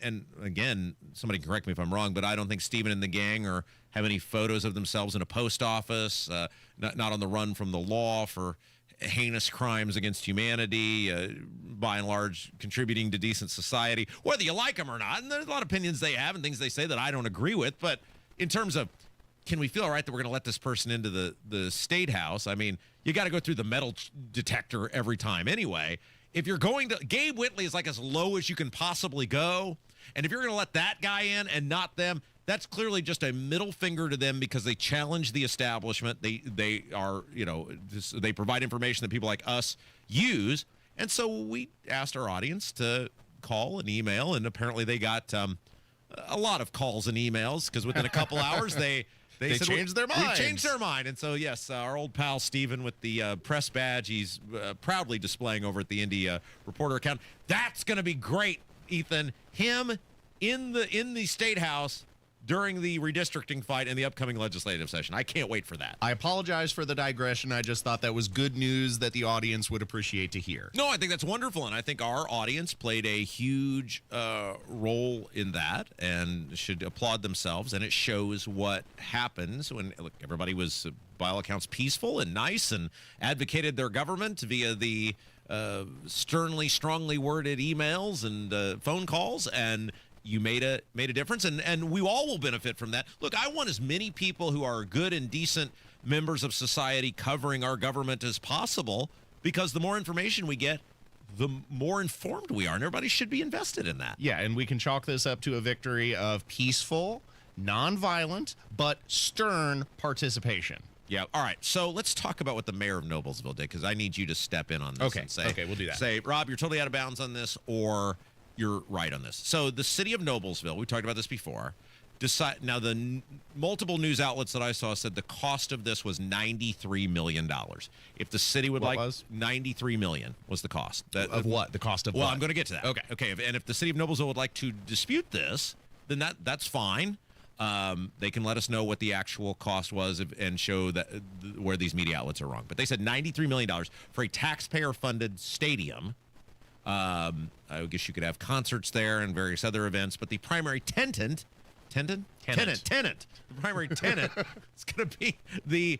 and again, somebody can correct me if I'm wrong, but I don't think Stephen and the gang have any photos of themselves in a post office, not on the run from the law for heinous crimes against humanity, by and large contributing to decent society, whether you like them or not. And there's a lot of opinions they have and things they say that I don't agree with. But in terms of, can we feel all right that we're going to let this person into the State House? I mean, you got to go through the metal detector every time anyway. If you're going to, Gabe Whitley is like as low as you can possibly go. And if you're going to let that guy in and not them, that's clearly just a middle finger to them because they challenge the establishment. They are, they provide information that people like us use. And so we asked our audience to call and email, and apparently they got a lot of calls and emails because within a couple hours they said, changed their mind. We changed their mind. And so, yes, our old pal Stephen with the press badge, he's proudly displaying over at the Indy Reporter account. That's going to be great, Ethan. Him in the State House during the redistricting fight in the upcoming legislative session. I can't wait for that. I apologize for the digression. I just thought that was good news that the audience would appreciate to hear. No, I think that's wonderful, and I think our audience played a huge role in that and should applaud themselves, and it shows what happens when everybody was, by all accounts, peaceful and nice and advocated their government via the sternly, strongly worded emails and phone calls, and you made a difference, and we all will benefit from that. Look, I want as many people who are good and decent members of society covering our government as possible, because the more information we get, the more informed we are, and everybody should be invested in that. Yeah, and we can chalk this up to a victory of peaceful, nonviolent, but stern participation. Yeah. All right. So let's talk about what the mayor of Noblesville did, because I need you to step in on this and say, okay, we'll do that. Say, Rob, you're totally out of bounds on this, or you're right on this. So the city of Noblesville, we talked about this before, now the multiple news outlets that I saw said the cost of this was $93 million. If the city would $93 million was the cost. Of what? The cost of what? Well, I'm going to get to that. Okay. And if the city of Noblesville would like to dispute this, then that's fine. They can let us know what the actual cost was and show that where these media outlets are wrong. But they said $93 million for a taxpayer-funded stadium. I guess you could have concerts there and various other events, but the primary tenant. The primary tenant is going to be the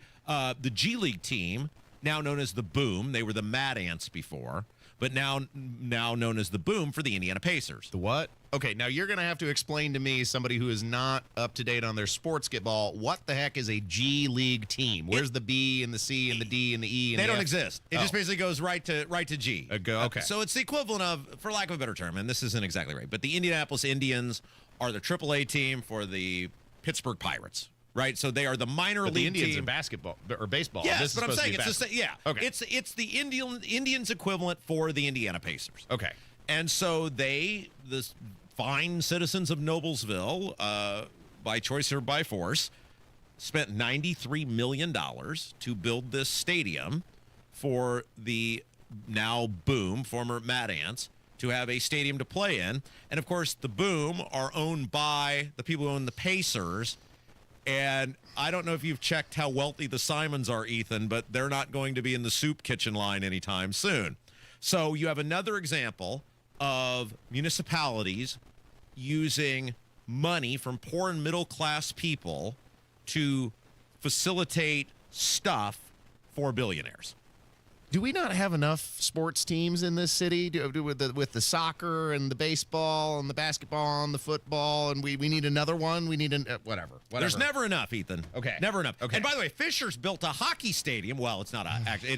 G League team, now known as the Boom. They were the Mad Ants before, but now known as the Boom for the Indiana Pacers. The what? Okay, now you're going to have to explain to me, somebody who is not up to date on their sportsball, what the heck is a G League team? Where's the B and the C and the D and the E? And they the don't F? exist. It just basically goes right to G. Okay. So it's the equivalent of, for lack of a better term, and this isn't exactly right, but the Indianapolis Indians are the AAA team for the Pittsburgh Pirates. Right, so they are the minor league Indians team. in basketball or baseball. Yes, this but I'm saying it's the same. Yeah, okay. It's the Indians equivalent for the Indiana Pacers. Okay, and so the fine citizens of Noblesville, by choice or by force, spent $93 million to build this stadium for the now Boom, former Mad Ants, to have a stadium to play in. And of course, the Boom are owned by the people who own the Pacers. And I don't know if you've checked how wealthy the Simons are, Ethan, but they're not going to be in the soup kitchen line anytime soon. So you have another example of municipalities using money from poor and middle class people to facilitate stuff for billionaires. Do we not have enough sports teams in this city with the soccer and the baseball and the basketball and the football, and we need another one? We need whatever. There's never enough, Ethan. Okay. Never enough. Okay. And by the way, Fisher's built a hockey stadium. Well, it's not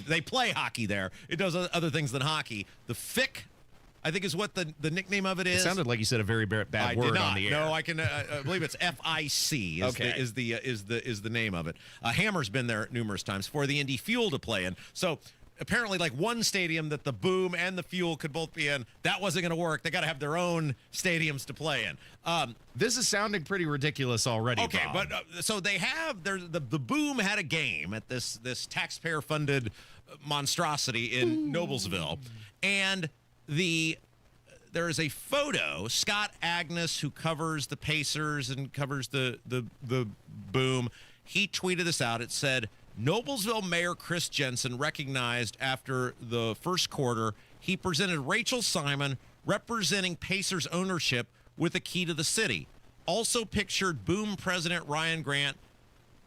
they play hockey there. It does other things than hockey. The FIC, I think, is what the nickname of it is. It sounded like you said a very bad word on the air. No, I can. I believe it's FIC. Is the name of it. Hammer's been there numerous times for the Indy Fuel to play in. So apparently, like one stadium that the Boom and the Fuel could both be in, that wasn't going to work. They got to have their own stadiums to play in. This is sounding pretty ridiculous already. Okay, Bob. but so they have the Boom had a game at this taxpayer-funded monstrosity in Noblesville, and there is a photo. Scott Agnes, who covers the Pacers and covers the Boom, he tweeted this out. It said, Noblesville Mayor Chris Jensen recognized after the first quarter he presented Rachel Simon, representing Pacers ownership, with a key to the city. Also pictured Boom President Ryan Grant,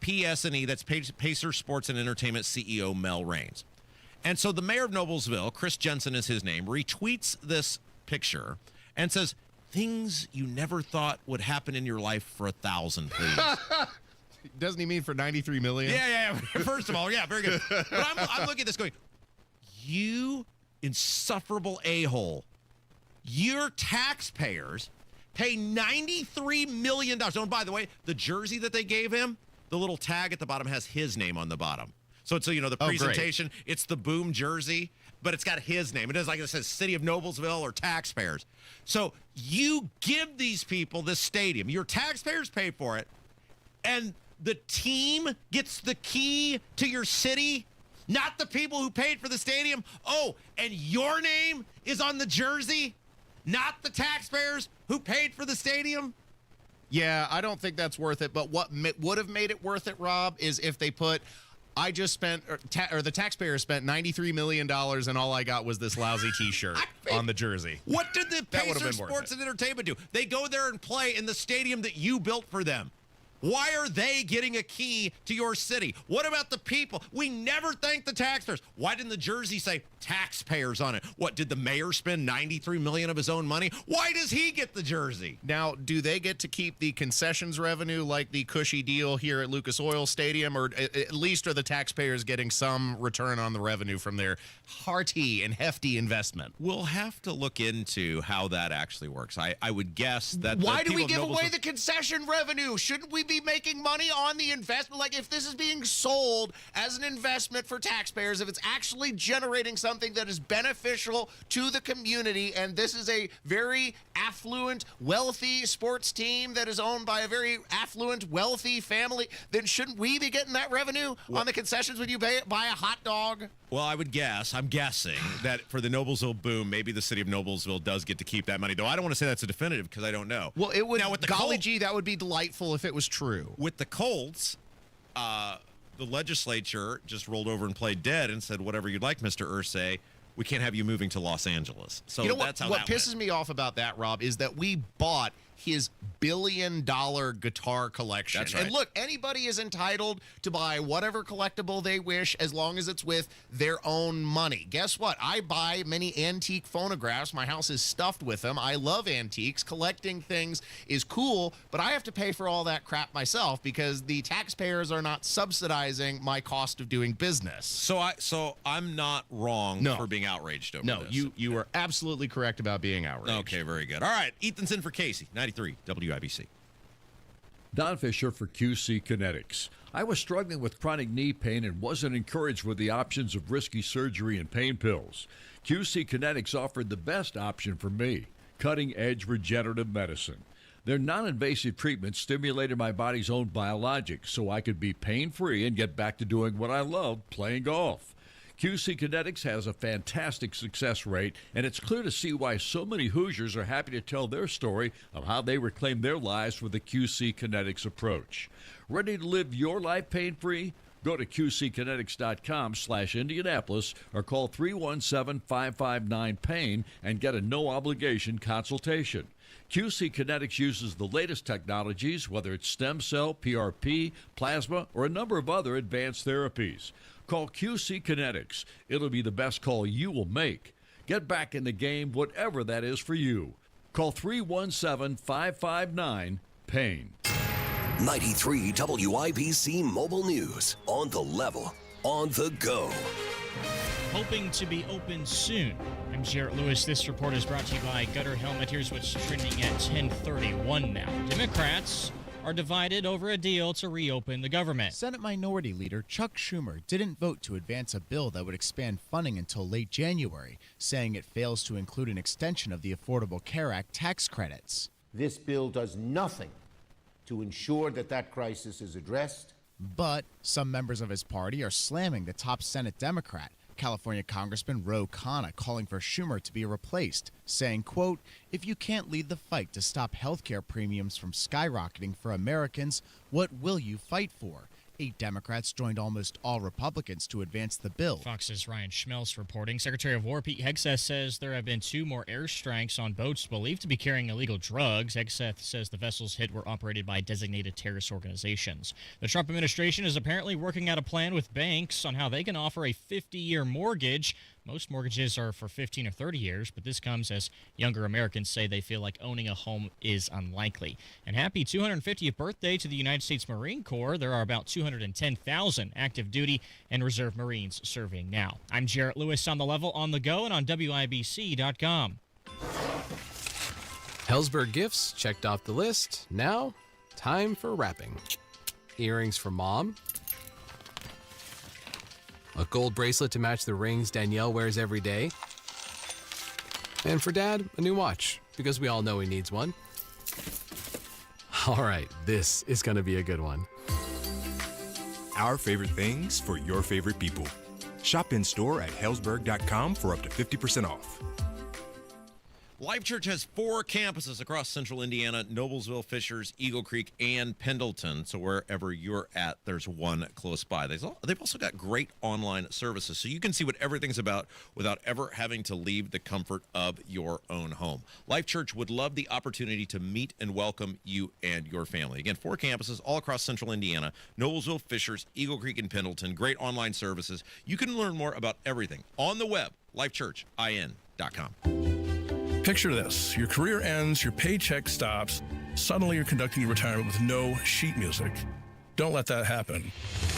PS&E, that's Pacers Sports and Entertainment CEO Mel Raines. And so the mayor of Noblesville, Chris Jensen is his name, retweets this picture and says, things you never thought would happen in your life for $1,000, please. Doesn't he mean for $93 million? Yeah. First of all, yeah, very good. But I'm looking at this going, you insufferable a-hole. Your taxpayers pay $93 million. Oh, and by the way, the jersey that they gave him, the little tag at the bottom has his name on the bottom. So it's, the presentation, it's the Boom jersey, but it's got his name. It is like it says City of Noblesville or taxpayers. So you give these people this stadium. Your taxpayers pay for it, and the team gets the key to your city, not the people who paid for the stadium. Oh, and your name is on the jersey, not the taxpayers who paid for the stadium. Yeah, I don't think that's worth it. But what would have made it worth it, Rob, is if they put, I just spent, or the taxpayer spent $93 million, and all I got was this lousy T-shirt on the jersey. What did the Pacers Sports and Entertainment do? They go there and play in the stadium that you built for them. Why are they getting a key to your city? What about the people? We never thank the taxpayers. Why didn't the jersey say, taxpayers on it. What, did the mayor spend $93 million of his own money? Why does he get the jersey? Now, do they get to keep the concessions revenue like the cushy deal here at Lucas Oil Stadium, or at least are the taxpayers getting some return on the revenue from their hearty and hefty investment? We'll have to look into how that actually works. I would guess that. Why do we give away the concession revenue? Shouldn't we be making money on the investment? Like, if this is being sold as an investment for taxpayers, if it's actually generating something that is beneficial to the community, and this is a very affluent, wealthy sports team that is owned by a very affluent, wealthy family, then shouldn't we be getting that revenue on the concessions when you buy a hot dog? Well, I'm guessing that for the Noblesville boom, maybe the city of Noblesville does get to keep that money, though I don't want to say that's a definitive because I don't know. Well, it would. Now, with the golly Colts, gee, that would be delightful if it was true. With the Colts, the legislature just rolled over and played dead and said, whatever you'd like, Mr. Irsay, we can't have you moving to Los Angeles. So you know that's what pisses me off about that, Rob, is that we bought his billion-dollar guitar collection. That's right. And look, anybody is entitled to buy whatever collectible they wish as long as it's with their own money. Guess what? I buy many antique phonographs. My house is stuffed with them. I love antiques. Collecting things is cool, but I have to pay for all that crap myself because the taxpayers are not subsidizing my cost of doing business. So I'm not wrong for being outraged over this. No, you are absolutely correct about being outraged. Okay, very good. All right, Ethan's in for Casey, 93 WIBC. Don Fisher for QC Kinetics. I was struggling with chronic knee pain and wasn't encouraged with the options of risky surgery and pain pills. QC Kinetics offered the best option for me, cutting-edge regenerative medicine. Their non-invasive treatment stimulated my body's own biologics so I could be pain-free and get back to doing what I love, playing golf. QC Kinetics has a fantastic success rate, and it's clear to see why so many Hoosiers are happy to tell their story of how they reclaim their lives with the QC Kinetics approach. Ready to live your life pain-free? Go to qckinetics.com/Indianapolis or call 317-559-PAIN and get a no-obligation consultation. QC Kinetics uses the latest technologies, whether it's stem cell, PRP, plasma, or a number of other advanced therapies. Call QC Kinetics. It'll be the best call you will make. Get back in the game, whatever that is for you. Call 317-559-PAIN. 93 WIBC Mobile News. On the level, on the go. Hoping to be open soon. I'm Jarrett Lewis. This report is brought to you by Gutter Helmet. Here's what's trending at 10:31 now. Democrats are divided over a deal to reopen the government. Senate Minority Leader Chuck Schumer didn't vote to advance a bill that would expand funding until late January, saying it fails to include an extension of the Affordable Care Act tax credits. This bill does nothing to ensure that that crisis is addressed. But some members of his party are slamming the top Senate Democrat, California Congressman Ro Khanna, calling for Schumer to be replaced, saying, quote, "If you can't lead the fight to stop healthcare premiums from skyrocketing for Americans, what will you fight for?" 8 Democrats joined almost all Republicans to advance the bill. Fox's Ryan Schmelz reporting. Secretary of War Pete Hegseth says there have been 2 more airstrikes on boats believed to be carrying illegal drugs. Hegseth says the vessels hit were operated by designated terrorist organizations. The Trump administration is apparently working out a plan with banks on how they can offer a 50-year mortgage. Most mortgages are for 15 or 30 years, but this comes as younger Americans say they feel like owning a home is unlikely. And happy 250th birthday to the United States Marine Corps. There are about 210,000 active duty and reserve Marines serving now. I'm Jarrett Lewis on the level, on the go, and on WIBC.com. Hellsberg gifts checked off the list. Now, time for wrapping. Earrings for Mom. A gold bracelet to match the rings Danielle wears every day. And for Dad, a new watch, because we all know he needs one. All right, this is going to be a good one. Our favorite things for your favorite people. Shop in store at Hellsberg.com for up to 50% off. Life Church has 4 campuses across central Indiana: Noblesville, Fishers, Eagle Creek, and Pendleton. So wherever you're at, there's one close by. They've also got great online services, so you can see what everything's about without ever having to leave the comfort of your own home. Life Church would love the opportunity to meet and welcome you and your family. Again, 4 campuses all across central Indiana: Noblesville, Fishers, Eagle Creek, and Pendleton. Great online services. You can learn more about everything on the web, lifechurchin.com. Picture this. Your career ends, your paycheck stops. Suddenly you're conducting your retirement with no sheet music. Don't let that happen.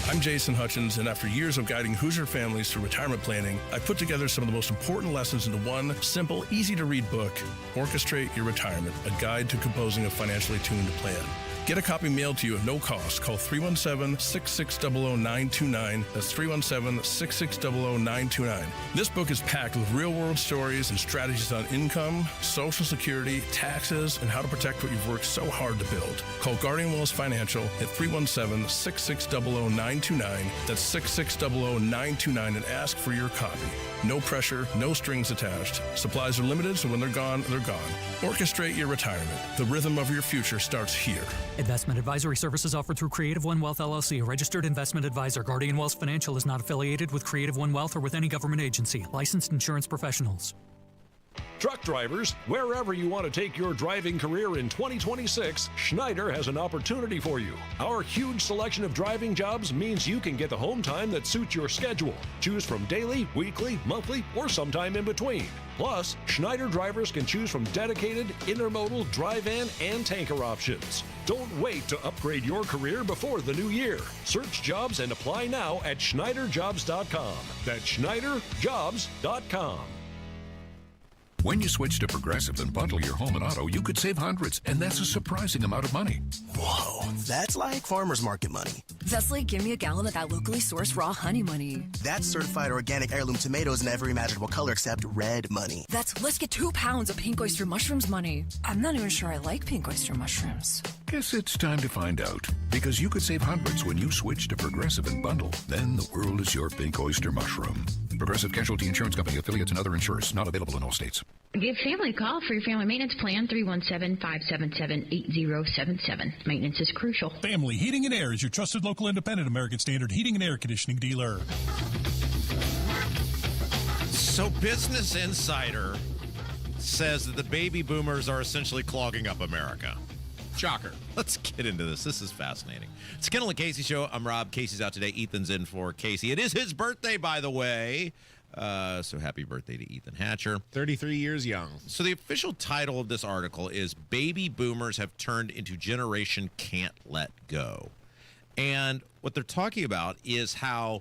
I'm Jason Hutchins, and after years of guiding Hoosier families through retirement planning, I put together some of the most important lessons into one simple, easy-to-read book, Orchestrate Your Retirement, a guide to composing a financially tuned plan. Get a copy mailed to you at no cost. Call 317-660-0929. That's 317-660-0929. This book is packed with real-world stories and strategies on income, Social Security, taxes, and how to protect what you've worked so hard to build. Call Guardian Wells Financial at 317-660-0929. That's 660-0929 and ask for your copy. No pressure, no strings attached. Supplies are limited, so when they're gone, they're gone. Orchestrate your retirement. The rhythm of your future starts here. Investment advisory services offered through Creative One Wealth LLC, a registered investment advisor. Guardian Wealth Financial is not affiliated with Creative One Wealth or with any government agency. Licensed insurance professionals. Truck drivers, wherever you want to take your driving career in 2026, Schneider has an opportunity for you. Our huge selection of driving jobs means you can get the home time that suits your schedule. Choose from daily, weekly, monthly, or sometime in between. Plus, Schneider drivers can choose from dedicated, intermodal, dry van, and tanker options. Don't wait to upgrade your career before the new year. Search jobs and apply now at SchneiderJobs.com. That's SchneiderJobs.com. When you switch to Progressive and bundle your home and auto, you could save hundreds, and that's a surprising amount of money. Whoa, that's like farmer's market money. That's like give me a gallon of that locally sourced raw honey money. That's certified organic heirloom tomatoes in every imaginable color except red money. That's let's get 2 pounds of pink oyster mushrooms money. I'm not even sure I like pink oyster mushrooms. Guess it's time to find out, because you could save hundreds when you switch to Progressive and bundle. Then the world is your pink oyster mushroom. Progressive Casualty Insurance Company, affiliates, and other insurers. Not available in all states. Give family a call for your family maintenance plan, 317-577-8077. Maintenance is crucial. Family Heating and Air is your trusted local independent American Standard heating and air conditioning dealer. So Business Insider says that the baby boomers are essentially clogging up America. Shocker. Let's get into this. This is fascinating. It's Kendall Casey Show. I'm Rob. Casey's out today. Ethan's in for Casey. It is his birthday, by the way. So happy birthday to Ethan Hatcher. 33 years young. So the official title of this article is Baby Boomers Have Turned into Generation Can't Let Go. And what they're talking about is how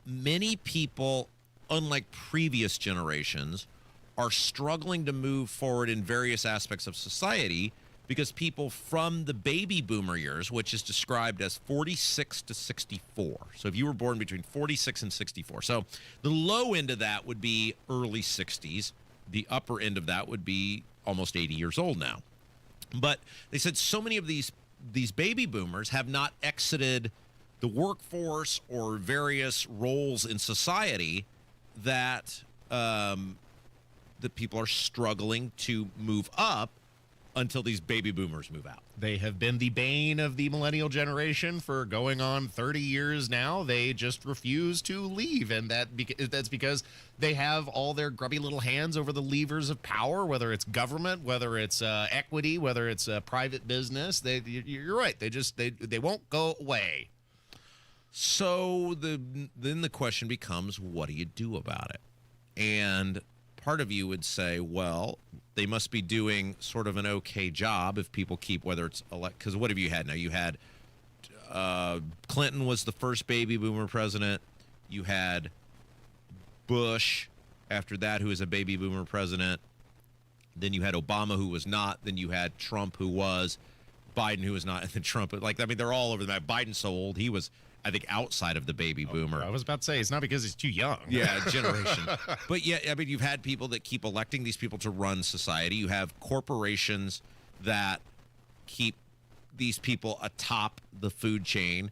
many people, unlike previous generations, are struggling to move forward in various aspects of society because people from the baby boomer years, which is described as 46 to 64. So if you were born between 46 and 64. So the low end of that would be early 60s. The upper end of that would be almost 80 years old now. But they said so many of these baby boomers have not exited the workforce or various roles in society that that people are struggling to move up until these baby boomers move out. They have been the bane of the millennial generation for going on 30 years now. They just refuse to leave, and that's because they have all their grubby little hands over the levers of power, whether it's government, whether it's equity, whether it's private business. You're right. They won't go away. So then the question becomes, what do you do about it? And part of you would say, well, they must be doing sort of an okay job if people keep, whether it's because what have you had now? You had Clinton was the first baby boomer president. You had Bush after that, who was a baby boomer president. Then you had Obama, who was not. Then you had Trump, who was. Biden, who was not. And then Trump. They're all over the map. Biden's so old. He was, I think, outside of the baby boomer. I was about to say, it's not because he's too young. Yeah, generation. But yeah, you've had people that keep electing these people to run society. You have corporations that keep these people atop the food chain.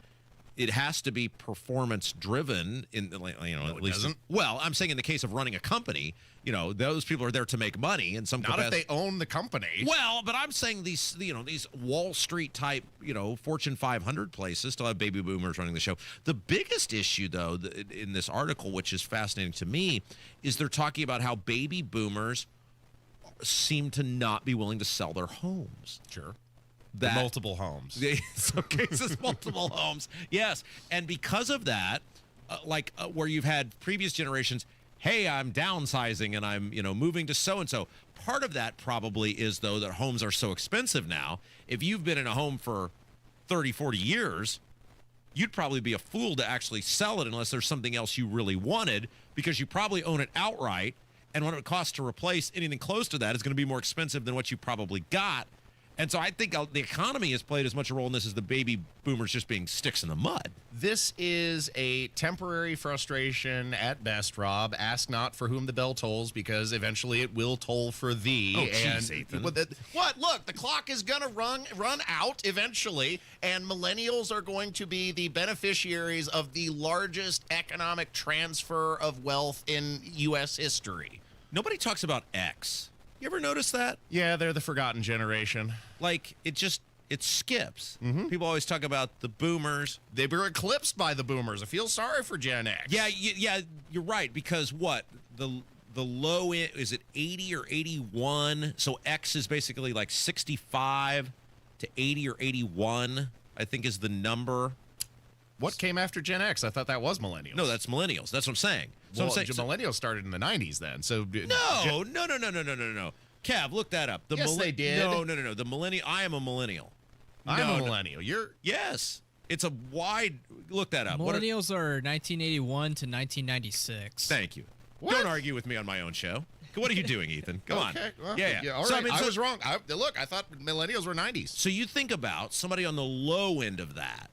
it has to be performance driven in the, at least. Doesn't. Well, I'm saying in the case of running a company, those people are there to make money in some Not capacity. if they own the company. Well, but I'm saying these Wall Street type, Fortune 500 places still have baby boomers running the show. The biggest issue, though, in this article, which is fascinating to me, is they're talking about how baby boomers seem to not be willing to sell their homes. Sure. That multiple homes. In some cases, multiple homes. Yes. And because of that, where you've had previous generations, hey, I'm downsizing and I'm, moving to so-and-so. Part of that probably is, though, that homes are so expensive now. If you've been in a home for 30, 40 years, you'd probably be a fool to actually sell it unless there's something else you really wanted, because you probably own it outright. And what it costs to replace anything close to that is going to be more expensive than what you probably got. And so I think the economy has played as much a role in this as the baby boomers just being sticks in the mud. This is a temporary frustration at best, Rob. Ask not for whom the bell tolls, because eventually it will toll for thee. Oh, geez, Ethan. What? Look, the clock is going to run out eventually, and millennials are going to be the beneficiaries of the largest economic transfer of wealth in U.S. history. Nobody talks about X. You ever notice that? Yeah, they're the forgotten generation. Like, it skips. Mm-hmm. People always talk about the boomers. They were eclipsed by the boomers. I feel sorry for Gen X. Yeah, you're right, because what? The low end, is it 80 or 81? So X is basically like 65 to 80 or 81, I think is the number. What came after Gen X? I thought that was millennials. No, that's millennials. That's what I'm saying. So millennials started in the 90s then. So No. Kev, look that up. Yes, they did. No. The millennial. I am a millennial. I'm a millennial. Yes. It's a wide. Look that up. Millennials are 1981 to 1996. Thank you. What? Don't argue with me on my own show. What are you doing, Ethan? Come on. Well, Yeah. All right. I was wrong. Look, I thought millennials were 90s. So you think about somebody on the low end of that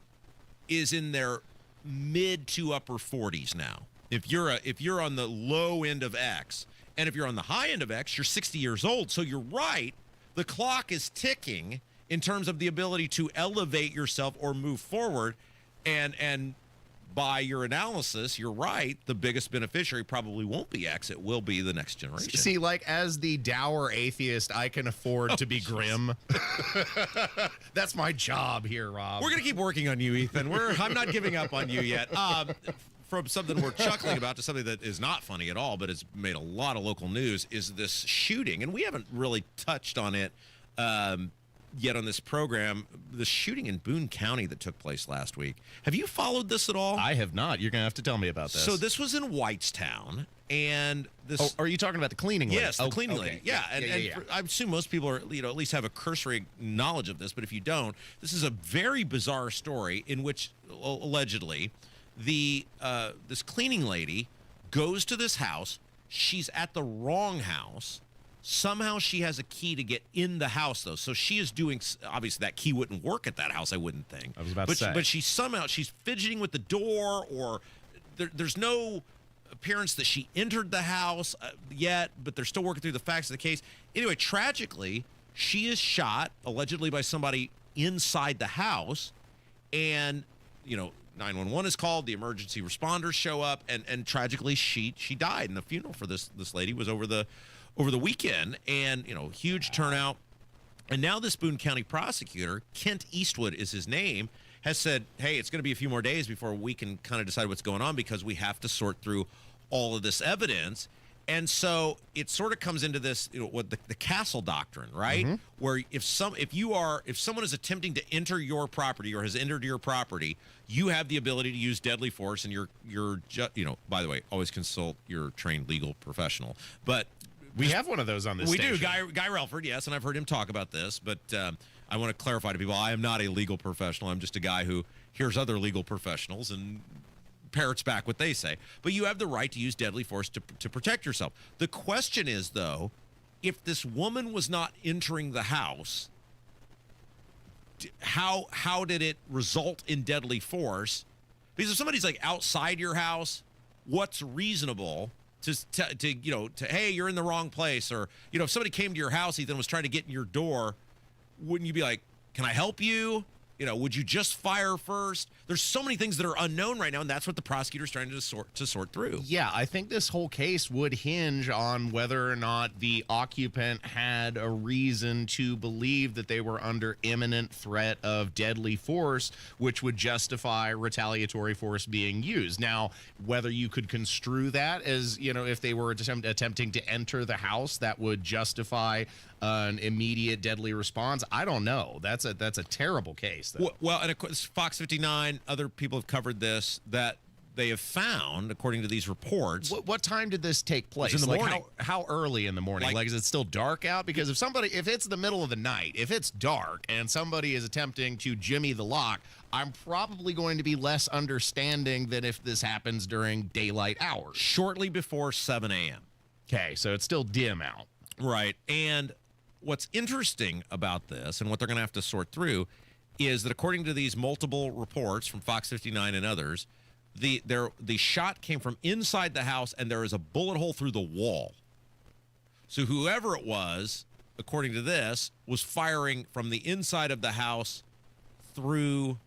is in their mid to upper 40s now. If you're on the low end of X, and if you're on the high end of X, you're 60 years old. So you're right. The clock is ticking in terms of the ability to elevate yourself or move forward. And by your analysis, you're right. The biggest beneficiary probably won't be X. It will be the next generation. See, like, as the dour atheist, I can afford to be grim. That's my job here, Rob. We're going to keep working on you, Ethan. I'm not giving up on you yet. From something we're chuckling about to something that is not funny at all, but has made a lot of local news, is this shooting. And we haven't really touched on it yet on this program, the shooting in Boone County that took place last week. Have you followed this at all? I have not. You're going to have to tell me about this. So this was in Whitestown, and this... Oh, are you talking about the cleaning lady? Yes, the cleaning lady. Yeah, Yeah. I assume most people are, at least have a cursory knowledge of this, but if you don't, this is a very bizarre story in which, allegedly, this cleaning lady goes to this house. She's at the wrong house. Somehow she has a key to get in the house, though. So she is doing, obviously that key wouldn't work at that house, I wouldn't think. I was about to say. But she's fidgeting with the door, or there's no appearance that she entered the house yet, but they're still working through the facts of the case. Anyway, tragically, she is shot, allegedly by somebody inside the house, and, 911 is called, the emergency responders show up, and tragically she died. And the funeral for this lady was over the weekend, and huge turnout. And now this Boone County prosecutor, Kent Eastwood is his name, has said, hey, it's going to be a few more days before we can kind of decide what's going on, because we have to sort through all of this evidence. And so it sort of comes into this, what the castle doctrine, right? Mm-hmm. Where if someone is attempting to enter your property or has entered your property, you have the ability to use deadly force, and by the way, always consult your trained legal professional. But we have one of those on this station. We do, Guy Relford, yes, and I've heard him talk about this, but I want to clarify to people, I am not a legal professional. I'm just a guy who hears other legal professionals and parrots back what they say. But you have the right to use deadly force to protect yourself. The question is, though, if this woman was not entering the house, how did it result in deadly force? Because if somebody's like outside your house, what's reasonable to hey, you're in the wrong place, or if somebody came to your house, Ethan, was trying to get in your door, wouldn't you be like, can I help you? would you just fire first? There's so many things that are unknown right now, and that's what the prosecutor's trying to sort through. Yeah, I think this whole case would hinge on whether or not the occupant had a reason to believe that they were under imminent threat of deadly force, which would justify retaliatory force being used. Now, whether you could construe that as, if they were attempting to enter the house, that would justify an immediate deadly response. I don't know. That's a terrible case, though. Well, and of course, Fox 59, other people have covered this, that they have found, according to these reports. What time did this take place? In the morning. How early in the morning? Like, is it still dark out? Because if it's the middle of the night, if it's dark and somebody is attempting to jimmy the lock, I'm probably going to be less understanding than if this happens during daylight hours. Shortly before 7 a.m. Okay, so it's still dim out. Right. And what's interesting about this, and what they're going to have to sort through, is that according to these multiple reports from Fox 59 and others, the shot came from inside the house, and there is a bullet hole through the wall. So whoever it was, according to this, was firing from the inside of the house through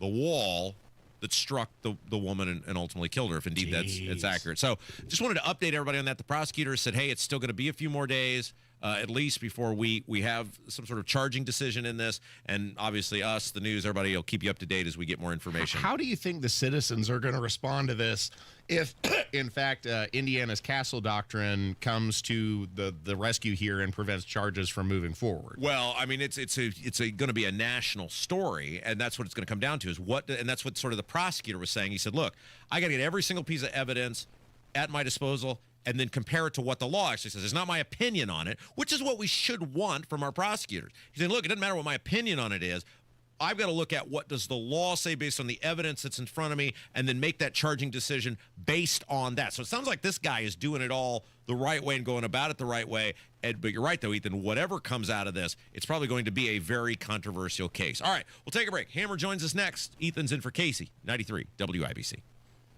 the wall that struck the woman and ultimately killed her, if indeed it's accurate. So just wanted to update everybody on that. The prosecutor said, hey, it's still going to be a few more days, at least before we have some sort of charging decision in this. And obviously us, the news, everybody will keep you up to date as we get more information. How do you think the citizens are going to respond to this if, in fact, Indiana's Castle Doctrine comes to the rescue here and prevents charges from moving forward? Well, I mean, it's going to be a national story, and that's what it's going to come down to. And that's what sort of the prosecutor was saying. He said, look, I got to get every single piece of evidence at my disposal and then compare it to what the law actually says. It's not my opinion on it, which is what we should want from our prosecutors. He's saying, look, it doesn't matter what my opinion on it is. I've got to look at what does the law say based on the evidence that's in front of me, and then make that charging decision based on that. So it sounds like this guy is doing it all the right way and going about it the right way. But you're right, though, Ethan. Whatever comes out of this, it's probably going to be a very controversial case. All right, we'll take a break. Hammer joins us next. Ethan's in for Casey, 93 WIBC.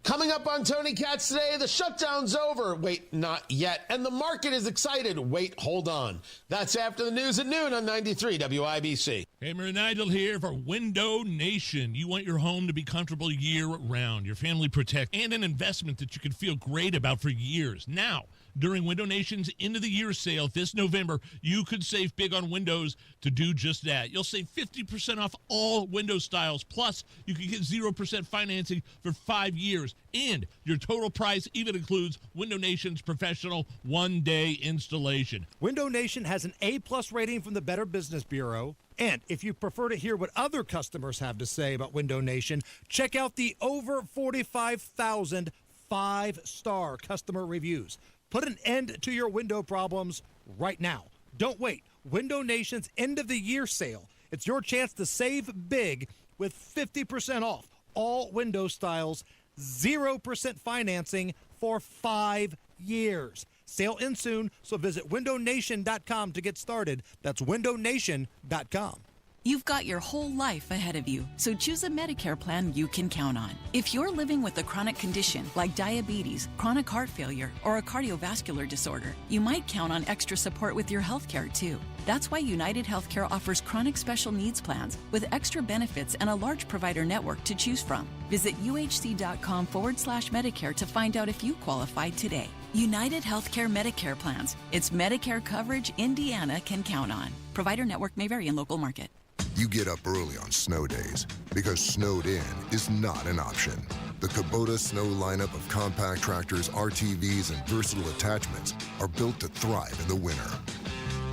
Coming up on Tony Katz today, the shutdown's over. Wait, not yet. And the market is excited. Wait, hold on. That's after the news at noon on 93 WIBC. Hammer and Nigel here for Window Nation. You want your home to be comfortable year-round, your family protect, and an investment that you can feel great about for years. Now, during Window Nation's end of the year sale this November, you could save big on windows to do just that. You'll save 50% off all window styles. Plus, you can get 0% financing for 5 years. And your total price even includes Window Nation's professional one-day installation. Window Nation has an A+ rating from the Better Business Bureau. And if you prefer to hear what other customers have to say about Window Nation, check out the over 45,000 5-star customer reviews. Put an end to your window problems right now. Don't wait. Window Nation's end of the year sale. It's your chance to save big with 50% off all window styles, 0% financing for 5 years. Sale ends soon, so visit windownation.com to get started. That's windownation.com. You've got your whole life ahead of you, so choose a Medicare plan you can count on. If you're living with a chronic condition like diabetes, chronic heart failure, or a cardiovascular disorder, you might count on extra support with your health care too. That's why United Healthcare offers chronic special needs plans with extra benefits and a large provider network to choose from. Visit uhc.com/Medicare to find out if you qualify today. United Healthcare Medicare plans. It's Medicare coverage Indiana can count on. Provider network may vary in local market. You get up early on snow days because snowed in is not an option. The Kubota Snow lineup of compact tractors, RTVs, and versatile attachments are built to thrive in the winter.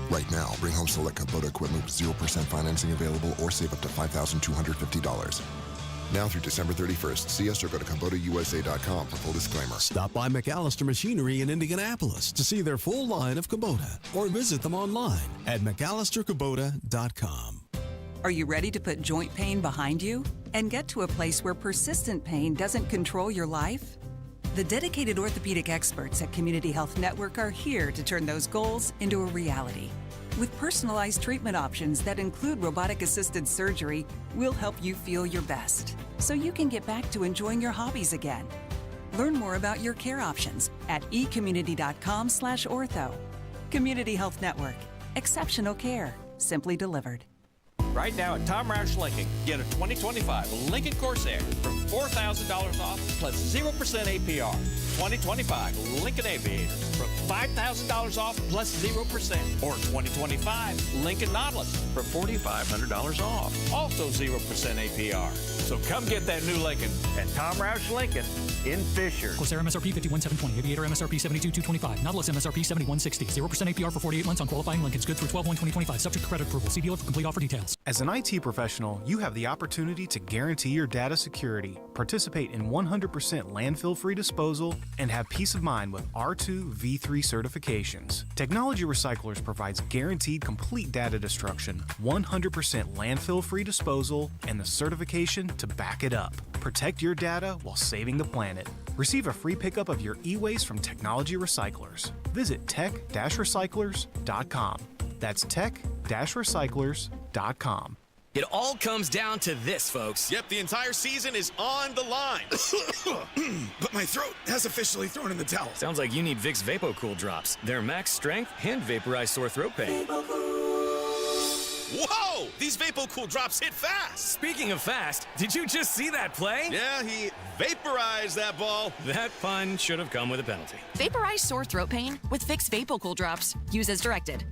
Right now, bring home select Kubota equipment with 0% financing available or save up to $5,250. Now through December 31st. See us or go to KubotaUSA.com for full disclaimer. Stop by McAllister Machinery in Indianapolis to see their full line of Kubota or visit them online at McAllisterKubota.com. Are you ready to put joint pain behind you and get to a place where persistent pain doesn't control your life? The dedicated orthopedic experts at Community Health Network are here to turn those goals into a reality. With personalized treatment options that include robotic-assisted surgery, we'll help you feel your best so you can get back to enjoying your hobbies again. Learn more about your care options at ecommunity.com/ortho. Community Health Network. Exceptional care, simply delivered. Right now at Tom Roush Lincoln, get a 2025 Lincoln Corsair for $4,000 off plus 0% APR. 2025 Lincoln Aviator for $5,000 off plus 0%. Or 2025 Lincoln Nautilus for $4,500 off. Also 0% APR. So come get that new Lincoln at Tom Roush Lincoln in Fisher. Corsair MSRP 51,720. Aviator MSRP 72,225. Nautilus MSRP 71,60. 0% APR for 48 months on qualifying Lincolns. Good through 12/1/2025. Subject to credit approval. See dealer for complete offer details. As an IT professional, you have the opportunity to guarantee your data security, participate in 100% landfill-free disposal, and have peace of mind with R2 V3 certifications. Technology Recyclers provides guaranteed complete data destruction, 100% landfill-free disposal, and the certification to back it up. Protect your data while saving the planet. Receive a free pickup of your e-waste from Technology Recyclers. Visit tech-recyclers.com. That's tech-recyclers.com. It all comes down to this, folks. Yep, the entire season is on the line. But my throat has officially thrown in the towel. Sounds like you need Vicks VapoCool drops. They're max strength and vaporize sore throat pain. Whoa! These VapoCool drops hit fast. Speaking of fast, did you just see that play? Yeah, he vaporized that ball. That pun should have come with a penalty. Vaporize sore throat pain with Vicks VapoCool drops. Use as directed.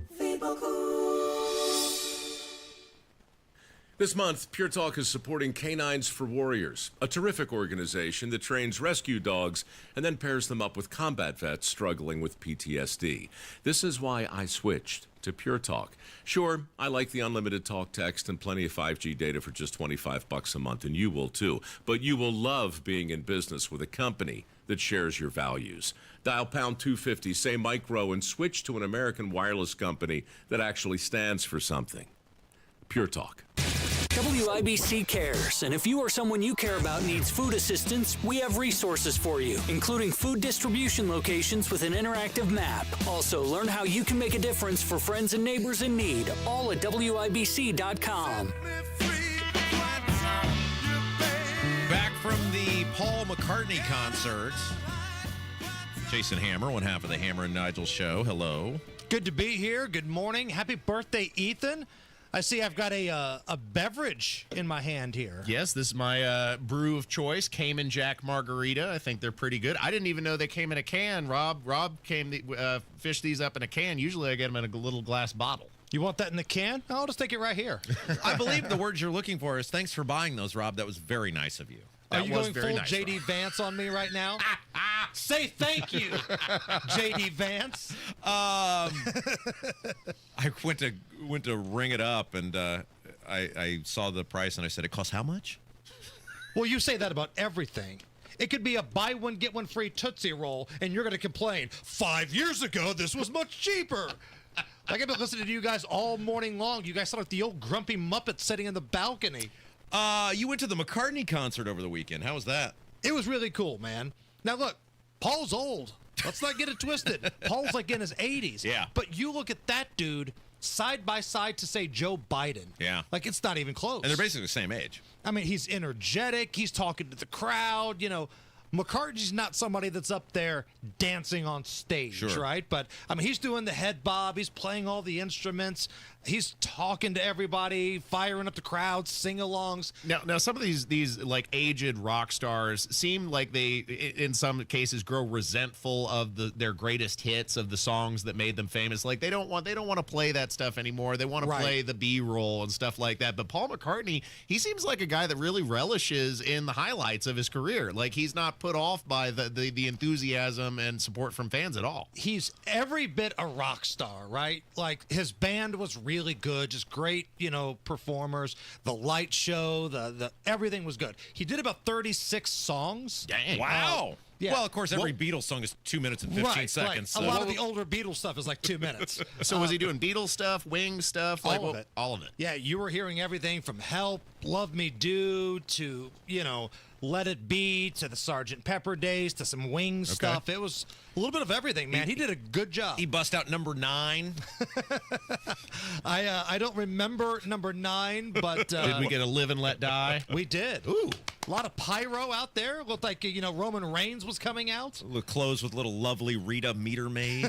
This month, Pure Talk is supporting Canines for Warriors, a terrific organization that trains rescue dogs and then pairs them up with combat vets struggling with PTSD. This is why I switched to Pure Talk. Sure, I like the unlimited talk, text, and plenty of 5G data for just $25 a month, and you will too. But you will love being in business with a company that shares your values. Dial pound 250, say micro, and switch to an American wireless company that actually stands for something. Pure Talk. WIBC cares, and if you or someone you care about needs food assistance, we have resources for you, including food distribution locations with an interactive map. Also, learn how you can make a difference for friends and neighbors in need, all at WIBC.com. Back from the Paul McCartney concert, Jason Hammer, one half of the Hammer and Nigel show. Hello. Good to be here. Good morning. Happy birthday, Ethan. I see I've got a beverage in my hand here. Yes, this is my brew of choice, Cayman Jack Margarita. I think they're pretty good. I didn't even know they came in a can, Rob. Rob fished these up in a can. Usually I get them in a little glass bottle. You want that in the can? I'll just take it right here. I believe the words you're looking for is thanks for buying those, Rob. That was very nice of you. Are you going full nice, J.D. Vance on me right now? Say thank you, J.D. Vance. I went to ring it up, and I saw the price, and I said, it costs how much? Well, you say that about everything. It could be a buy one, get one free Tootsie Roll, and you're going to complain, 5 years ago, this was much cheaper. Like, I've been listening to you guys all morning long. You guys sound like the old grumpy Muppet sitting in the balcony. You went to the McCartney concert over the weekend. How was that? It was really cool, man. Now, look, Paul's old. Let's not get it twisted. Paul's like in his 80s. Yeah. But you look at that dude side by side to, say, Joe Biden. Yeah. Like, it's not even close. And they're basically the same age. I mean, he's energetic. He's talking to the crowd. You know, McCartney's not somebody that's up there dancing on stage, sure, right? But, I mean, he's doing the head bob. He's playing all the instruments. He's talking to everybody, firing up the crowd, sing-alongs. Now, some of these like aged rock stars seem like they, in some cases, grow resentful of their greatest hits, of the songs that made them famous. Like they don't want to play that stuff anymore. They want to play the B-roll and stuff like that. But Paul McCartney, he seems like a guy that really relishes in the highlights of his career. Like he's not put off by the enthusiasm and support from fans at all. He's every bit a rock star, right? Like his band was really good, just great, performers. The light show, the everything was good. He did about 36 songs. Dang. Wow. Yeah. Well, of course, every Beatles song is 2 minutes and 15 seconds. Right. So. A lot of the older Beatles stuff is like 2 minutes. So was he doing Beatles stuff, Wings stuff? Like, all of it. All of it. Yeah, you were hearing everything from Help, Love Me Do, to, Let It Be, to the Sgt. Pepper days, to some Wings stuff. It was a little bit of everything, man. He did a good job. He bust out number 9. I don't remember number 9, but... did we get a Live and Let Die? We did. Ooh. A lot of pyro out there. Looked like, Roman Reigns was coming out. Clothes with little lovely Rita meter maid.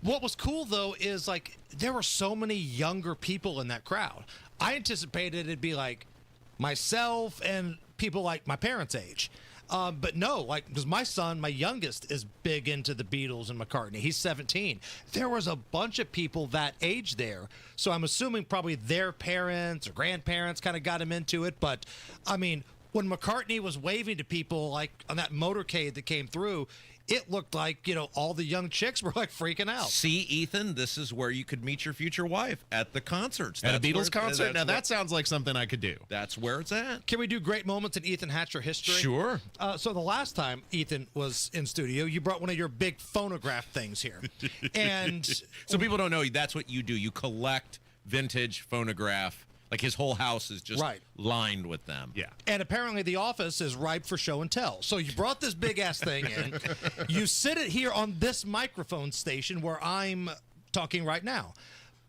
What was cool, though, is, there were so many younger people in that crowd. I anticipated it'd be like myself and people like my parents' age. But no, because my son, my youngest, is big into the Beatles and McCartney. He's 17. There was a bunch of people that age there. So I'm assuming probably their parents or grandparents kind of got him into it. But, I mean, when McCartney was waving to people like on that motorcade that came through, it looked like, all the young chicks were like freaking out. See, Ethan, this is where you could meet your future wife, at the concerts. At a Beatles concert? Now, that sounds like something I could do. That's where it's at. Can we do great moments in Ethan Hatcher history? Sure. So the last time Ethan was in studio, you brought one of your big phonograph things here. And so people don't know, that's what you do. You collect vintage phonograph. Like his whole house is just lined with them. Yeah. And apparently the office is ripe for show and tell. So you brought this big ass thing in. You sit it here on this microphone station where I'm talking right now.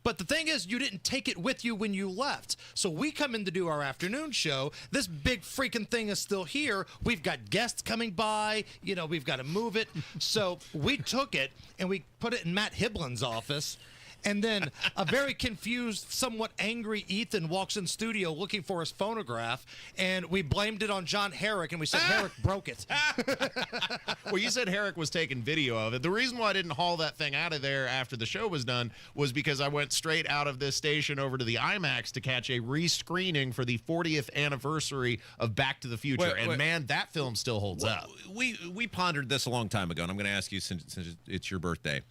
But the thing is, you didn't take it with you when you left. So we come in to do our afternoon show. This big freaking thing is still here. We've got guests coming by. We've got to move it. So we took it and we put it in Matt Hiblin's office. And then a very confused, somewhat angry Ethan walks in studio looking for his phonograph, and we blamed it on John Herrick, and we said Herrick broke it. Well, you said Herrick was taking video of it. The reason why I didn't haul that thing out of there after the show was done was because I went straight out of this station over to the IMAX to catch a rescreening for the 40th anniversary of Back to the Future. And man, that film still holds up. We pondered this a long time ago, and I'm going to ask you since it's your birthday.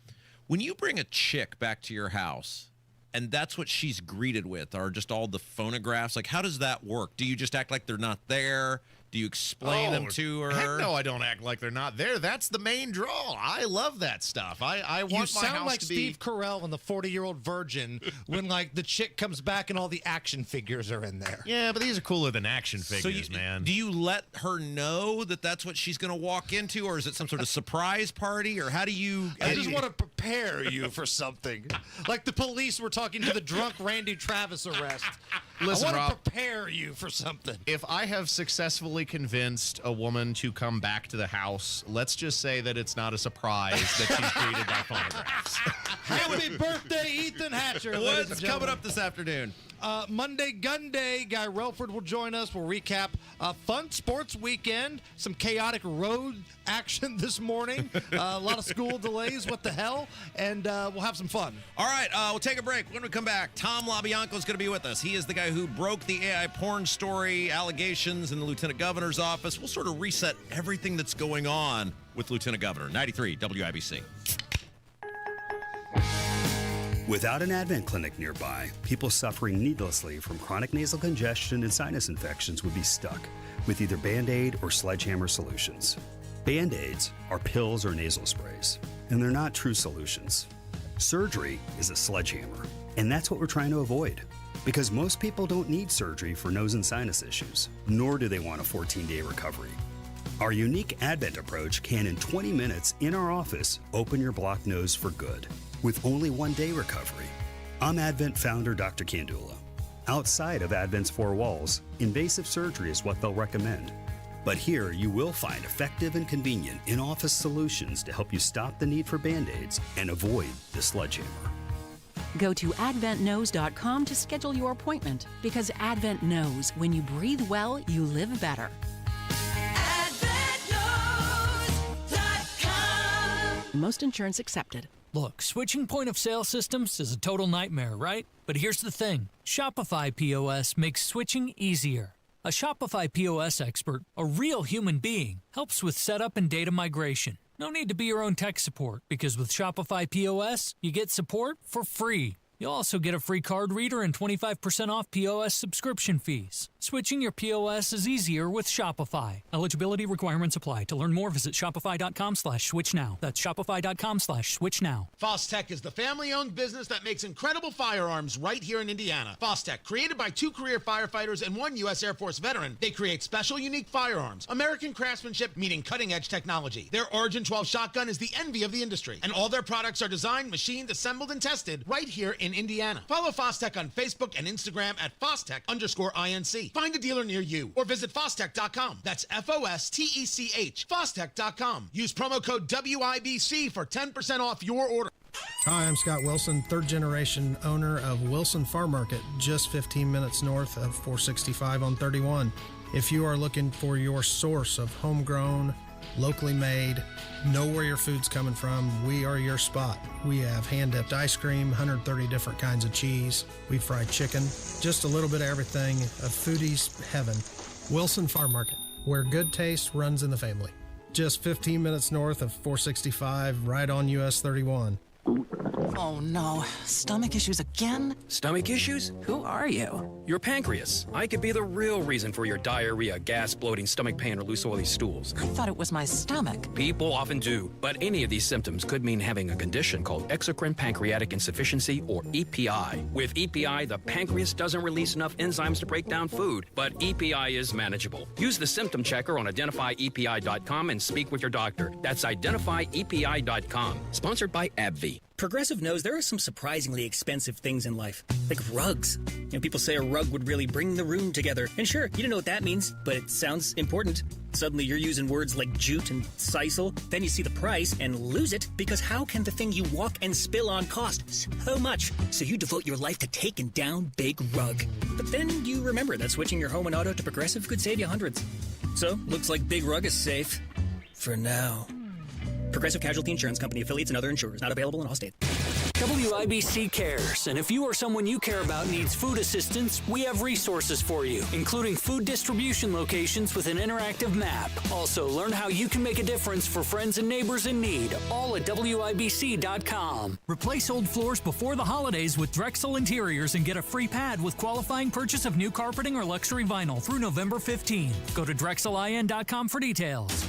When you bring a chick back to your house, and that's what she's greeted with, are just all the phonographs, like how does that work? Do you just act like they're not there? Do you explain them to her? Heck no, I don't act like they're not there. That's the main draw. I love that stuff. I want my house to be... You sound like Steve Carell in The 40-Year-Old Virgin when, the chick comes back and all the action figures are in there. Yeah, but these are cooler than action figures, man. Do you let her know that that's what she's going to walk into, or is it some sort of surprise party, or how do you... I just want to prepare you for something. Like the police were talking to the drunk Randy Travis arrest. Listen, I want Rob, to prepare you for something. If I have successfully convinced a woman to come back to the house, let's just say that it's not a surprise that she's greeted by phonographs. Happy birthday, Ethan Hatcher. What's coming up this afternoon? Monday Gun Day. Guy Relford will join us. We'll recap a fun sports weekend, some chaotic road action this morning, a lot of school delays, what the hell, and we'll have some fun. All right, we'll take a break. When we come back, Tom LaBianco is going to be with us. He is the guy who broke the AI porn story allegations in the Lieutenant Governor's office. We'll sort of reset everything that's going on with Lieutenant Governor. 93 WIBC. Without an Advent clinic nearby, people suffering needlessly from chronic nasal congestion and sinus infections would be stuck with either Band-Aid or sledgehammer solutions. Band-Aids are pills or nasal sprays, and they're not true solutions. Surgery is a sledgehammer, and that's what we're trying to avoid. Because most people don't need surgery for nose and sinus issues, nor do they want a 14-day recovery. Our unique Advent approach can, in 20 minutes in our office, open your blocked nose for good, with only 1 day recovery. I'm Advent founder Dr. Kandula. Outside of Advent's four walls, invasive surgery is what they'll recommend. But here you will find effective and convenient in-office solutions to help you stop the need for Band-Aids and avoid the sledgehammer. Go to adventknows.com to schedule your appointment, because Advent knows when you breathe well, you live better. Most insurance accepted. Look, switching point of sale systems is a total nightmare, right? But here's the thing. Shopify POS makes switching easier. A Shopify POS expert, a real human being, helps with setup and data migration. No need to be your own tech support, because with Shopify POS, you get support for free. You'll also get a free card reader and 25% off POS subscription fees. Switching your POS is easier with Shopify. Eligibility requirements apply. To learn more, visit shopify.com/switch now. That's shopify.com/switch now. Fostech is the family-owned business that makes incredible firearms right here in Indiana. Fostech, created by 2 career firefighters and 1 U.S. Air Force veteran, they create special, unique firearms. American craftsmanship meeting cutting-edge technology. Their Origin 12 shotgun is the envy of the industry, and all their products are designed, machined, assembled, and tested right here in Indiana. Follow Fostech on Facebook and Instagram at Fostech_INC. Find a dealer near you or visit Fostech.com. That's Fostech. Fostech.com. Use promo code WIBC for 10% off your order. Hi, I'm Scott Wilson, third-generation owner of Wilson Farm Market, just 15 minutes north of 465 on 31. If you are looking for your source of homegrown, locally made, know where your food's coming from, we are your spot. We have hand-dipped ice cream, 130 different kinds of cheese. We fry chicken, just a little bit of everything, a foodie's heaven. Wilson Farm Market, where good taste runs in the family. Just 15 minutes north of 465, right on US 31. Oh no, stomach issues again? Stomach issues? Who are you? Your pancreas. I could be the real reason for your diarrhea, gas, bloating, stomach pain, or loose oily stools. I thought it was my stomach. People often do, but any of these symptoms could mean having a condition called exocrine pancreatic insufficiency, or EPI. With EPI, the pancreas doesn't release enough enzymes to break down food, but EPI is manageable. Use the symptom checker on identifyepi.com and speak with your doctor. That's identifyepi.com. Sponsored by AbbVie. Progressive knows there are some surprisingly expensive things in life, like rugs. People say a rug would really bring the room together. And sure, you don't know what that means, but it sounds important. Suddenly you're using words like jute and sisal. Then you see the price and lose it, because how can the thing you walk and spill on cost so much? So you devote your life to taking down Big Rug. But then you remember that switching your home and auto to Progressive could save you hundreds. So, looks like Big Rug is safe. For now. Progressive Casualty Insurance Company, affiliates, and other insurers. Not available in all states. WIBC cares, and if you or someone you care about needs food assistance, we have resources for you, including food distribution locations with an interactive map. Also, learn how you can make a difference for friends and neighbors in need, all at WIBC.com. Replace old floors before the holidays with Drexel Interiors and get a free pad with qualifying purchase of new carpeting or luxury vinyl through November 15. Go to DrexelIN.com for details.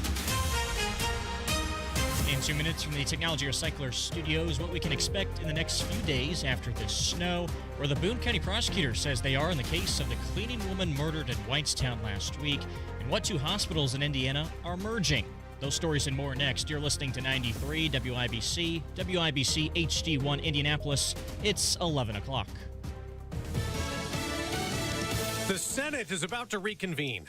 In 2 minutes from the Technology Recycler Studios, what we can expect in the next few days after this snow, where the Boone County prosecutor says they are in the case of the cleaning woman murdered in Whitestown last week, and what two hospitals in Indiana are merging. Those stories and more next. You're listening to 93 WIBC, WIBC HD1 Indianapolis. It's 11 o'clock. The Senate is about to reconvene.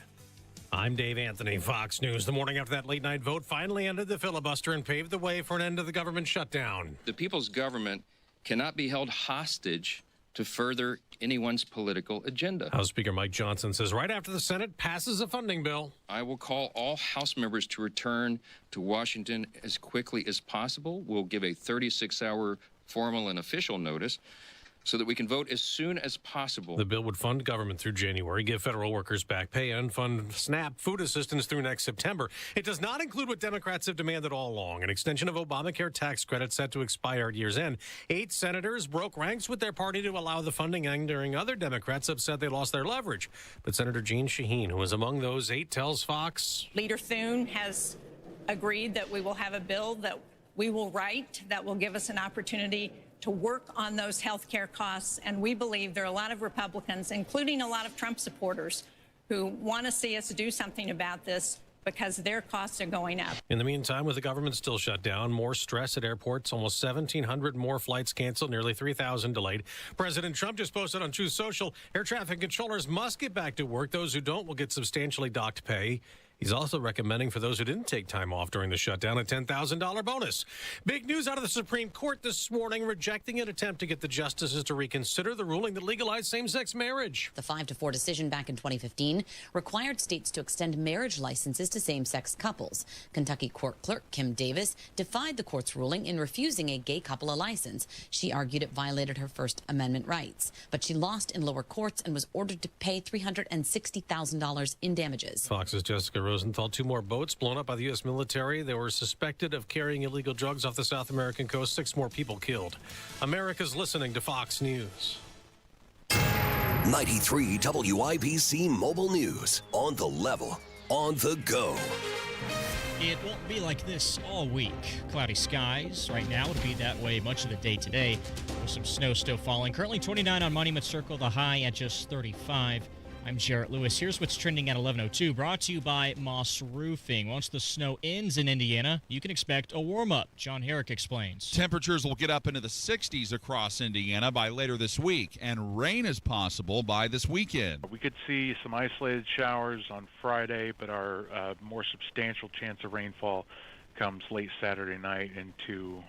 I'm Dave Anthony, Fox News. The morning after that late-night vote finally ended the filibuster and paved the way for an end to the government shutdown. The people's government cannot be held hostage to further anyone's political agenda. House Speaker Mike Johnson says right after the Senate passes a funding bill, I will call all House members to return to Washington as quickly as possible. We'll give a 36-hour formal and official notice so that we can vote as soon as possible. The bill would fund government through January, give federal workers back pay, and fund SNAP food assistance through next September. It does not include what Democrats have demanded all along, an extension of Obamacare tax credit set to expire at year's end. 8 senators broke ranks with their party to allow the funding during other Democrats upset they lost their leverage. But Senator Jean Shaheen, who was among those 8, tells Fox, Leader Thune has agreed that we will have a bill that we will write that will give us an opportunity to work on those health care costs. And we believe there are a lot of Republicans, including a lot of Trump supporters, who want to see us do something about this because their costs are going up. In the meantime, with the government still shut down, more stress at airports, almost 1,700 more flights canceled, nearly 3,000 delayed. President Trump just posted on Truth Social, air traffic controllers must get back to work. Those who don't will get substantially docked pay. He's also recommending for those who didn't take time off during the shutdown a $10,000 bonus. Big news out of the Supreme Court this morning, rejecting an attempt to get the justices to reconsider the ruling that legalized same-sex marriage. The 5-4 decision back in 2015 required states to extend marriage licenses to same-sex couples. Kentucky Court Clerk Kim Davis defied the court's ruling in refusing a gay couple a license. She argued it violated her First Amendment rights, but she lost in lower courts and was ordered to pay $360,000 in damages. Fox's Jessica Rosenthal, 2 more boats blown up by the U.S. military. They were suspected of carrying illegal drugs off the South American coast. 6 more people killed. America's listening to Fox News. 93 WIBC Mobile News. On the level, on the go. It won't be like this all week. Cloudy skies. Right now, it'll be that way much of the day today, with some snow still falling. Currently 29 on Monument Circle, the high at just 35. I'm Jarrett Lewis. Here's what's trending at 11:02, brought to you by Moss Roofing. Once the snow ends in Indiana, you can expect a warm-up. John Herrick explains. Temperatures will get up into the 60s across Indiana by later this week, and rain is possible by this weekend. We could see some isolated showers on Friday, but our more substantial chance of rainfall comes late Saturday night into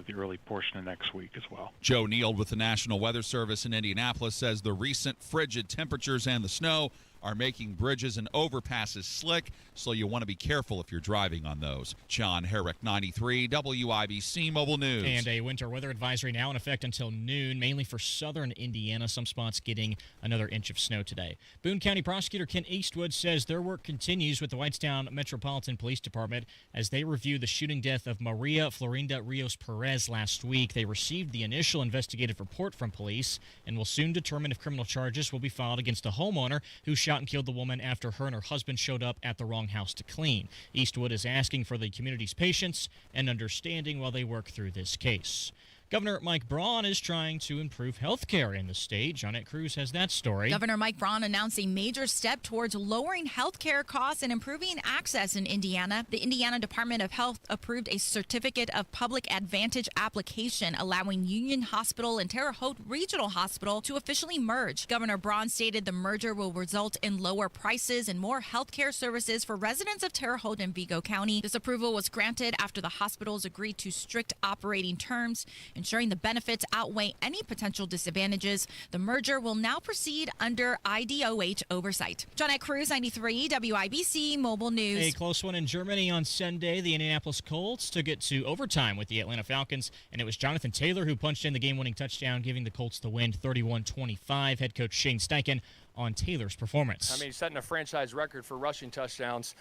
the early portion of next week as well. Joe Neild with the National Weather Service in Indianapolis says the recent frigid temperatures and the snow are making bridges and overpasses slick, so you want to be careful if you're driving on those. John Herrick, 93, WIBC Mobile News. And a winter weather advisory now in effect until noon, mainly for southern Indiana. Some spots getting another inch of snow today. Boone County Prosecutor Ken Eastwood says their work continues with the Whitestown Metropolitan Police Department as they review the shooting death of Maria Florinda Rios Perez last week. They received the initial investigative report from police and will soon determine if criminal charges will be filed against the homeowner who shot and killed the woman after her and her husband showed up at the wrong house to clean. Eastwood is asking for the community's patience and understanding while they work through this case. Governor Mike Braun is trying to improve health care in the state. Jeanette Cruz has that story. Governor Mike Braun announced a major step towards lowering health care costs and improving access in Indiana. The Indiana Department of Health approved a Certificate of Public Advantage application allowing Union Hospital and Terre Haute Regional Hospital to officially merge. Governor Braun stated the merger will result in lower prices and more health care services for residents of Terre Haute and Vigo County. This approval was granted after the hospitals agreed to strict operating terms, ensuring the benefits outweigh any potential disadvantages. The merger will now proceed under IDOH oversight. Jeanette Cruz, 93, WIBC Mobile News. A close one in Germany on Sunday. The Indianapolis Colts took it to overtime with the Atlanta Falcons, and it was Jonathan Taylor who punched in the game-winning touchdown, giving the Colts the win 31-25. Head coach Shane Steichen on Taylor's performance. I mean, setting a franchise record for rushing touchdowns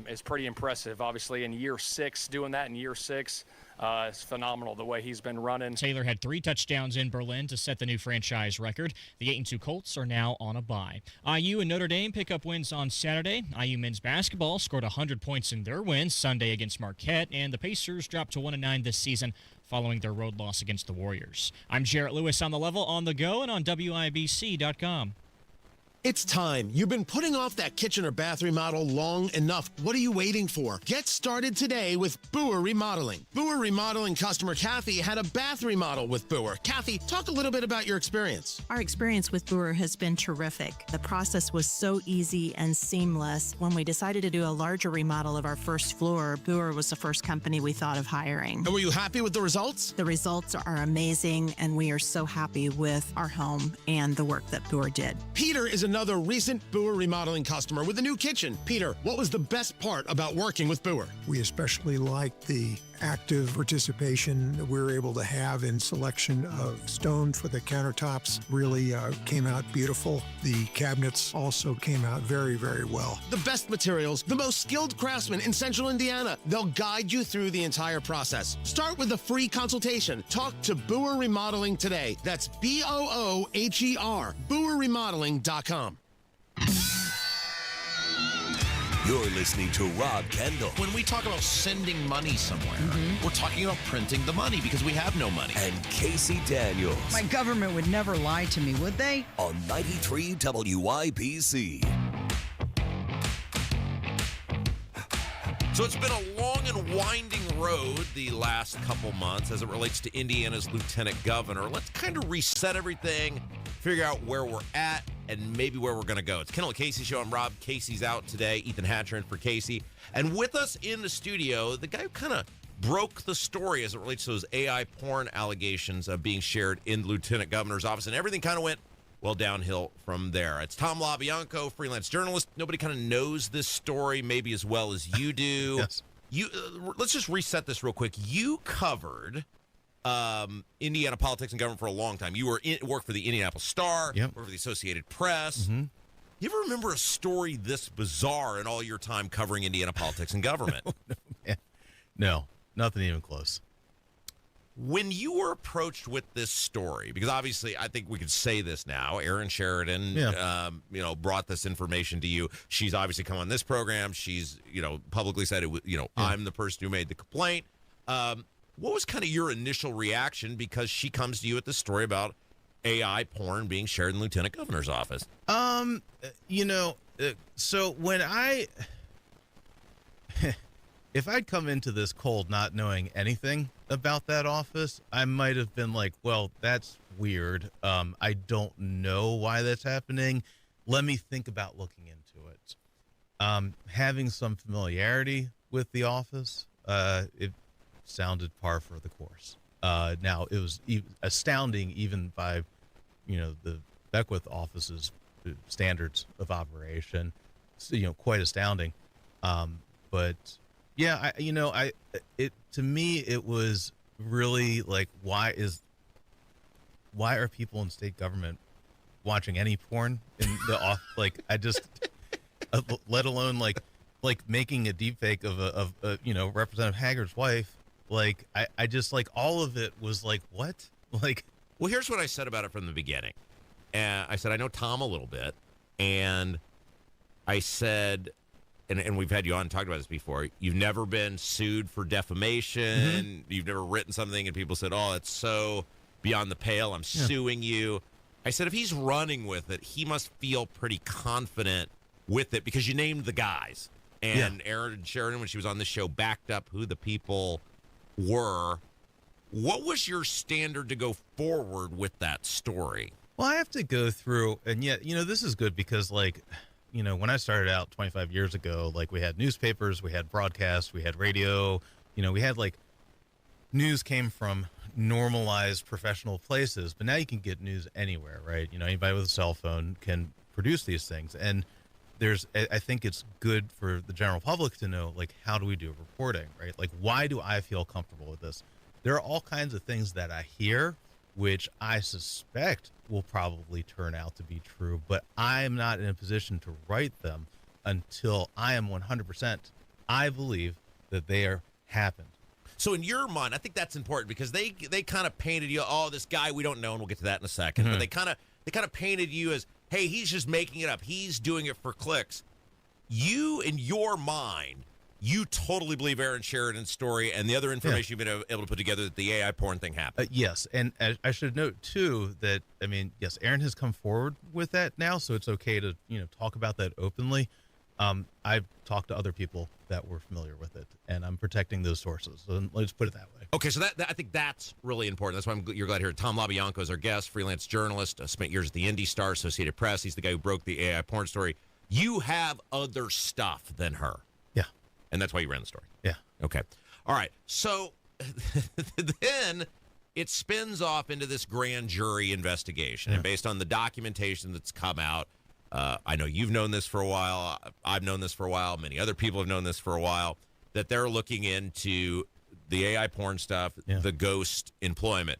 is pretty impressive. Obviously, in year 6, doing that in year 6 is phenomenal the way he's been running. Taylor had 3 touchdowns in Berlin to set the new franchise record. The 8-2 Colts are now on a bye. IU and Notre Dame pick up wins on Saturday. IU men's basketball scored 100 points in their win Sunday against Marquette, and the Pacers dropped to 1-9 this season following their road loss against the Warriors. I'm Jarrett Lewis on The Level, on the go, and on WIBC.com. It's time. You've been putting off that kitchen or bath remodel long enough. What are you waiting for? Get started today with Boer Remodeling. Boer Remodeling customer Kathy had a bath remodel with Boer. Kathy, talk a little bit about your experience. Our experience with Boer has been terrific. The process was so easy and seamless. When we decided to do a larger remodel of our first floor, Boer was the first company we thought of hiring. And were you happy with the results? The results are amazing, and we are so happy with our home and the work that Boer did. Peter is another recent Boer Remodeling customer with a new kitchen. Peter, what was the best part about working with Boer? We especially liked the active participation that we were able to have in selection of stone for the countertops. Really came out beautiful. The cabinets also came out very, very well. The best materials, the most skilled craftsmen in Central Indiana. They'll guide you through the entire process. Start with a free consultation. Talk to Boer Remodeling today. That's BOOHER, BoerRemodeling.com. You're listening to Rob Kendall. When we talk about sending money somewhere, we're talking about printing the money because we have no money. And Casey Daniels. My government would never lie to me, would they? On 93 WIBC. So it's been a long and winding road the last couple months as it relates to Indiana's lieutenant governor. Let's kind of reset everything, figure out where we're at, and maybe where we're going to go. It's Kendall Casey Show. I'm Rob. Casey's out today. Ethan Hatcher in for Casey. And with us in the studio, the guy who kind of broke the story as it relates to those AI porn allegations being shared in the lieutenant governor's office. And everything kind of went, well, downhill from there. It's Tom LaBianco, freelance journalist. Nobody kind of knows this story maybe as well as you do. Yes. Let's just reset this real quick. You covered Indiana politics and government for a long time. You worked for the Indianapolis Star, worked for the Associated Press. You ever remember a story this bizarre in all your time covering Indiana politics and government? No, nothing even close. When you were approached with this story, because obviously I think we could say this now, Erin Sheridan, brought this information to you. She's obviously come on this program. She's, publicly said it was, I'm the person who made the complaint. What was kind of your initial reaction? Because she comes to you with this story about AI porn being shared in the lieutenant governor's office. So when if I'd come into this cold not knowing anything about that office, I might have been like, well, that's weird. I don't know why that's happening. Let me think about looking into it. Having some familiarity with the office, it sounded par for the course. Now, it was astounding even by, the Beckwith office's standards of operation, quite astounding. But yeah, to me, it was really like, why are people in state government watching any porn in the off? Like, I just, let alone like making a deepfake of Representative Haggard's wife. Like, I just, like, all of it was like, what? Like, well, here's what I said about it from the beginning. I said, I know Tom a little bit, and I said, and we've had you on and talked about this before, you've never been sued for defamation, you've never written something and people said, oh, it's so beyond the pale, I'm suing you. I said, if he's running with it, he must feel pretty confident with it because you named the guys. And Erin Sheridan, when she was on the show, backed up who the people were. What was your standard to go forward with that story? Well, I have to go through, and yet, this is good because, like, when I started out 25 years ago, like, we had newspapers, we had broadcasts, we had radio, we had, like, news came from normalized professional places, but now you can get news anywhere, right? Anybody with a cell phone can produce these things. And I think it's good for the general public to know, like, how do we do reporting, right? Like, why do I feel comfortable with this? There are all kinds of things that I hear, which I suspect will probably turn out to be true, but I'm not in a position to write them until I am 100%. I believe that they are happened. So in your mind, I think that's important because they kind of painted you, oh, this guy we don't know, and we'll get to that in a second. But they kind of painted you as, hey, he's just making it up. He's doing it for clicks. You, in your mind, you totally believe Erin Sheridan's story and the other information you've been able to put together that the AI porn thing happened. Yes, and I should note, too, that, yes, Erin has come forward with that now, so it's okay to, talk about that openly. I've talked to other people that were familiar with it, and I'm protecting those sources. So let's put it that way. Okay, so that I think that's really important. That's why you're glad to hear Tom LaBianco is our guest, freelance journalist, spent years at the Indy Star, Associated Press. He's the guy who broke the AI porn story. You have other stuff than her. Yeah. And that's why you ran the story. Yeah. Okay. All right. So then it spins off into this grand jury investigation. And based on the documentation that's come out, I know you've known this for a while. I've known this for a while. Many other people have known this for a while, that they're looking into the AI porn stuff, the ghost employment.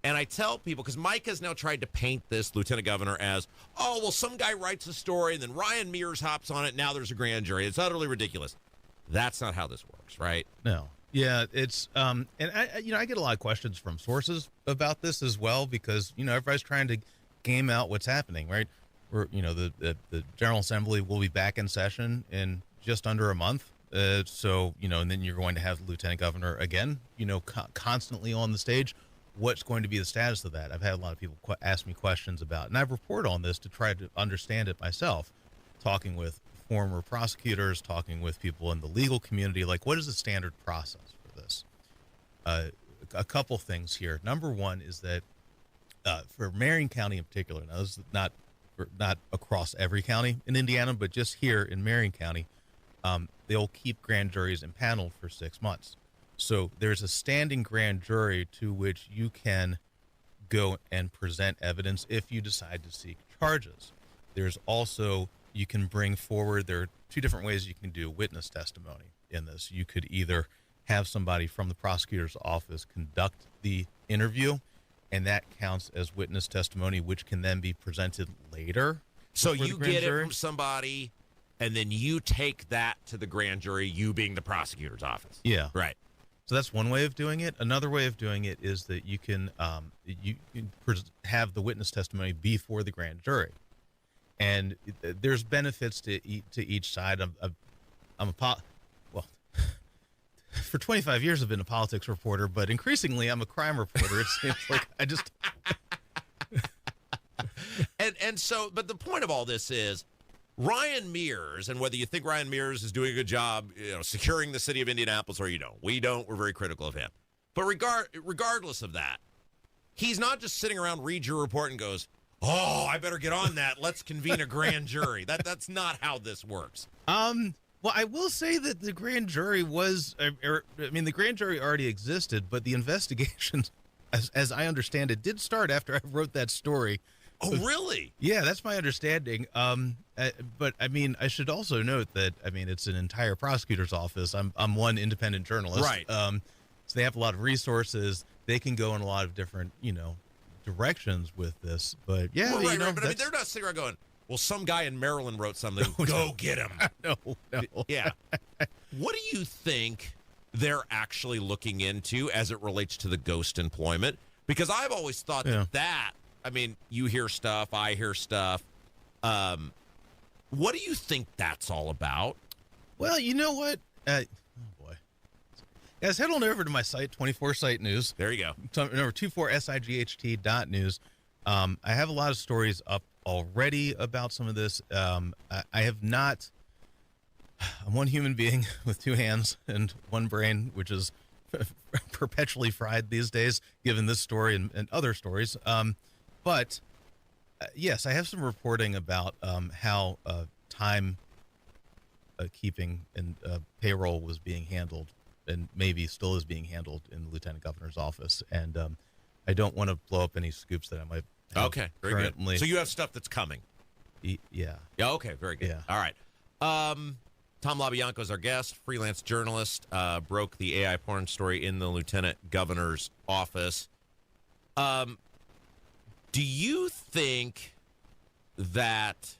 And I tell people, because Mike has now tried to paint this lieutenant governor as, oh, well, some guy writes a story and then Ryan Mears hops on it. Now there's a grand jury. It's utterly ridiculous. That's not how this works, right? No. Yeah, it's and I get a lot of questions from sources about this as well because, everybody's trying to game out what's happening, right? We're, the General Assembly will be back in session in just under a month. So, and then you're going to have the lieutenant governor again, constantly on the stage. What's going to be the status of that? I've had a lot of people ask me questions about, and I've reported on this to try to understand it myself, talking with former prosecutors, talking with people in the legal community, like, what is the standard process for this? A couple things here. Number one is that for Marion County in particular, now this is not across every county in Indiana, but just here in Marion County, they'll keep grand juries impaneled for 6 months. So there's a standing grand jury to which you can go and present evidence if you decide to seek charges. There's also, you can bring forward, there are two different ways you can do witness testimony in this. You could either have somebody from the prosecutor's office conduct the interview, and that counts as witness testimony, which can then be presented later. So you get it from somebody, and then you take that to the grand jury, you being the prosecutor's office. Yeah. Right. So that's one way of doing it. Another way of doing it is that you can have the witness testimony before the grand jury. And there's benefits to each side. For 25 years I've been a politics reporter, but increasingly I'm a crime reporter. It seems like I just and so, but the point of all this is Ryan Mears, and whether you think Ryan Mears is doing a good job, securing the city of Indianapolis, or you don't, we don't. We're very critical of him. But regardless of that, he's not just sitting around, reads your report, and goes, "Oh, I better get on that. Let's convene a grand jury." That's not how this works. Well, I will say that the grand jury the grand jury already existed, but the investigation, as I understand it, did start after I wrote that story. Oh, really? Yeah, that's my understanding. But I mean, I should also note that, I mean, it's an entire prosecutor's office. I'm one independent journalist. Right. So they have a lot of resources. They can go in a lot of different, directions with this. But yeah, well, right. But I mean, they're not sitting around going, well, some guy in Maryland wrote something. Go get him. No. Yeah. What do you think they're actually looking into as it relates to the ghost employment? Because I've always thought that, I mean, you hear stuff, I hear stuff. What do you think that's all about? Well, you know what? Oh, boy. Guys, head on over to my site, 24 Site News. There you go. Number 24sight.news. I have a lot of stories up already about some of this. I have not. I'm one human being with two hands and one brain, which is perpetually fried these days, given this story and other stories. But yes, I have some reporting about how time keeping and payroll was being handled, and maybe still is being handled in the lieutenant governor's office. And I don't want to blow up any scoops that I might. Okay, very good. So you have stuff that's coming. Yeah. Yeah. Okay, very good. Yeah. All right. Tom LaBianco is our guest, freelance journalist, broke the AI porn story in the lieutenant governor's office. Do you think that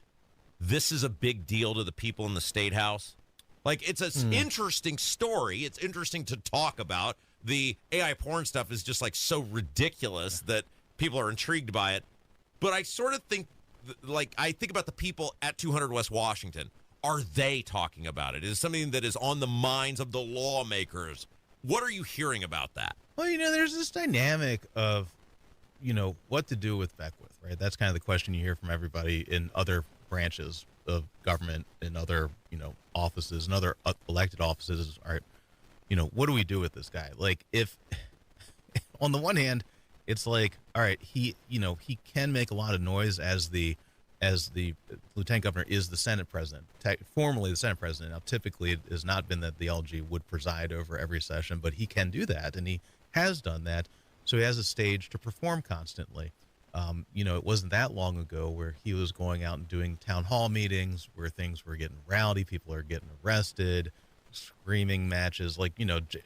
this is a big deal to the people in the State House? Like, it's an interesting story. It's interesting to talk about. The AI porn stuff is just, like, so ridiculous that people are intrigued by it. But I sort of think, I think about the people at 200 West Washington. Are they talking about it? Is it something that is on the minds of the lawmakers? What are you hearing about that? Well, there's this dynamic of, what to do with Beckwith, right? That's kind of the question you hear from everybody in other branches of government, in other, offices and other elected offices. Are, what do we do with this guy? Like, if on the one hand, it's like, all right, he can make a lot of noise as the lieutenant governor is the Senate president, formally the Senate president. Now, typically, it has not been that the LG would preside over every session, but he can do that, and he has done that. So he has a stage to perform constantly. It wasn't that long ago where he was going out and doing town hall meetings where things were getting rowdy, people are getting arrested, screaming matches, like,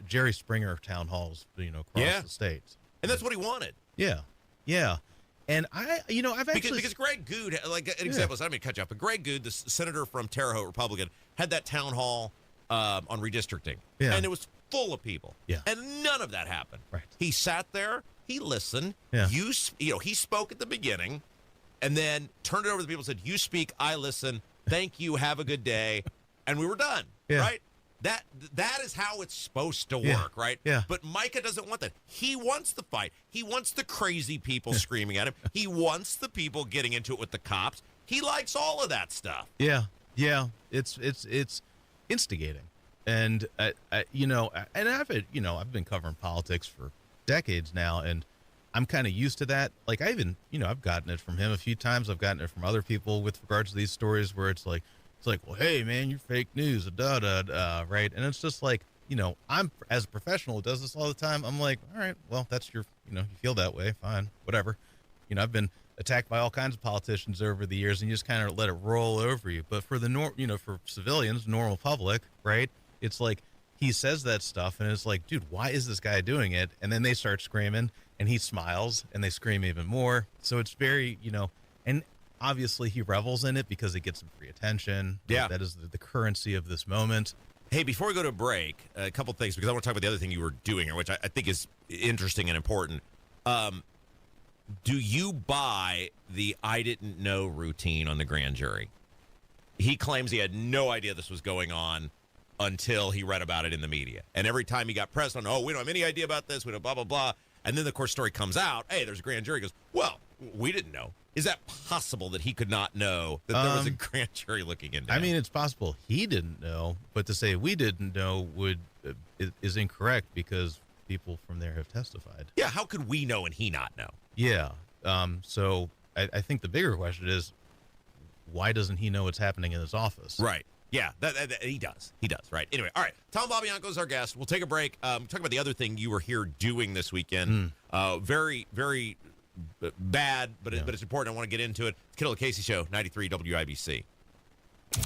Jerry Springer town halls, across the states. And that's what he wanted. Yeah. And I've actually... Because Greg Goode, like an example, I don't mean to cut you off, but Greg Goode, the senator from Terre Haute, Republican, had that town hall on redistricting. Yeah. And it was full of people. Yeah. And none of that happened. Right. He sat there, he listened. Yeah. He spoke at the beginning and then turned it over to the people and said, you speak, I listen, thank you, have a good day. And we were done. Yeah. Right? That is how it's supposed to work, right? Yeah. But Micah doesn't want that. He wants the fight. He wants the crazy people screaming at him. He wants the people getting into it with the cops. He likes all of that stuff. Yeah. It's instigating, and I've been covering politics for decades now, and I'm kind of used to that. Like, I've gotten it from him a few times. I've gotten it from other people with regards to these stories where it's like, well, hey, man, you're fake news, right? And it's just like, I'm, as a professional who does this all the time, I'm like, all right, well, that's your, you feel that way, fine, whatever. I've been attacked by all kinds of politicians over the years, and you just kind of let it roll over you. But for for civilians, normal public, right? It's like he says that stuff, and it's like, dude, why is this guy doing it? And then they start screaming, and he smiles, and they scream even more. So it's very, and obviously he revels in it because it gets him free attention. Yeah. That is the currency of this moment. Hey, before we go to a break, a couple things, because I want to talk about the other thing you were doing here, which I think is interesting and important. Do you buy the I didn't know routine on the grand jury? He claims he had no idea this was going on until he read about it in the media. And every time he got pressed on, we don't have any idea about this, we don't blah, blah, blah. And then, of course, story comes out, hey, there's a grand jury. He goes, well, we didn't know. Is that possible that he could not know that there was a grand jury looking into it? I mean, it's possible he didn't know, but to say we didn't know is incorrect because people from there have testified. Yeah, how could we know and he not know? Yeah. So I think the bigger question is, why doesn't he know what's happening in his office? Right. Yeah, he does. He does, right? Anyway, all right. Tom Babianco is our guest. We'll take a break. Talk about the other thing you were here doing this weekend. Very, very bad, but it's important. I want to get into it. It's Kendall Casey Show, 93 WIBC.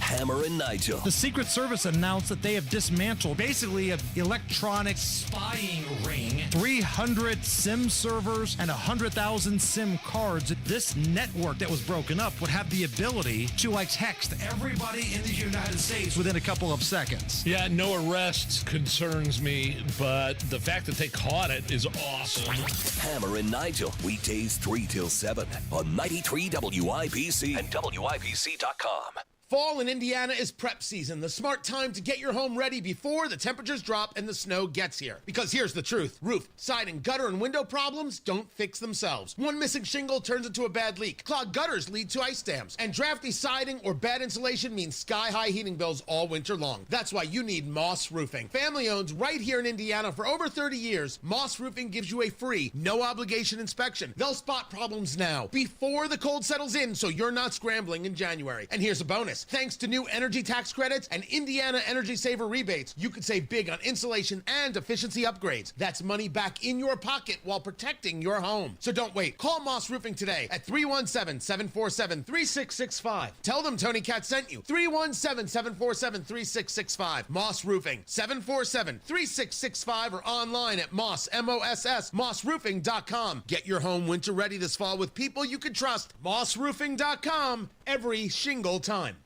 Hammer and Nigel. The Secret Service announced that they have dismantled basically an electronic spying ring, 300 SIM servers, and 100,000 SIM cards. This network that was broken up would have the ability to text everybody in the United States within a couple of seconds. Yeah, no arrests concerns me, but the fact that they caught it is awesome. Hammer and Nigel, weekdays 3 till 7 on 93 WIBC and WIBC.com. Fall in Indiana is prep season, the smart time to get your home ready before the temperatures drop and the snow gets here. Because here's the truth. Roof, siding, gutter, and window problems don't fix themselves. One missing shingle turns into a bad leak. Clogged gutters lead to ice dams. And drafty siding or bad insulation means sky-high heating bills all winter long. That's why you need Moss Roofing. Family owned right here in Indiana for over 30 years, Moss Roofing gives you a free, no-obligation inspection. They'll spot problems now, before the cold settles in, so you're not scrambling in January. And here's a bonus. Thanks to new energy tax credits and Indiana Energy Saver rebates, you could save big on insulation and efficiency upgrades. That's money back in your pocket while protecting your home. So don't wait. Call Moss Roofing today at 317-747-3665. Tell them Tony Katz sent you. 317-747-3665. Moss Roofing, 747-3665, or online at mossroofing.com. Get your home winter ready this fall with people you can trust. mossroofing.com, every shingle time.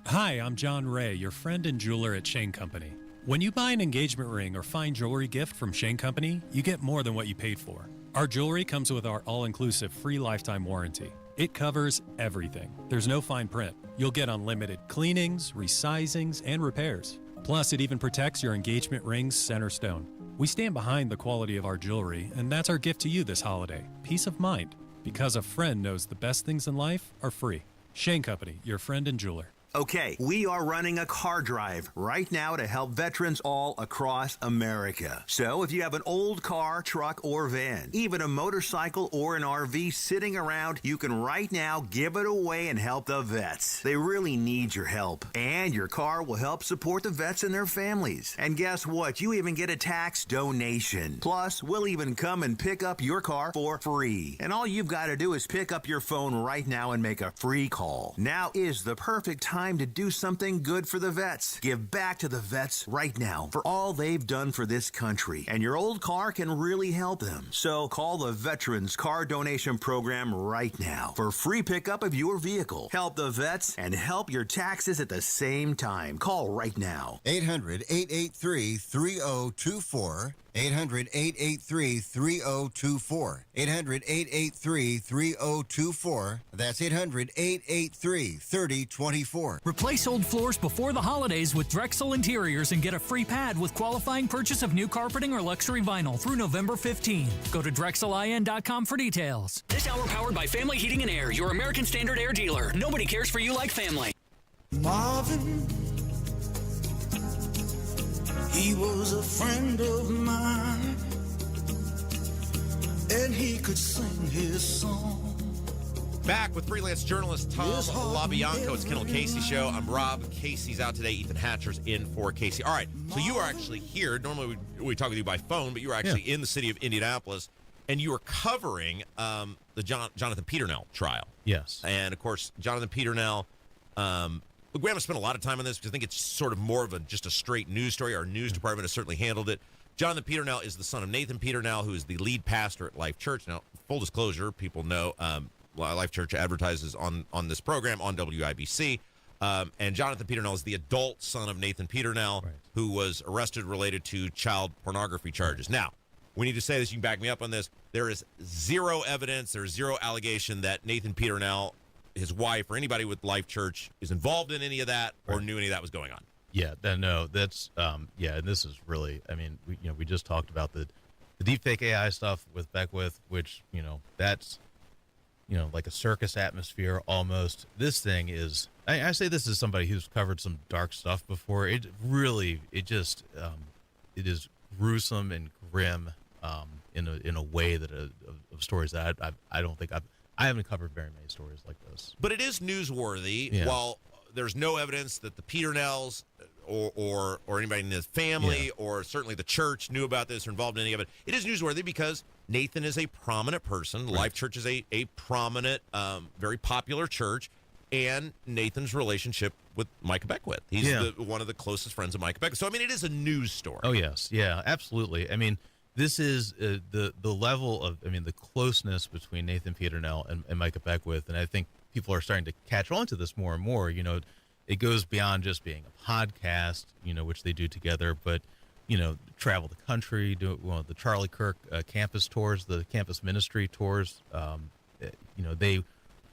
Hi, I'm John Ray, your friend and jeweler at Shane Company. When you buy an engagement ring or fine jewelry gift from Shane Company, you get more than what you paid for. Our jewelry comes with our all-inclusive free lifetime warranty. It covers everything. There's no fine print. You'll get unlimited cleanings, resizings, and repairs. Plus, it even protects your engagement ring's center stone. We stand behind the quality of our jewelry, and that's our gift to you this holiday. Peace of mind. Because a friend knows the best things in life are free. Shane Company, your friend and jeweler. Okay, we are running a car drive right now to help veterans all across America. So if you have an old car, truck, or van, even a motorcycle or an RV sitting around, you can right now give it away and help the vets. They really need your help. And your car will help support the vets and their families. And guess what? You even get a tax donation. Plus, we'll even come and pick up your car for free. And all you've got to do is pick up your phone right now and make a free call. Now is the perfect time to do something good for the vets. Give back to the vets right now for all they've done for this country. And your old car can really help them. So call the Veterans Car Donation Program right now for free pickup of your vehicle. Help the vets and help your taxes at the same time. Call right now. 800-883-3024. 800-883-3024. 800-883-3024. That's 800-883-3024. Replace old floors before the holidays with Drexel Interiors and get a free pad with qualifying purchase of new carpeting or luxury vinyl through November 15. Go to DrexelIN.com for details. This hour powered by Family Heating and Air, your American Standard Air dealer. Nobody cares for you like family. Marvin, he was a friend of mine, and he could sing his song. Back with freelance journalist Tom LaBianco. It's Kendall Casey Show. I'm Rob. Casey's out today. Ethan Hatcher's in for Casey. All right, so you are actually here. Normally we talk with you by phone, but you were actually in the city of Indianapolis, and you were covering the Jonathan Peternell trial. Yes. And, of course, Jonathan Peternell, we haven't spent a lot of time on this because I think it's sort of more of just a straight news story. Our news department has certainly handled it. Jonathan Peternell is the son of Nathan Peternell, who is the lead pastor at Life Church. Now, full disclosure, people know Life Church advertises on this program on WIBC. And Jonathan Peternell is the adult son of Nathan Peternell, who was arrested related to child pornography charges. Now, we need to say this. You can back me up on this. There is zero evidence. There's zero allegation that Nathan Peternell, his wife, or anybody with Life Church is involved in any of that or knew any of that was going on. Yeah, no, that's and this is really, I mean, we just talked about the deepfake AI stuff with Beckwith, which that's like a circus atmosphere almost. This thing is, I say this as somebody who's covered some dark stuff before. It is gruesome and grim in a way that of stories that I don't think I haven't covered very many stories like this. But it is newsworthy. Yeah. While there's no evidence that the Peternells or anybody in his family or certainly the church knew about this or involved in any of it. It is newsworthy because Nathan is a prominent person. Life Church is a prominent, very popular church, and Nathan's relationship with Micah Beckwith. He's one of the closest friends of Micah Beckwith. So, I mean, it is a news story. Oh, yes. Yeah, absolutely. I mean, this is the level of, the closeness between Nathan Peternell and Micah Beckwith, and I think people are starting to catch on to this more and more. It goes beyond just being a podcast, which they do together, but, travel the country, do the Charlie Kirk campus tours, the campus ministry tours. They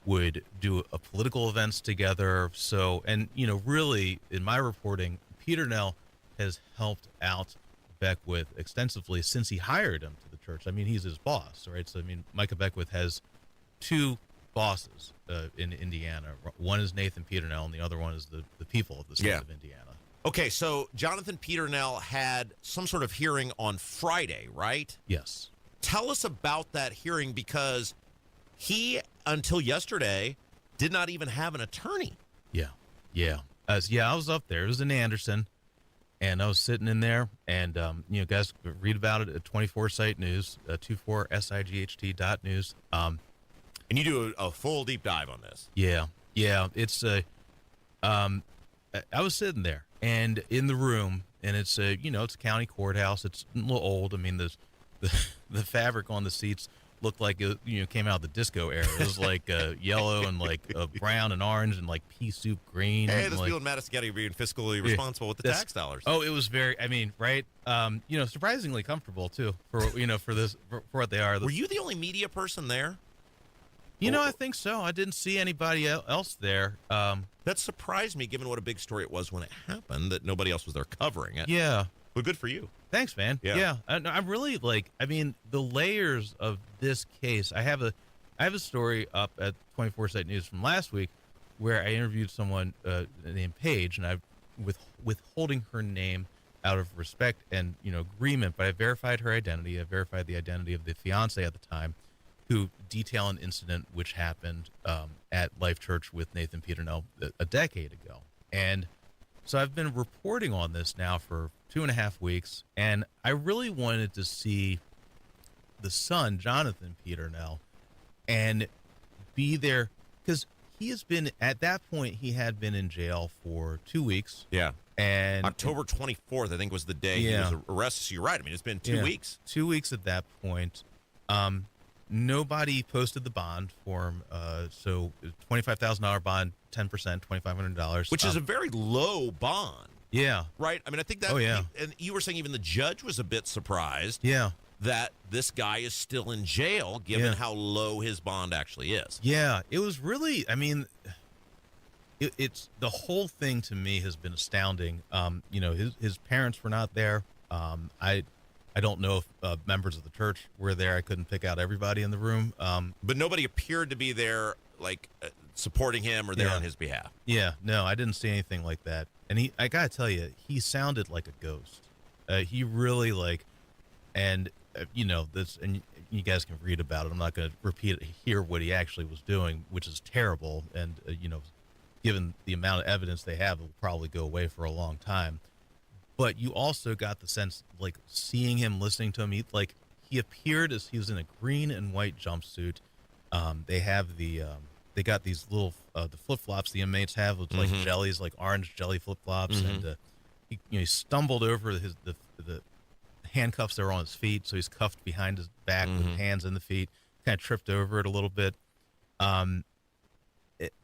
would do political events together. So, and, really, in my reporting, Peternell has helped out Beckwith extensively since he hired him to the church. I mean, he's his boss, right? So, Micah Beckwith has two bosses in Indiana. One is Nathan Peternell, and the other one is the people of the state of Indiana. Okay, so Jonathan Peternell had some sort of hearing on Friday, right? Yes. Tell us about that hearing, because he, until yesterday, did not even have an attorney. Yeah. I was up there. It was in Anderson, and I was sitting in there, and, guys read about it at 24 Site News, 24sight.news. And you do a full deep dive on this. Yeah. It's I was sitting there and in the room, and it's it's a county courthouse. It's a little old. The fabric on the seats looked like it came out of the disco era. It was like yellow and like brown and orange and like pea soup green. Hey, this people in Madison County are being fiscally responsible with the tax dollars. Oh, it was very. Right. Surprisingly comfortable too for for what they are. Were you the only media person there? I think so. I didn't see anybody else there. That surprised me, given what a big story it was when it happened, that nobody else was there covering it. Yeah. Well, good for you. Thanks, man. Yeah. I'm really the layers of this case. I have a story up at 24 Site News from last week where I interviewed someone named Paige, and I've withholding her name out of respect and, agreement, but I verified her identity. I verified the identity of the fiance at the time, who detail an incident which happened at Life Church with Nathan Peternell a decade ago. And so I've been reporting on this now for 2.5 weeks, and I really wanted to see the son, Jonathan Peternell, and be there, because he has been, at that point, he had been in jail for 2 weeks. Yeah. And October 24th, I think, was the day he was arrested. So you're right. It's been 2 weeks. 2 weeks at that point. Nobody posted the bond form, so $25,000 bond, 10%, $2,500. Which is a very low bond. Yeah. Right? I think that... Oh, yeah. And you were saying even the judge was a bit surprised that this guy is still in jail, given how low his bond actually is. Yeah. It was really... It's the whole thing to me has been astounding. His parents were not there. I don't know if members of the church were there. I couldn't pick out everybody in the room. But nobody appeared to be there, supporting him or there on his behalf. Yeah, no, I didn't see anything like that. And I got to tell you, he sounded like a ghost. He really this, and you guys can read about it. I'm not going to repeat it here what he actually was doing, which is terrible. And, given the amount of evidence they have, it will probably go away for a long time. But you also got the sense, seeing him, listening to him, he appeared as he was in a green and white jumpsuit. They have they got these little, the flip-flops the inmates have with jellies, like orange jelly flip-flops. And he stumbled over the handcuffs that were on his feet. So he's cuffed behind his back with hands in the feet, kind of tripped over it a little bit.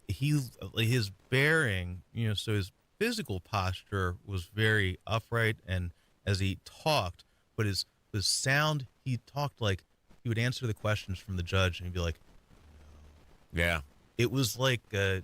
His bearing, so his physical posture was very upright, and as he talked, but his sound, he talked like he would answer the questions from the judge, and he'd be like, yeah. It was like, to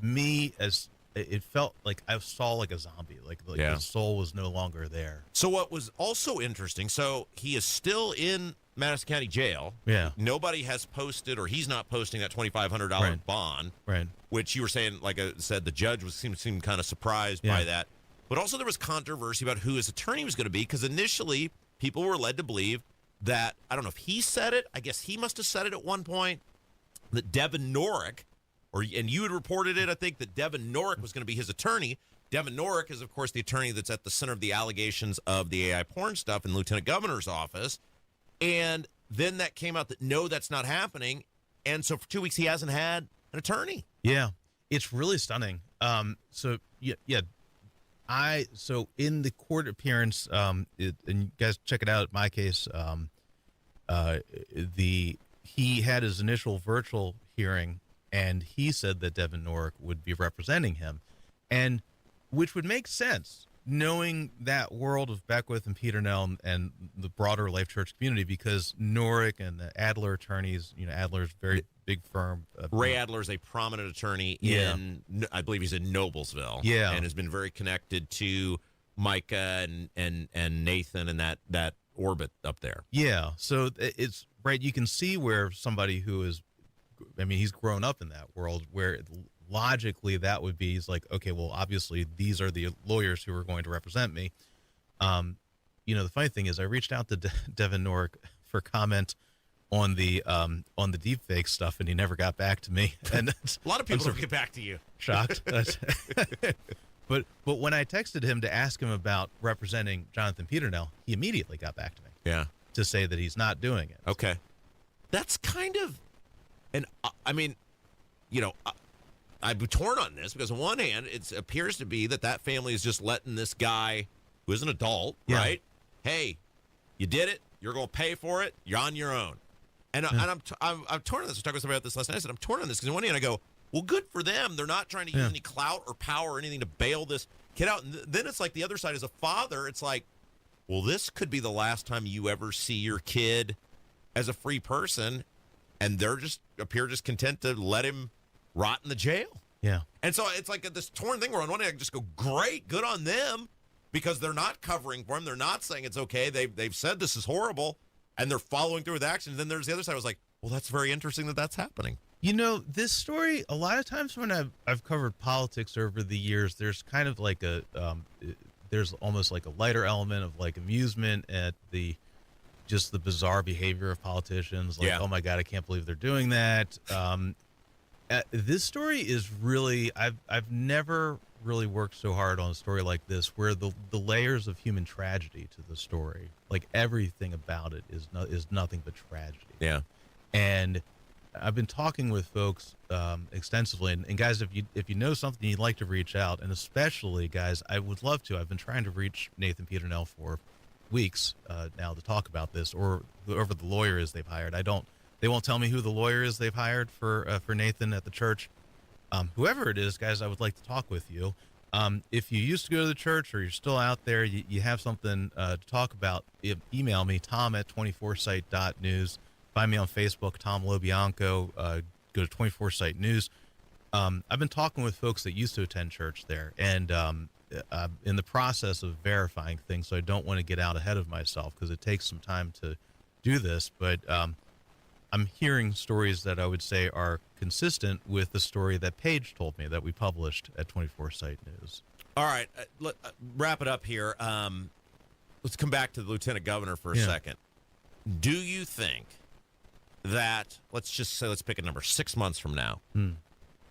me, as it felt like I saw like a zombie, like his soul was no longer there. So what was also interesting, so he is still in Madison County Jail. Yeah. Nobody has posted, or he's not posting that $2,500 bond. Right. Which you were saying, like I said, the judge seemed kind of surprised by that. But also there was controversy about who his attorney was going to be, because initially people were led to believe that, I don't know if he said it, I guess he must have said it at one point, that Devin Norrick and you had reported it, I think, that Devin Norrick was going to be his attorney. Devin Norrick is, of course, the attorney that's at the center of the allegations of the AI porn stuff in the Lieutenant Governor's office. And then that came out that, no, that's not happening. And so for 2 weeks, he hasn't had an attorney. Yeah, it's really stunning. So in the court appearance, and you guys check it out. My case, he had his initial virtual hearing, and he said that Devin Norrick would be representing him, and which would make sense, knowing that world of Beckwith and Peternell and the broader Life Church community, because Norrick and the Adler attorneys, Adler's very big firm. Ray Adler's a prominent attorney in, I believe he's in Noblesville. Yeah. And has been very connected to Micah and Nathan and that orbit up there. Yeah. So it's right. You can see where somebody who is, he's grown up in that world where logically that would be, he's like, okay, well, obviously these are the lawyers who are going to represent me. The funny thing is I reached out to Devin Norrick for comment on the deep fake stuff, and he never got back to me. And a lot of people don't get back to you. Shocked. But when I texted him to ask him about representing Jonathan Peternell, he immediately got back to me. Yeah. To say that he's not doing it. Okay. That's kind of, and I'm torn on this because on one hand, it appears to be that family is just letting this guy who is an adult, right? Hey, you did it. You're going to pay for it. You're on your own. And I'm torn on this. I was talking with somebody about this last night. I said, I'm torn on this because on one hand I go, well, good for them. They're not trying to use any clout or power or anything to bail this kid out. And then it's like the other side as a father. It's like, well, this could be the last time you ever see your kid as a free person, and they're just content to let him rot in the jail. Yeah. And so it's like this torn thing where on one hand I can just go, great, good on them, because they're not covering for him. They're not saying it's okay. They've said this is horrible, and they're following through with action. And then there's the other side. I was like, well, that's very interesting that that's happening. This story, a lot of times when I've covered politics over the years, there's kind of like there's almost like a lighter element of like amusement at the bizarre behavior of politicians. Like, oh my God, I can't believe they're doing that. This story is really, I've never really worked so hard on a story like this, where the layers of human tragedy to the story, like everything about it is nothing but tragedy. Yeah. And I've been talking with folks extensively, and guys, if you know something you'd like to reach out, and especially guys, I would love to. I've been trying to reach Nathan Peternell for weeks now to talk about this, or whoever the lawyer is they've hired. They won't tell me who the lawyer is they've hired for Nathan at the church. Whoever it is, guys, I would like to talk with you. If you used to go to the church or you're still out there, you have something to talk about, email me, tom@24site.news. Find me on Facebook, Tom Lobianco. Go to 24site News. I've been talking with folks that used to attend church there, and I'm in the process of verifying things, so I don't want to get out ahead of myself because it takes some time to do this. But I'm hearing stories that I would say are consistent with the story that Paige told me that we published at 24site News. All right, wrap it up here. Let's come back to the Lieutenant Governor for a second. Do you think that, let's pick a number, 6 months from now,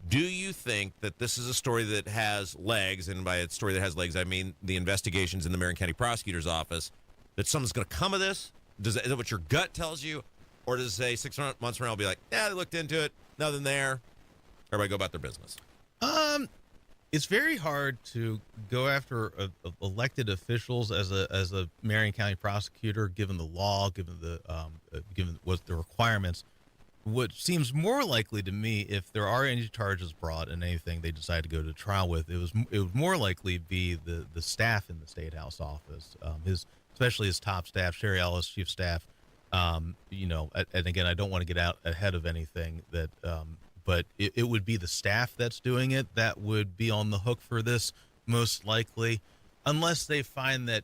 do you think that this is a story that has legs, and by a story that has legs, I mean the investigations in the Marion County Prosecutor's Office, that something's going to come of this? Is that what your gut tells you? Or does it say 6 months from now, I'll be like, they looked into it, nothing there, everybody go about their business? It's very hard to go after elected officials as a Marion County prosecutor, given the law, given what the requirements. What seems more likely to me, if there are any charges brought and anything they decide to go to trial with, it would more likely be the staff in the State House office, especially his top staff, Sherry Ellis, chief staff. And again, I don't want to get out ahead of anything but it would be the staff that's doing it that would be on the hook for this, most likely, unless they find that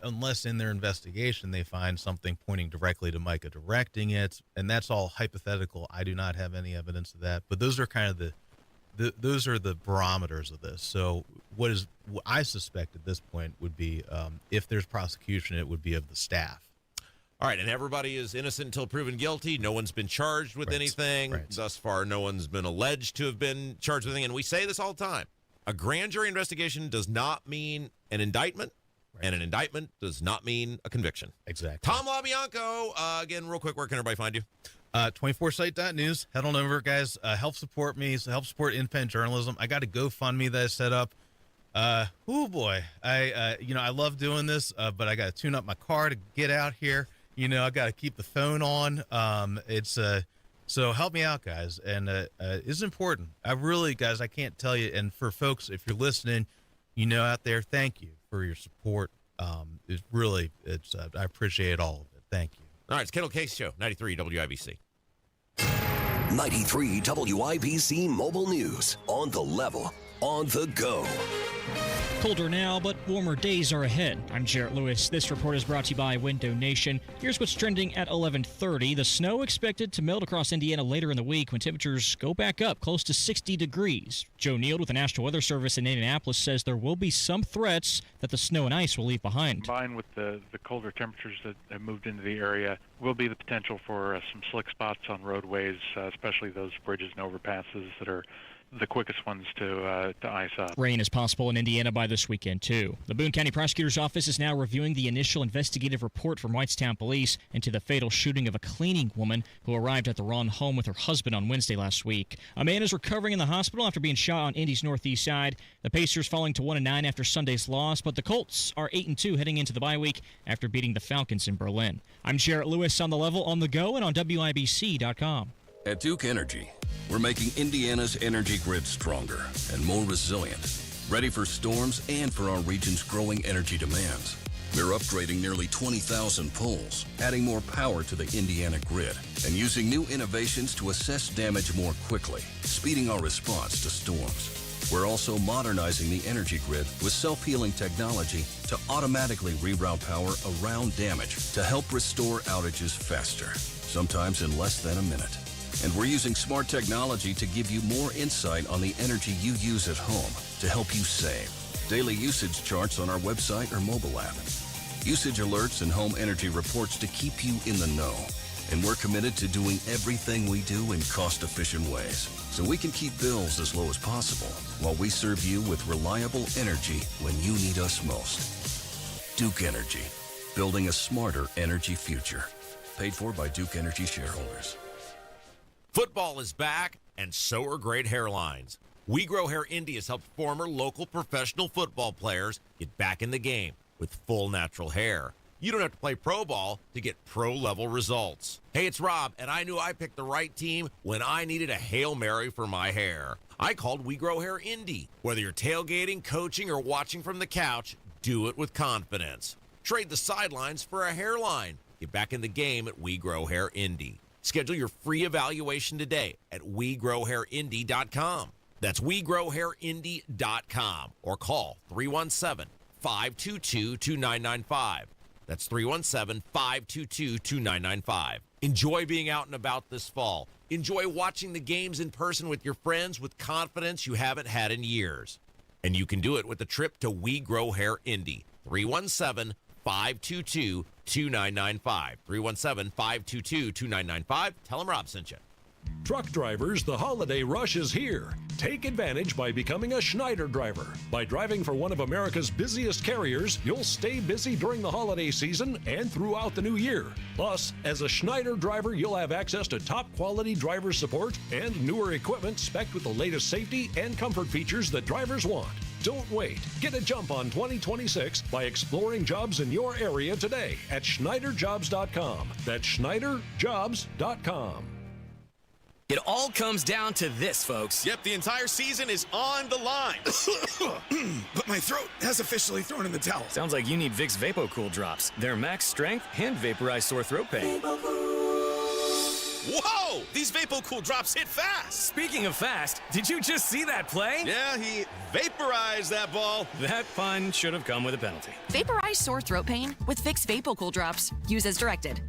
unless in their investigation they find something pointing directly to Micah directing it, and that's all hypothetical. I do not have any evidence of that, but those are kind of those are the barometers of this. So what I suspect at this point would be, if there's prosecution, it would be of the staff. All right, and everybody is innocent until proven guilty. No one's been charged with anything. Right. Thus far, no one's been alleged to have been charged with anything. And we say this all the time. A grand jury investigation does not mean an indictment, and an indictment does not mean a conviction. Exactly. Tom LaBianco, again, real quick, where can everybody find you? 24site.news. Head on over, guys. Help support me. Help support independent journalism. I got a GoFundMe that I set up. Oh boy, I love doing this, but I got to tune up my car to get out here. I got to keep the phone on. So help me out, guys, and it's important. I really, guys, I can't tell you. And for folks, if you're listening, out there, thank you for your support. I appreciate all of it. Thank you. All right, it's Kendall Casey Show, 93 WIBC. 93 WIBC Mobile News. On the level, on the go. Colder now, but warmer days are ahead. I'm Jarrett Lewis. This report is brought to you by Window Nation. Here's what's trending at 11:30. The snow expected to melt across Indiana later in the week when temperatures go back up close to 60 degrees. Joe Neal with the National Weather Service in Indianapolis says there will be some threats that the snow and ice will leave behind. Combined with the colder temperatures that have moved into the area will be the potential for some slick spots on roadways, especially those bridges and overpasses that are the quickest ones to ice up. Rain is possible in Indiana by this weekend, too. The Boone County Prosecutor's Office is now reviewing the initial investigative report from Whitestown Police into the fatal shooting of a cleaning woman who arrived at the Ron home with her husband on Wednesday last week. A man is recovering in the hospital after being shot on Indy's northeast side. The Pacers falling to 1-9 after Sunday's loss, but the Colts are 8-2 heading into the bye week after beating the Falcons in Berlin. I'm Jarrett Lewis on the level, on the go, and on WIBC.com. At Duke Energy, we're making Indiana's energy grid stronger and more resilient, ready for storms and for our region's growing energy demands. We're upgrading nearly 20,000 poles, adding more power to the Indiana grid, and using new innovations to assess damage more quickly, speeding our response to storms. We're also modernizing the energy grid with self-healing technology to automatically reroute power around damage to help restore outages faster, sometimes in less than a minute. And we're using smart technology to give you more insight on the energy you use at home to help you save. Daily usage charts on our website or mobile app. Usage alerts and home energy reports to keep you in the know. And we're committed to doing everything we do in cost-efficient ways so we can keep bills as low as possible while we serve you with reliable energy when you need us most. Duke Energy, building a smarter energy future. Paid for by Duke Energy shareholders. Football is back, and so are great hairlines. We Grow Hair Indy has helped former local professional football players get back in the game with full natural hair. You don't have to play pro ball to get pro-level results. Hey, it's Rob, and I knew I picked the right team when I needed a Hail Mary for my hair. I called We Grow Hair Indy. Whether you're tailgating, coaching, or watching from the couch, do it with confidence. Trade the sidelines for a hairline. Get back in the game at We Grow Hair Indy. Schedule your free evaluation today at WeGrowHairIndy.com. That's WeGrowHairIndy.com or call 317-522-2995. That's 317-522-2995. Enjoy being out and about this fall. Enjoy watching the games in person with your friends with confidence you haven't had in years. And you can do it with a trip to We Grow Hair Indy. 317-522-2995. 317-522-2995. Tell them Rob sent you. Truck drivers, the holiday rush is here. Take advantage by becoming a Schneider driver. By driving for one of America's busiest carriers, you'll stay busy during the holiday season and throughout the new year. Plus, as a Schneider driver, you'll have access to top quality driver support and newer equipment spec'd with the latest safety and comfort features that drivers want. Don't wait. Get a jump on 2026 by exploring jobs in your area today at SchneiderJobs.com. That's SchneiderJobs.com. It all comes down to this, folks. Yep, the entire season is on the line. But my throat has officially thrown in the towel. Sounds like you need Vicks VapoCool drops. They're max strength and vaporize sore throat pain. Whoa! These VapoCool drops hit fast. Speaking of fast, did you just see that play? Yeah, he vaporized that ball. That pun should have come with a penalty. Vaporize sore throat pain with Vicks VapoCool drops. Use as directed.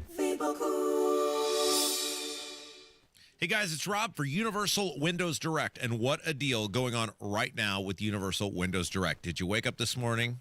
Hey guys, it's Rob for Universal Windows Direct, and what a deal going on right now with Universal Windows Direct. Did you wake up this morning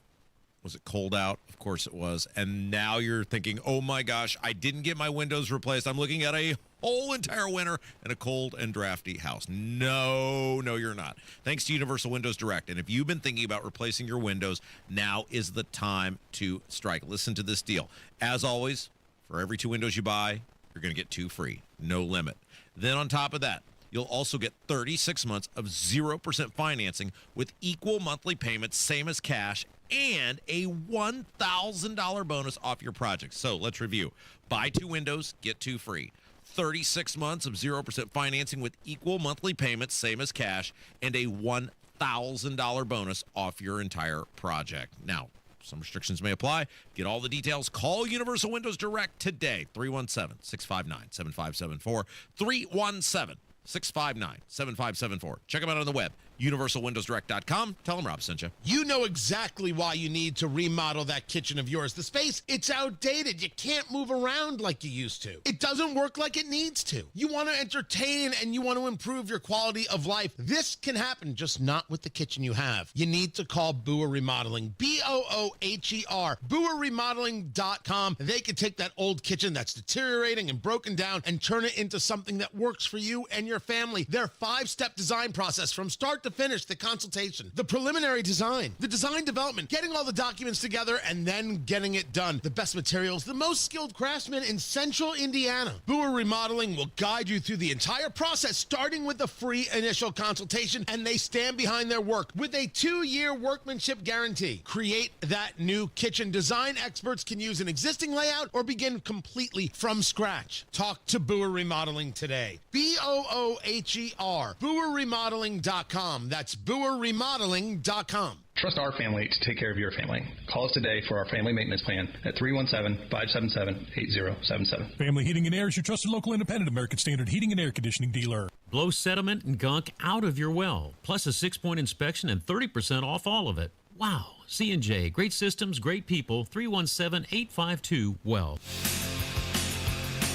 Was it cold out? Of course it was. And now you're thinking, oh my gosh, I didn't get my windows replaced. I'm looking at a whole entire winter in a cold and drafty house. No, you're not. Thanks to Universal Windows Direct. And if you've been thinking about replacing your windows, now is the time to strike. Listen to this deal. As always, for every 2 windows you buy, you're going to get 2 free. No limit. Then on top of that, you'll also get 36 months of 0% financing with equal monthly payments, same as cash, and a $1,000 bonus off your project. So let's review. Buy 2 windows, get 2 free. 36 months of 0% financing with equal monthly payments, same as cash, and a $1,000 bonus off your entire project. Now, some restrictions may apply. Get all the details. Call Universal Windows Direct today. 317-659-7574. 317-659-7574. Check them out on the web, universalwindowsdirect.com. Tell them Rob sent you. You know exactly why you need to remodel that kitchen of yours. The space, it's outdated. You can't move around like you used to. It doesn't work like it needs to. You want to entertain and you want to improve your quality of life. This can happen, just not with the kitchen you have. You need to call Booher Remodeling, B-O-O-H-E-R, BooherRemodeling.com. They can take that old kitchen that's deteriorating and broken down and turn it into something that works for you and your family. Their 5-step design process from start to finish, the consultation, the preliminary design, the design development, getting all the documents together, and then getting it done. The best materials, the most skilled craftsmen in Central Indiana. Booher Remodeling will guide you through the entire process, starting with the free initial consultation, and they stand behind their work with a 2-year workmanship guarantee. Create that new kitchen. Design experts can use an existing layout or begin completely from scratch. Talk to Booher Remodeling today. B-O-O-H-E-R, BooherRemodeling.com. That's BooherRemodeling.com. Trust our family to take care of your family. Call us today for our family maintenance plan at 317-577-8077. Family Heating and Air is your trusted local independent American Standard heating and air conditioning dealer. Blow sediment and gunk out of your well, plus a 6-point inspection and 30% off all of it. Wow. C&J, great systems, great people, 317-852-WELL.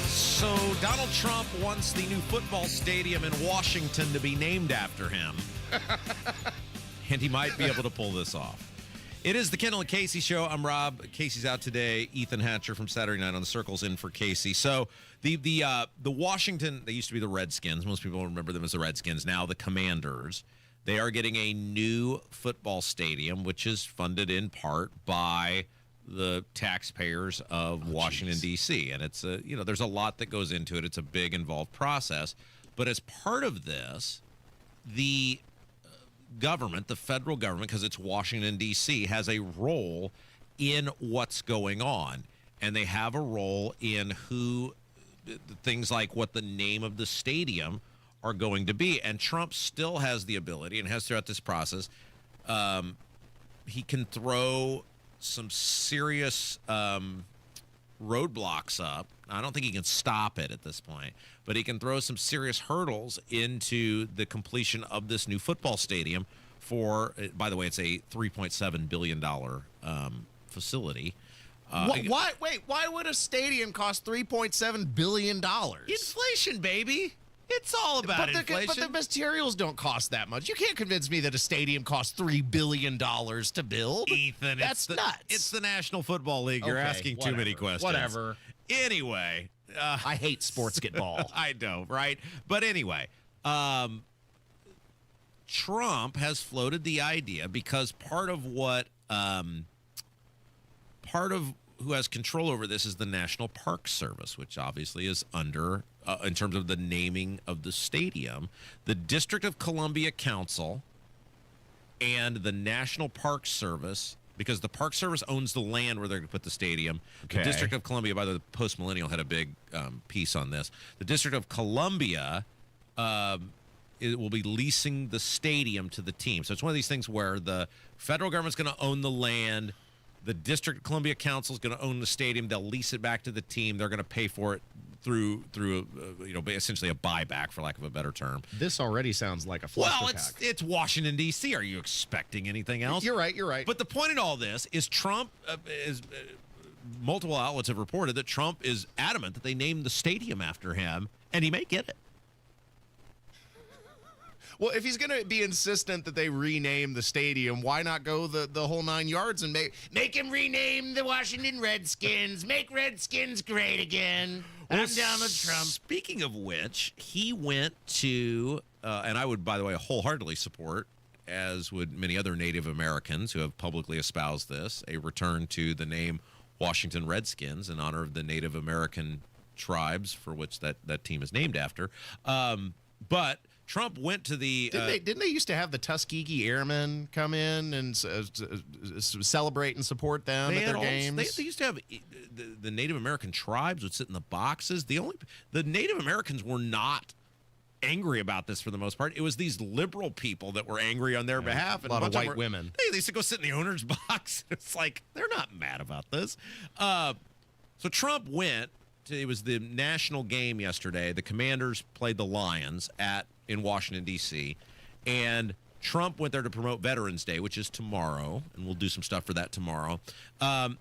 So Donald Trump wants the new football stadium in Washington to be named after him. And he might be able to pull this off. It is the Kendall and Casey show. I'm Rob. Casey's out today. Ethan Hatcher from Saturday Night on the Circle's in for Casey. So the Washington, they used to be the Redskins. Most people remember them as the Redskins. Now the Commanders. They are getting a new football stadium, which is funded in part by the taxpayers of Washington, D.C. And it's there's a lot that goes into it. It's a big, involved process. But as part of this, the government, the federal government, because it's Washington, D.C., has a role in what's going on. And they have a role in things like what the name of the stadium are going to be. And Trump still has the ability, and has throughout this process, he can throw some serious roadblocks up. I don't think he can stop it at this point, but he can throw some serious hurdles into the completion of this new football stadium for, by the way, it's a $3.7 billion facility. Why would a stadium cost $3.7 billion? Inflation, baby. It's all about inflation. But the materials don't cost that much. You can't convince me that a stadium costs $3 billion to build. Ethan, that's nuts. It's the National Football League. You're asking too many questions. Whatever. Anyway. I hate sportsgetball. I know, right? But anyway, Trump has floated the idea because part of who has control over this is the National Park Service, which obviously is under, in terms of the naming of the stadium, the District of Columbia Council and the National Park Service, because the Park Service owns the land where they're going to put the stadium. Okay. The District of Columbia, by the way, the Post Millennial had a big piece on this. The District of Columbia it will be leasing the stadium to the team. So it's one of these things where the federal government's going to own the land. The District of Columbia Council is going to own the stadium. They'll lease it back to the team. They're going to pay for it through essentially a buyback, for lack of a better term. This already sounds like a fluster pack. It's Washington, D.C. Are you expecting anything else? You're right. But the point in all this is Trump multiple outlets have reported that Trump is adamant that they name the stadium after him, and he may get it. Well, if he's going to be insistent that they rename the stadium, why not go the whole 9 yards and make him rename the Washington Redskins? Make Redskins great again. I'm Donald Trump. Speaking of which, he went to, and I would, by the way, wholeheartedly support, as would many other Native Americans who have publicly espoused this, a return to the name Washington Redskins in honor of the Native American tribes for which that team is named after. But Trump went to the... Didn't they used to have the Tuskegee Airmen come in and celebrate and support them at their games? They used to have the Native American tribes would sit in the boxes. The Native Americans were not angry about this for the most part. It was these liberal people that were angry on their behalf. And a lot of white women. They used to go sit in the owner's box. It's like, they're not mad about this. So Trump went to, it was the national game yesterday. The Commanders played the Lions in Washington, D.C., and Trump went there to promote Veterans Day, which is tomorrow, and we'll do some stuff for that tomorrow. And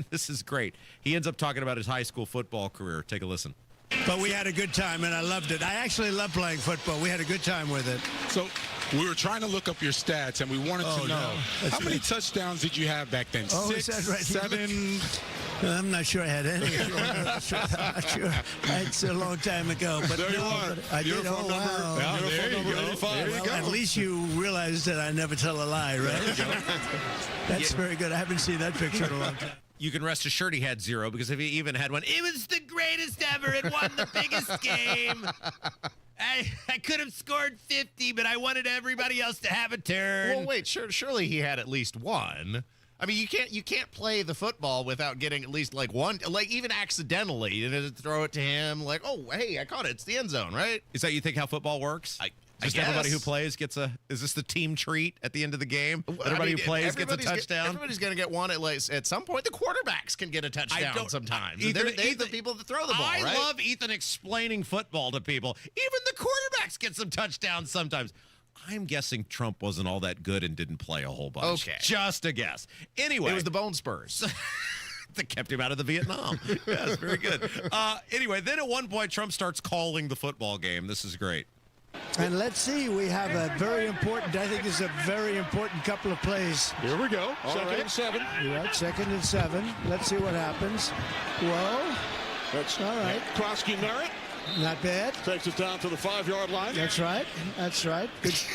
this is great. He ends up talking about his high school football career. Take a listen. But we had a good time, and I loved it. I actually love playing football. We had a good time with it. So we were trying to look up your stats, and we wanted to know, how many touchdowns did you have back then? Oh, 6, is that right? 7? I'm not sure I had any. I'm not sure. It's a long time ago. But there you are. I did. Oh, wow. Well, there you go. 85. There you go. At least you realize that I never tell a lie, right? That's very good. I haven't seen that picture in a long time. You can rest assured he had 0, because if he even had one, it was the greatest ever. It won the biggest game. I could have scored 50, but I wanted everybody else to have a turn. Well, wait, surely he had at least one. I mean, you can't play the football without getting at least like one, like even accidentally, you know, throw it to him, like, oh, hey, I caught it. It's the end zone, right? Is that you think how football works? Just everybody who plays gets is this the team treat at the end of the game? Everybody who plays gets a touchdown? Everybody's going to get one at some point. The quarterbacks can get a touchdown sometimes. They're the people that throw the ball, right? I love Ethan explaining football to people. Even the quarterbacks get some touchdowns sometimes. I'm guessing Trump wasn't all that good and didn't play a whole bunch. Okay. Just a guess. Anyway. It was the Bone Spurs. That kept him out of the Vietnam. Yes, very good. Anyway, then at one point, Trump starts calling the football game. This is great. And let's see, we have a very important, I think this is a very important couple of plays. Here we go. Second and 7. You're right, 2nd and 7. Let's see what happens. Whoa. That's all right. Krosky Merritt. Not bad. Takes it down to the 5-yard line. That's right. That's right.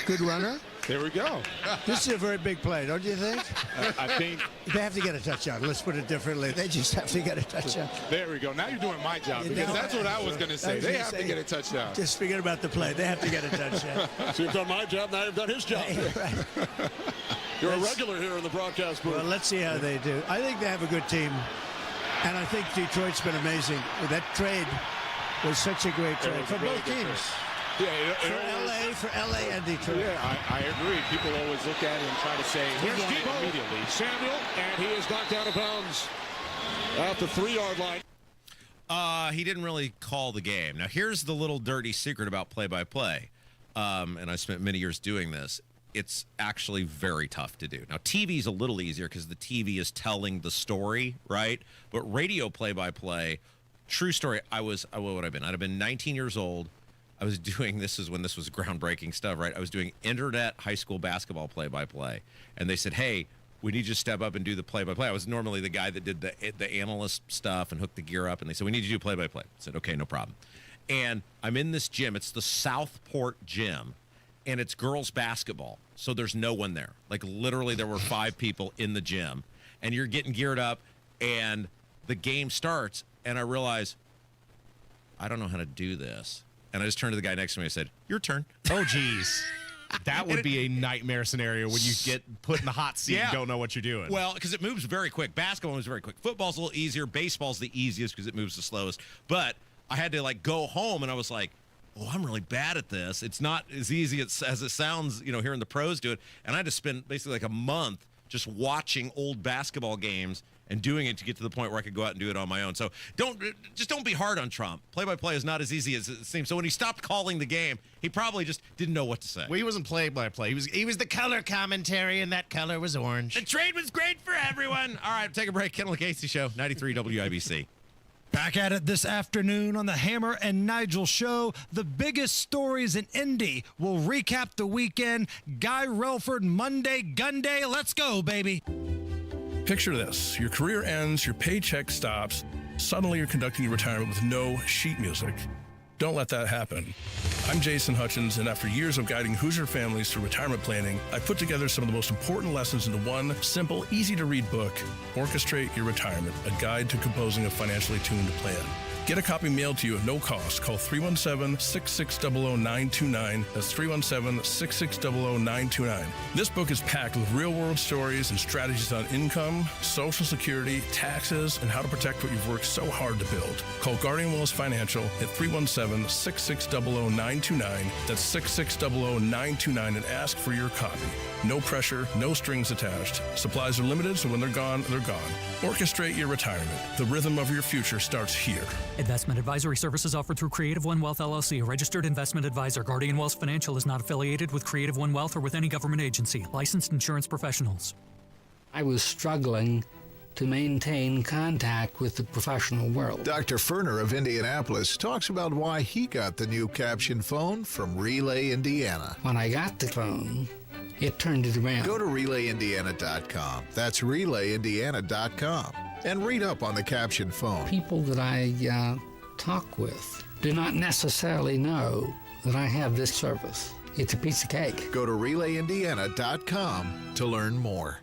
Good runner. There we go. This is a very big play, don't you think? I think they have to get a touchdown. Let's put it differently. They just have to get a touchdown. There we go. Now you're doing my job, because that's what I was going to say. They have to get a touchdown. Just forget about the play. They have to get a touchdown. So you've done my job. Now you've done his job. Right. You're a regular here in the broadcast booth. Well, let's see how they do. I think they have a good team, and I think Detroit's been amazing. That trade was such a great trade for both teams. Yeah, for LA and Detroit. Yeah, I agree. People always look at it and try to say, he's going immediately. Samuel, and he is knocked out of bounds at the 3-yard line. He didn't really call the game. Now, here's the little dirty secret about play-by-play, and I spent many years doing this. It's actually very tough to do. Now, TV's a little easier because the TV is telling the story, right? But radio play-by-play, true story, what would I have been? I'd have been 19 years old. I was doing, this is when this was groundbreaking stuff, right? I was doing internet high school basketball play-by-play. And they said, hey, we need you to step up and do the play-by-play. I was normally the guy that did the analyst stuff and hooked the gear up. And they said, we need you to do play-by-play. I said, okay, no problem. And I'm in this gym. It's the Southport gym. And it's girls basketball. So there's no one there. Like, literally, there were 5 people in the gym. And you're getting geared up. And the game starts. And I realize, I don't know how to do this. And I just turned to the guy next to me and said, your turn. Oh, geez. That would be a nightmare scenario when you get put in the hot seat and don't know what you're doing. Well, because it moves very quick. Basketball moves very quick. Football's a little easier. Baseball's the easiest because it moves the slowest. But I had to, like, go home, and I was like, oh, I'm really bad at this. It's not as easy as it sounds, you know, hearing the pros do it. And I had to spend basically like a month just watching old basketball games and doing it to get to the point where I could go out and do it on my own. So don't be hard on Trump. Play-by-play is not as easy as it seems. So when he stopped calling the game, he probably just didn't know what to say. Well, he wasn't play-by-play. He was the color commentary, and that color was orange. The trade was great for everyone. All right, take a break. Kendall Casey Show, 93 WIBC. Back at it this afternoon on the Hammer and Nigel Show. The biggest stories in Indy will recap the weekend. Guy Relford, Monday Gun Day. Let's go, baby. Picture this. Your career ends, your paycheck stops. Suddenly you're conducting your retirement with no sheet music. Don't let that happen. I'm Jason Hutchins, and after years of guiding Hoosier families through retirement planning, I put together some of the most important lessons into one simple, easy-to-read book, Orchestrate Your Retirement, a guide to composing a financially tuned plan. Get a copy mailed to you at no cost. Call 317-660-929. That's 317-660-929. This book is packed with real-world stories and strategies on income, Social Security, taxes, and how to protect what you've worked so hard to build. Call Guardian Wells Financial at 317-660-929. That's 660-929 and ask for your copy. No pressure, no strings attached. Supplies are limited, so when they're gone, they're gone. Orchestrate your retirement. The rhythm of your future starts here. Investment advisory services offered through Creative One Wealth LLC, a registered investment advisor. Guardian Wealth Financial is not affiliated with Creative One Wealth or with any government agency. Licensed insurance professionals. I was struggling to maintain contact with the professional world. Dr. Ferner of Indianapolis talks about why he got the new caption phone from Relay Indiana. When I got the phone, it turned it around. Go to RelayIndiana.com. That's RelayIndiana.com. And read up on the caption phone. People that I talk with do not necessarily know that I have this service. It's a piece of cake. Go to RelayIndiana.com to learn more.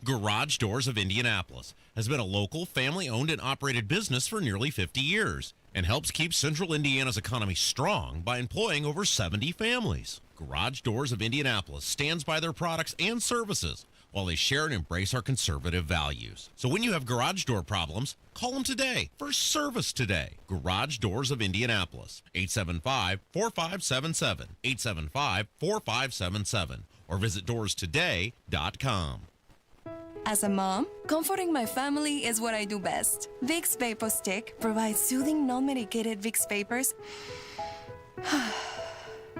Garage Doors of Indianapolis has been a local, family-owned and operated business for nearly 50 years and helps keep Central Indiana's economy strong by employing over 70 families. Garage Doors of Indianapolis stands by their products and services while they share and embrace our conservative values. So when you have garage door problems, call them today for service today. Garage Doors of Indianapolis, 875-4577, 875-4577, or visit doorstoday.com. As a mom, comforting my family is what I do best. Vicks Vapor Stick provides soothing, non-medicated Vicks vapors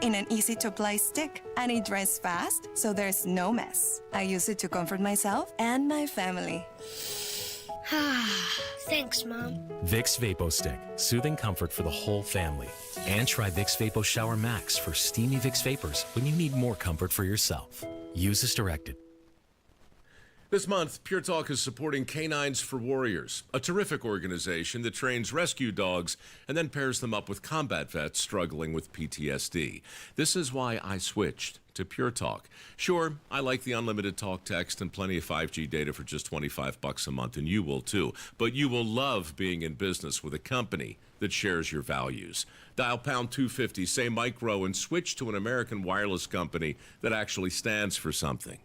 in an easy-to-apply stick, and it dries fast, so there's no mess. I use it to comfort myself and my family. Thanks, Mom. Vicks Vapo Stick, soothing comfort for the whole family. And try Vicks Vapo Shower Max for steamy Vicks Vapors when you need more comfort for yourself. Use as directed. This month, Pure Talk is supporting Canines for Warriors, a terrific organization that trains rescue dogs and then pairs them up with combat vets struggling with PTSD. This is why I switched to Pure Talk. Sure, I like the unlimited talk, text, and plenty of 5G data for just $25 a month, and you will too. But you will love being in business with a company that shares your values. Dial pound 250, say micro, and switch to an American wireless company that actually stands for something.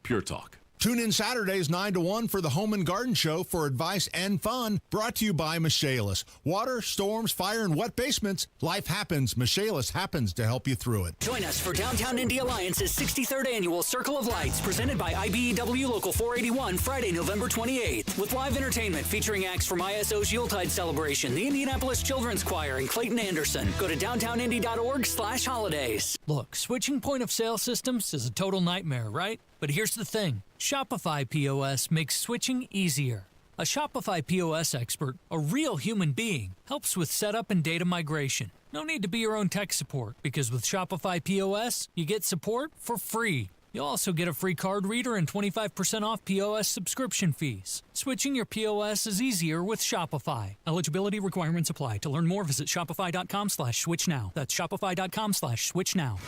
Pure Talk. Tune in Saturdays 9 to 1 for the Home and Garden Show for advice and fun, brought to you by Michaelis. Water, storms, fire, and wet basements. Life happens. Michaelis happens to help you through it. Join us for Downtown Indy Alliance's 63rd Annual Circle of Lights, presented by IBEW Local 481, Friday, November 28th, with live entertainment featuring acts from ISO's Yuletide celebration, the Indianapolis Children's Choir, and Clayton Anderson. Go to downtownindy.org/holidays. Look, switching point of sale systems is a total nightmare, right? But here's the thing. Shopify POS makes switching easier. A Shopify POS expert, a real human being, helps with setup and data migration. No need to be your own tech support, because with Shopify POS, you get support for free. You'll also get a free card reader and 25% off POS subscription fees. Switching your POS is easier with Shopify. Eligibility requirements apply. To learn more, visit shopify.com/switchnow. That's shopify.com/switchnow.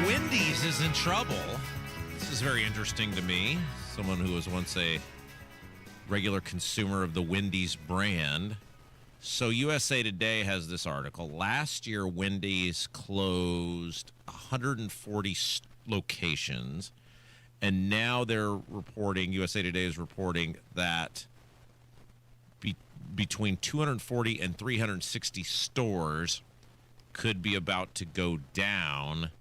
Wendy's is in trouble. This is very interesting to me. Someone who was once a regular consumer of the Wendy's brand. So USA Today has this article. Last year, Wendy's closed 140 locations, and now they're reporting, USA Today is reporting that between 240 and 360 stores could be about to go down.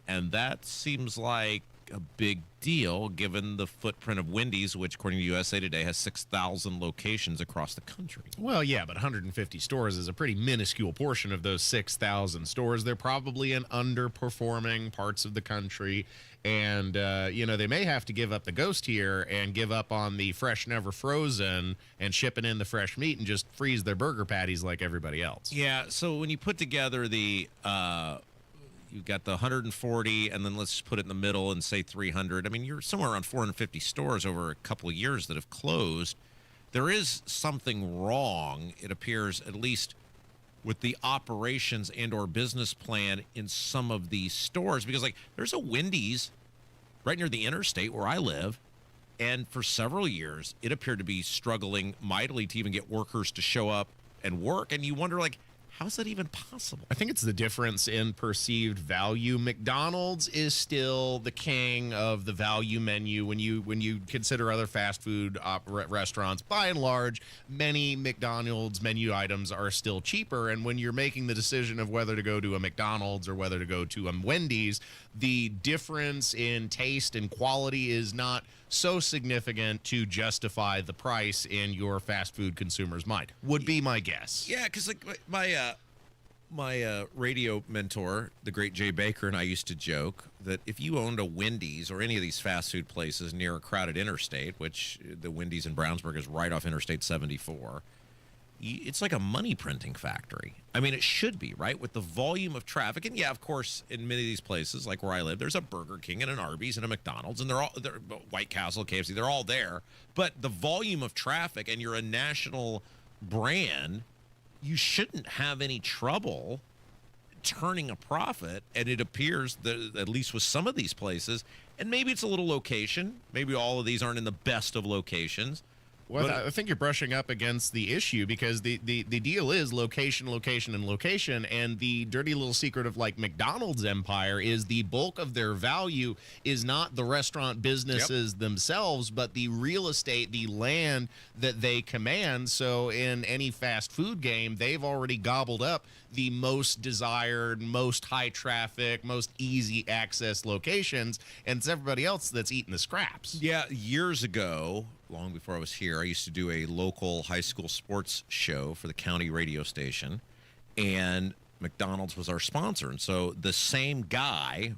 And that seems like a big deal given the footprint of Wendy's, which, according to USA Today, has 6,000 locations across the country. Well, yeah, but 150 stores is a pretty minuscule portion of those 6,000 stores. They're probably in underperforming parts of the country. And, they may have to give up the ghost here and give up on the fresh, never frozen and shipping in the fresh meat and just freeze their burger patties like everybody else. Yeah, so when you put together the you've got the 140, and then let's put it in the middle and say 300. I mean, you're somewhere around 450 stores over a couple of years that have closed. There is something wrong, it appears, at least with the operations and or business plan in some of these stores, because there's a Wendy's right near the interstate where I live, and for several years it appeared to be struggling mightily to even get workers to show up and work, and you wonder how's that even possible? I think it's the difference in perceived value. McDonald's is still the king of the value menu when you consider other fast food restaurants. By and large, many McDonald's menu items are still cheaper, and when you're making the decision of whether to go to a McDonald's or whether to go to a Wendy's, the difference in taste and quality is not so significant to justify the price in your fast food consumer's mind, would be my guess. Yeah, because my radio mentor, the great Jay Baker, and I used to joke that if you owned a Wendy's or any of these fast food places near a crowded interstate, which the Wendy's in Brownsburg is right off Interstate 74, it's like a money printing factory. I mean, it should be, right? With the volume of traffic. And yeah, of course, in many of these places, like where I live, there's a Burger King and an Arby's and a McDonald's, and they're White Castle, KFC, they're all there. But the volume of traffic, and you're a national brand, you shouldn't have any trouble turning a profit. And it appears that, at least with some of these places, and maybe it's a little location, maybe all of these aren't in the best of locations. Well, I think you're brushing up against the issue, because the deal is location, location, and location. And the dirty little secret of McDonald's empire is the bulk of their value is not the restaurant businesses themselves, but the real estate, the land that they command. So in any fast food game, they've already gobbled up the most desired, most high traffic, most easy access locations, and it's everybody else that's eating the scraps. Yeah, years ago, long before I was here, I used to do a local high school sports show for the county radio station, and McDonald's was our sponsor. And so the same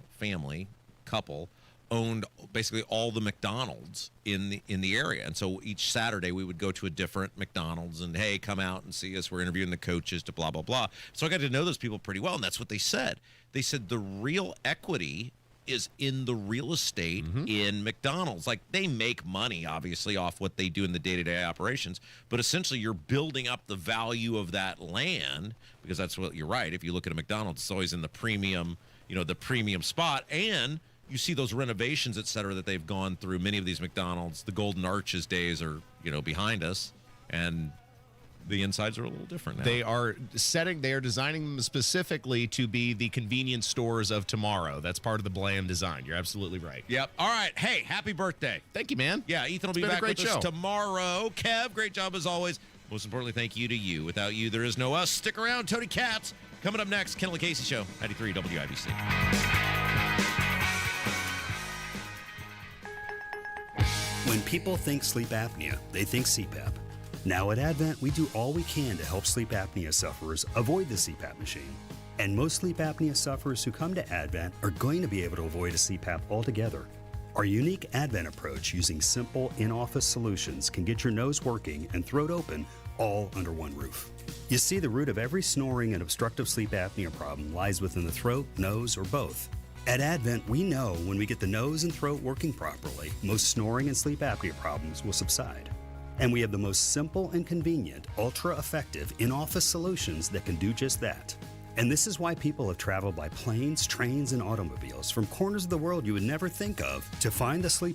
family, couple, owned basically all the McDonald's in the area. And so each Saturday we would go to a different McDonald's and, hey, come out and see us. We're interviewing the coaches to blah, blah, blah. So I got to know those people pretty well, and that's what they said. They said the real equity is in the real estate in McDonald's. They make money, obviously, off what they do in the day-to-day operations, but essentially you're building up the value of that land, because that's what you're right. If you look at a McDonald's, it's always in the premium, the premium spot, and you see those renovations, et cetera, that they've gone through. Many of these McDonald's, the Golden Arches days are, behind us, and the insides are a little different now. They are designing them specifically to be the convenience stores of tomorrow. That's part of the bland design. You're absolutely right. Yep. All right. Hey, happy birthday. Thank you, man. Yeah, Ethan will be back with us tomorrow. Kev, great job as always. Most importantly, thank you to you. Without you, there is no us. Stick around. Tony Katz coming up next. Kendall Casey Show, 93 WIBC. When people think sleep apnea, they think CPAP. Now at Advent, we do all we can to help sleep apnea sufferers avoid the CPAP machine. And most sleep apnea sufferers who come to Advent are going to be able to avoid a CPAP altogether. Our unique Advent approach using simple in-office solutions can get your nose working and throat open all under one roof. You see, the root of every snoring and obstructive sleep apnea problem lies within the throat, nose, or both. At Advent, we know when we get the nose and throat working properly, most snoring and sleep apnea problems will subside. And we have the most simple and convenient, ultra-effective in-office solutions that can do just that. And this is why people have traveled by planes, trains, and automobiles from corners of the world you would never think of to find the sleep